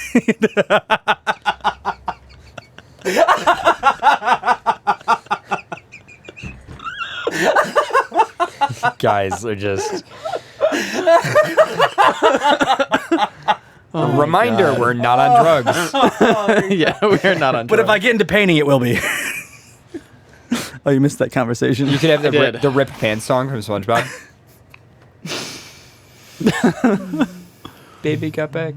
Guys are just. Reminder: we're not on drugs. Yeah, we are not on drugs. But if I get into painting, it will be. Oh, you missed that conversation. You could have the Rip Pants song from SpongeBob. Baby got back.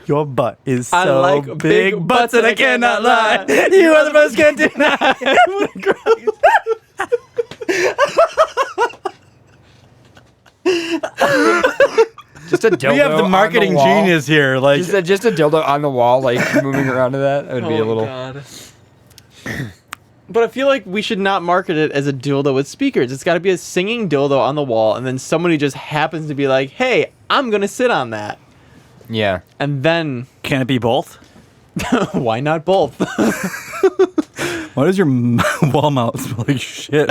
Your butt is so I like big butts and I cannot lie. You are the most can't deny. Just a dildo. We have the marketing on the wall. genius here. Like just a dildo on the wall, like moving around to that. It would be a little. God. But I feel like we should not market it as a dildo with speakers. It's got to be a singing dildo on the wall, and then somebody just happens to be like, "Hey, I'm gonna sit on that." Yeah. And then can it be both? Why not both? Why does your wall mouth smell like shit?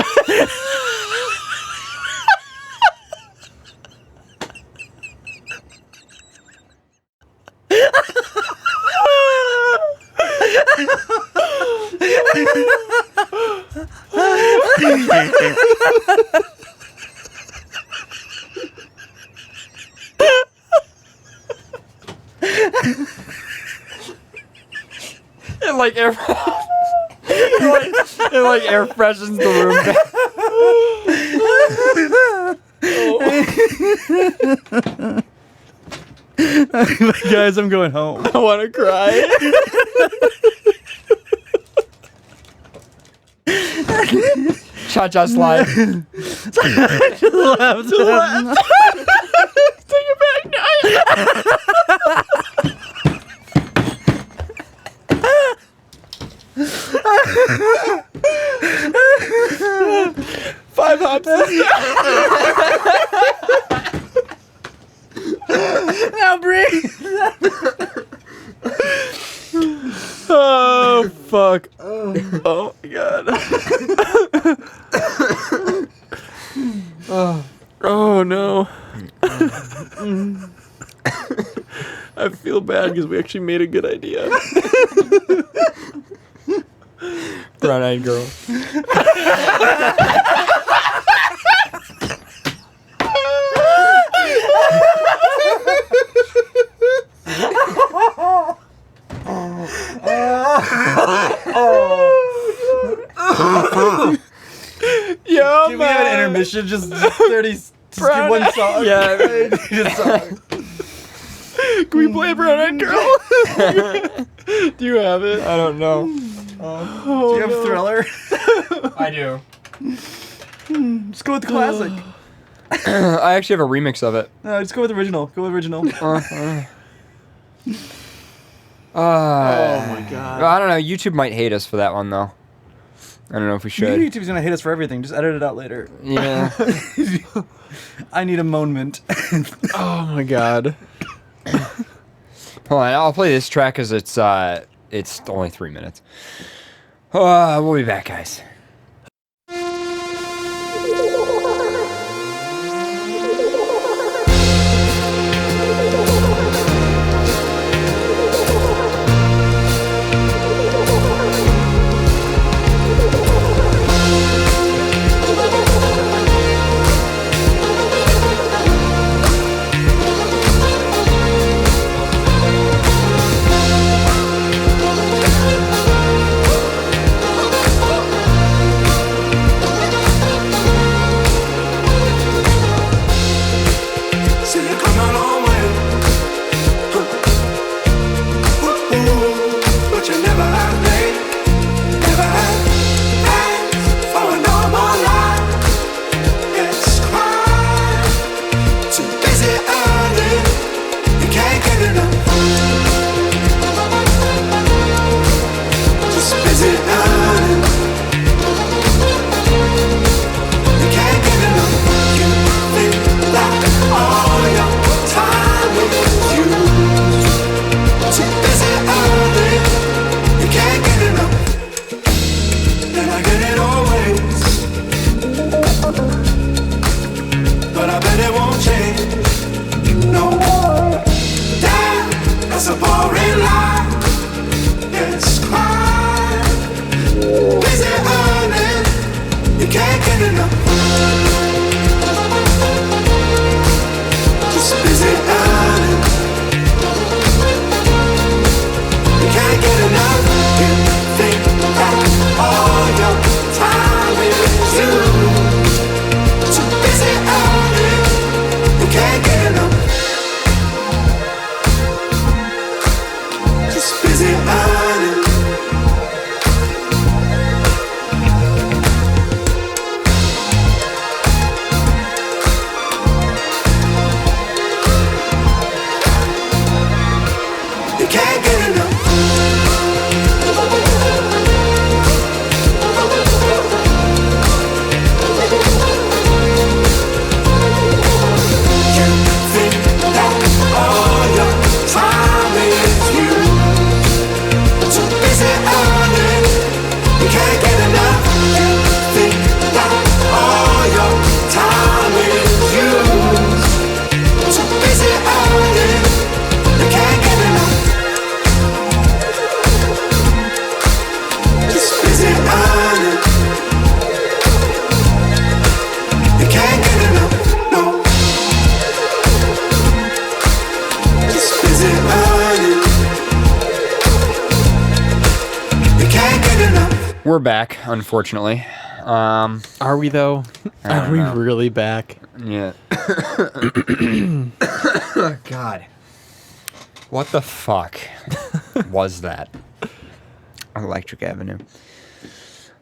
It like air freshens the room. Guys, I'm going home. I want to cry. Cha-cha slide. To the left. Take it back now. 5 hops. Now breathe. Oh fuck. Oh my god. Oh no. bad because we actually made a good idea. Brown-eyed girl. Yo, Can we have an intermission? Just 30. Just do one song. Yeah. Just song. Can we play Brown-eyed girl? Do you have it? I don't know. Do you have Thriller? I do. Just go with the classic. I actually have a remix of it. No, just go with original. Go with original. Oh my god. I don't know. YouTube might hate us for that one, though. I don't know if we should. YouTube's gonna hate us for everything. Just edit it out later. Yeah. I need a moment. Oh my god. Hold on. I'll play this track because it's only 3 minutes. We'll be back, guys. We're back, unfortunately. Are we though? Are we really back? Yeah. God. What the fuck was that? Electric Avenue.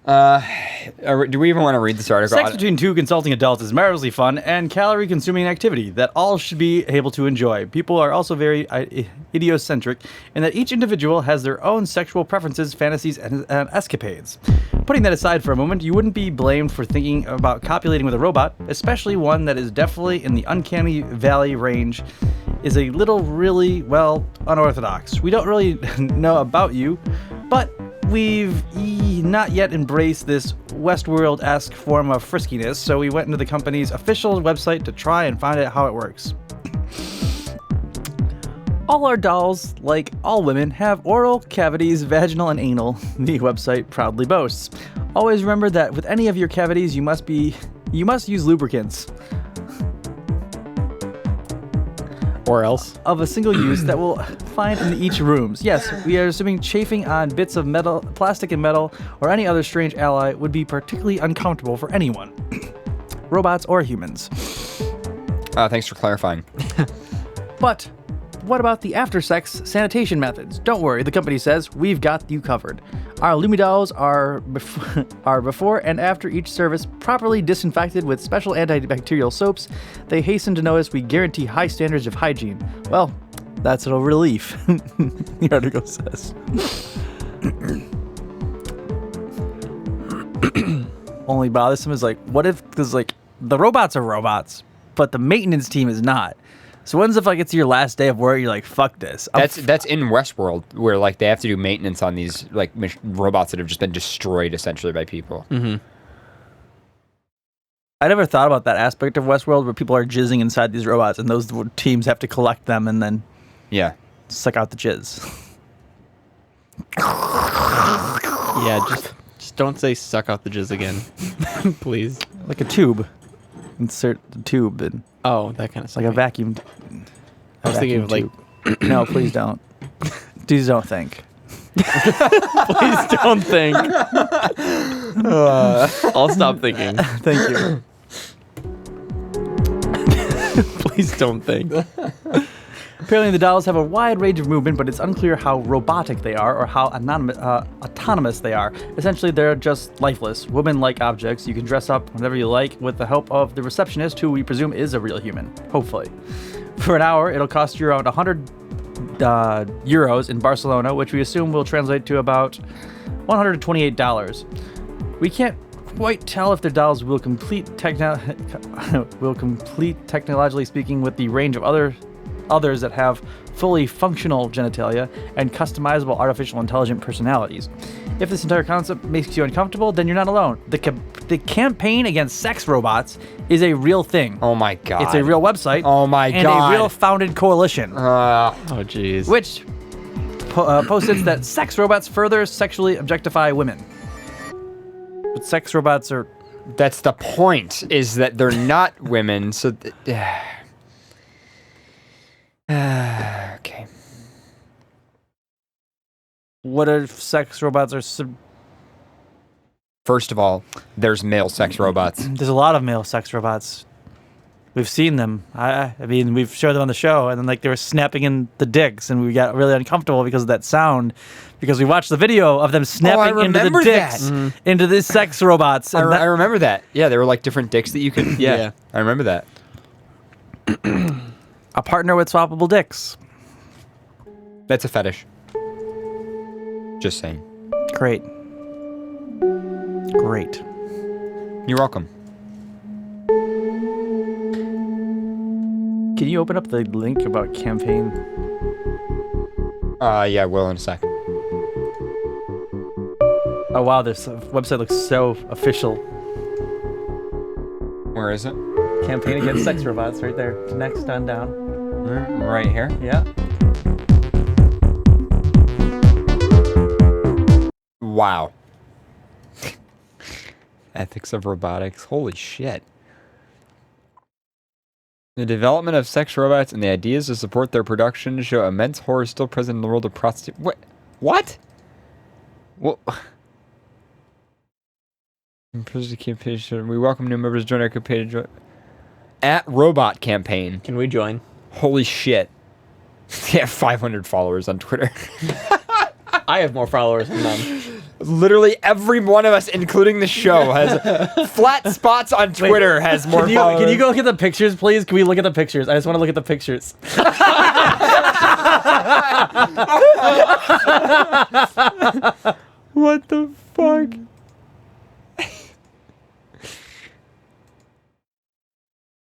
Do we even want to read this article? Sex between two consulting adults is marvelously fun and calorie-consuming activity that all should be able to enjoy. People are also very idiocentric in that each individual has their own sexual preferences, fantasies, and escapades. Putting that aside for a moment, you wouldn't be blamed for thinking about copulating with a robot, especially one that is definitely in the uncanny valley range, is a little really, well, unorthodox. We don't really know about you, but we've not yet embraced this Westworld-esque form of friskiness, so we went into the company's official website to try and find out how it works. All our dolls, like all women, have oral cavities, vaginal and anal, the website proudly boasts. Always remember that with any of your cavities, you must use lubricants. Or else. Of a single use that will find in each rooms. Yes, we are assuming chafing on bits of metal, plastic and metal, or any other strange ally would be particularly uncomfortable for anyone. Robots or humans. Thanks for clarifying. But what about the after-sex sanitation methods? Don't worry, the company says we've got you covered. Our Lumidolls are before and after each service properly disinfected with special antibacterial soaps. They hasten to notice we guarantee high standards of hygiene. Well, that's a relief, the article says. Only bothersome is like, what if, because like, the robots are robots, but the maintenance team is not. So when's if like it's your last day of work, you're like, fuck this. That's in Westworld, where like they have to do maintenance on these like robots that have just been destroyed essentially by people. Mm-hmm. I never thought about that aspect of Westworld where people are jizzing inside these robots and those teams have to collect them and then suck out the jizz. Yeah, just don't say suck out the jizz again, please. Like a tube. Insert the tube and that kind of stuff. Like a vacuum. I was thinking of like no, please don't. Please don't think. Please don't think. I'll stop thinking. Thank you. Please don't think. Apparently the dolls have a wide range of movement, but it's unclear how robotic they are or how autonomous they are. Essentially, they're just lifeless, woman-like objects. You can dress up whenever you like with the help of the receptionist, who we presume is a real human, hopefully. For an hour, it'll cost you around 100 euros in Barcelona, which we assume will translate to about $128. We can't quite tell if the dolls will complete technologically speaking with the range of others that have fully functional genitalia and customizable artificial intelligent personalities. If this entire concept makes you uncomfortable, then you're not alone. The campaign against sex robots is a real thing. Oh my god. It's a real website. Oh my god. And a real founded coalition. Oh jeez. Which posits that sex robots further sexually objectify women. But sex robots are... That's the point, is that they're not women, so... Okay. What if sex robots are... First of all, there's male sex robots. There's a lot of male sex robots. We've seen them. I mean, we've showed them on the show, and then like they were snapping in the dicks, and we got really uncomfortable because of that sound, because we watched the video of them snapping into the dicks, into these sex robots. And I remember that. Yeah, there were like different dicks that you could... Yeah. I remember that. A partner with swappable dicks. That's a fetish. Just saying. Great. You're welcome. Can you open up the link about campaign? Yeah, I will in a second. Oh wow, this website looks so official. Where is it? Campaign against sex robots, right there. Next on down. Right here? Yeah. Wow. Ethics of robotics. Holy shit. The development of sex robots and the ideas to support their production show immense horror still present in the world of prostitution. What? What? We welcome new members to join our campaign. At Robot Campaign. Can we join? Holy shit. They have 500 followers on Twitter. I have more followers than them. Literally every one of us, including the show, has flat spots on Twitter. Has more followers. Can you go look at the pictures, please? Can we look at the pictures? I just want to look at the pictures. What the fuck?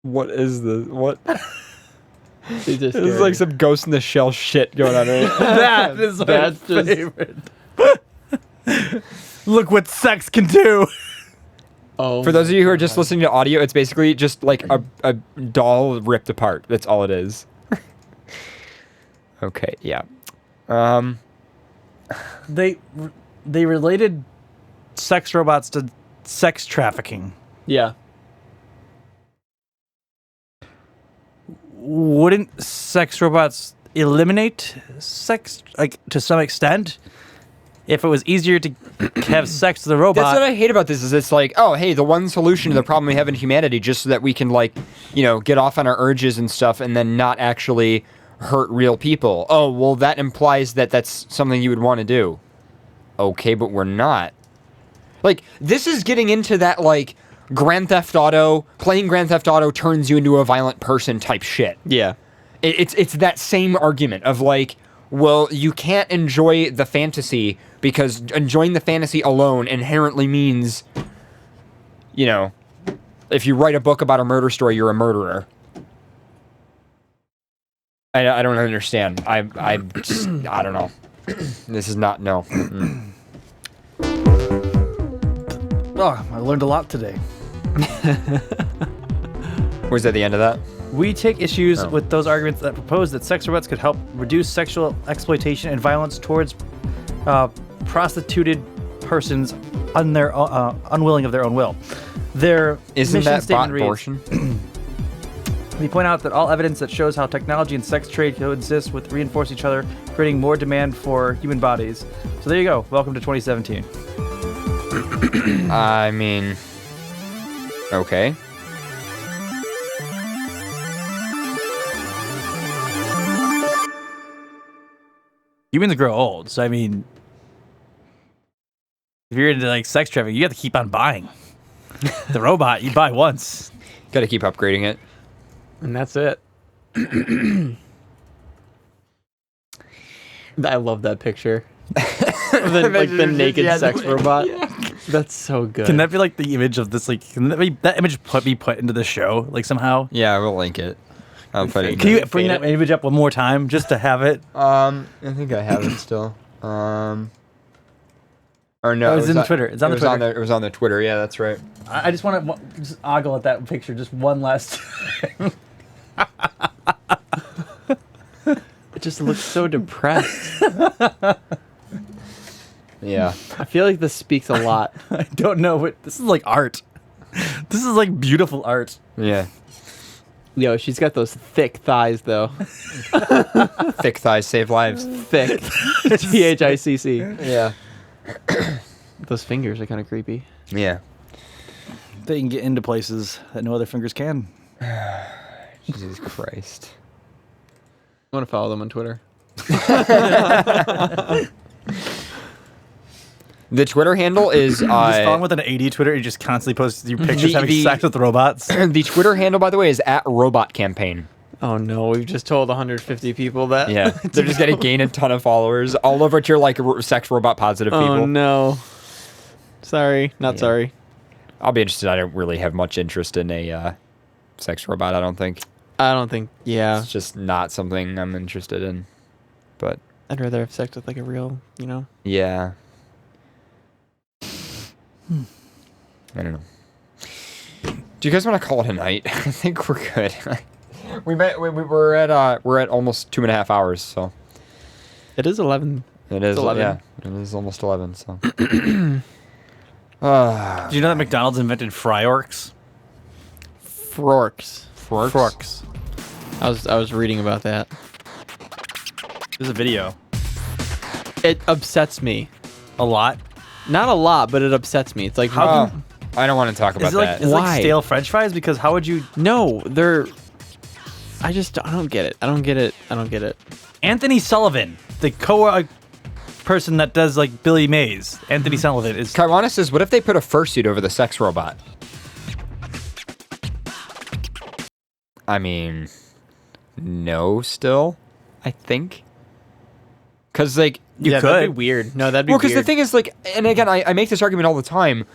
What is this? What? This is like some Ghost in the Shell shit going on right now. That is my favorite. Look what sex can do. Oh. For those of you who are just listening to audio, it's basically just like a doll ripped apart. That's all it is. Okay, yeah. They related sex robots to sex trafficking. Yeah. Wouldn't sex robots eliminate sex, like, to some extent? If it was easier to have sex with a robot... That's what I hate about this, is it's like, oh, hey, the one solution to the problem we have in humanity, just so that we can, like, get off on our urges and stuff and then not actually hurt real people. Oh, well, that implies that that's something you would want to do. Okay, but we're not. Like, this is getting into that, like, playing Grand Theft Auto turns you into a violent person type shit. Yeah. It's that same argument of, like, well, you can't enjoy the fantasy because enjoying the fantasy alone inherently means, if you write a book about a murder story, you're a murderer. I don't understand. I don't know. This is not, no. Oh, I learned a lot today. Was that the end of that? We take issues with those arguments that propose that sex robots could help reduce sexual exploitation and violence towards prostituted persons unwilling of their own will. Their Isn't mission that statement bot reads, abortion? We point out that all evidence that shows how technology and sex trade coexist with reinforce each other, creating more demand for human bodies. So there you go. Welcome to 2017. I mean, okay. Humans grow old, so I mean, if you're into like sex trafficking, you have to keep on buying. The robot, you buy once. Got to keep upgrading it. And that's it. I love that picture. the naked sex robot. Yeah. That's so good. Can that be like the image of this? Like, can that image be put into the show? Like somehow? Yeah, we'll link it. I'll put it. Can you bring that image up one more time just to have it? I think I have it still. Or no, it was in Twitter. It's on the Twitter. It was on the Twitter. Yeah, that's right. I just want to just ogle at that picture just one last time. It just looks so depressed. Yeah. I feel like this speaks a lot. I don't know what this is, like art. This is like beautiful art. Yeah. Yo, she's got those thick thighs though. Thick thighs save lives. Thick. THICC. Yeah. Those fingers are kind of creepy. Yeah. They can get into places that no other fingers can. Jesus Christ. I want to follow them on Twitter. The Twitter handle is... just follow with an AD Twitter, you just constantly post your pictures having sex with robots. The Twitter handle, by the way, is @RobotCampaign. Oh no, we've just told 150 people that. Yeah, they're just going to gain a ton of followers, all of which are like sex robot positive people. Oh no. Sorry, not sorry. I'll be interested. I don't really have much interest in a sex robot, I don't think. Yeah. It's just not something I'm interested in. But I'd rather have sex with like a real, yeah. I don't know. Do you guys want to call it a night? I think we're good. We're at almost 2.5 hours, so. It is 11. It is 11. Yeah. It is almost 11, so. Did you know that McDonald's invented Fryorks? Forks. Forks. I was reading about that. There's a video. It upsets me. A lot? Not a lot, but it upsets me. It's like, I don't want to talk about that. Is it like stale French fries? Because how would you... No, they're... I don't get it. I don't get it. Anthony Sullivan, the person that does like Billy Mays. Anthony Sullivan is... Kaiwana says, what if they put a fursuit over the sex robot? I mean, no, still, I think. Because, like, you could. That'd be weird. No, that'd be weird. Well, because the thing is, like, and again, I make this argument all the time.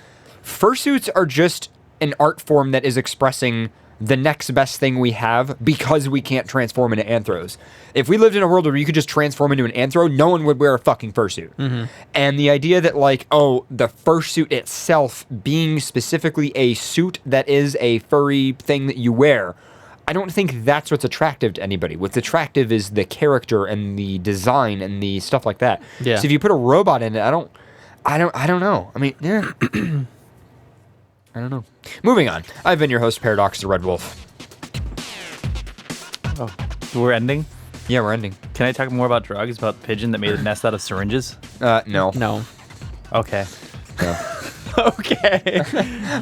Fursuits are just an art form that is expressing the next best thing we have because we can't transform into anthros. If we lived in a world where you could just transform into an anthro, no one would wear a fucking fursuit. Mm-hmm. And the idea that, like, oh, the fursuit itself being specifically a suit that is a furry thing that you wear, I don't think that's what's attractive to anybody. What's attractive is the character and the design and the stuff like that. Yeah. So if you put a robot in it, I don't know. I mean, yeah. I don't know. Moving on. I've been your host, Paradox the Red Wolf. Oh, we're ending? Yeah, we're ending. Can I talk more about drugs? About pigeon that made a nest out of syringes? No. No. Okay. No. Okay.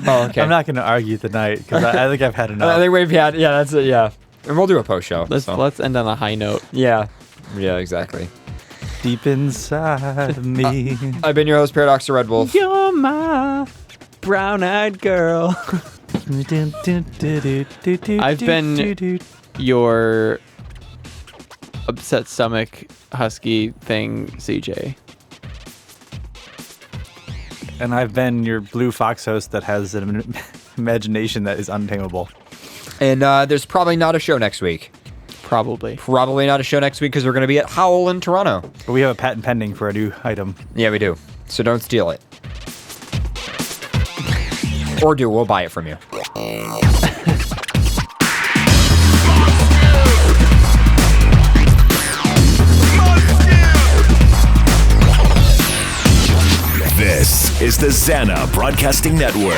Oh, okay. I'm not going to argue tonight because I think I've had enough. I think we've had, yeah, that's it, yeah. And we'll do a post show. Let's end on a high note. Yeah. Yeah, exactly. Deep inside of me. I've been your host, Paradox the Red Wolf. You're my brown-eyed girl. I've been your upset stomach husky thing, CJ. And I've been your blue fox host that has an imagination that is untamable. And there's probably not a show next week. Probably not a show next week because we're going to be at Howl in Toronto. But we have a patent pending for a new item. Yeah, we do. So don't steal it. Or do. We'll buy it from you. This is the Zana Broadcasting Network.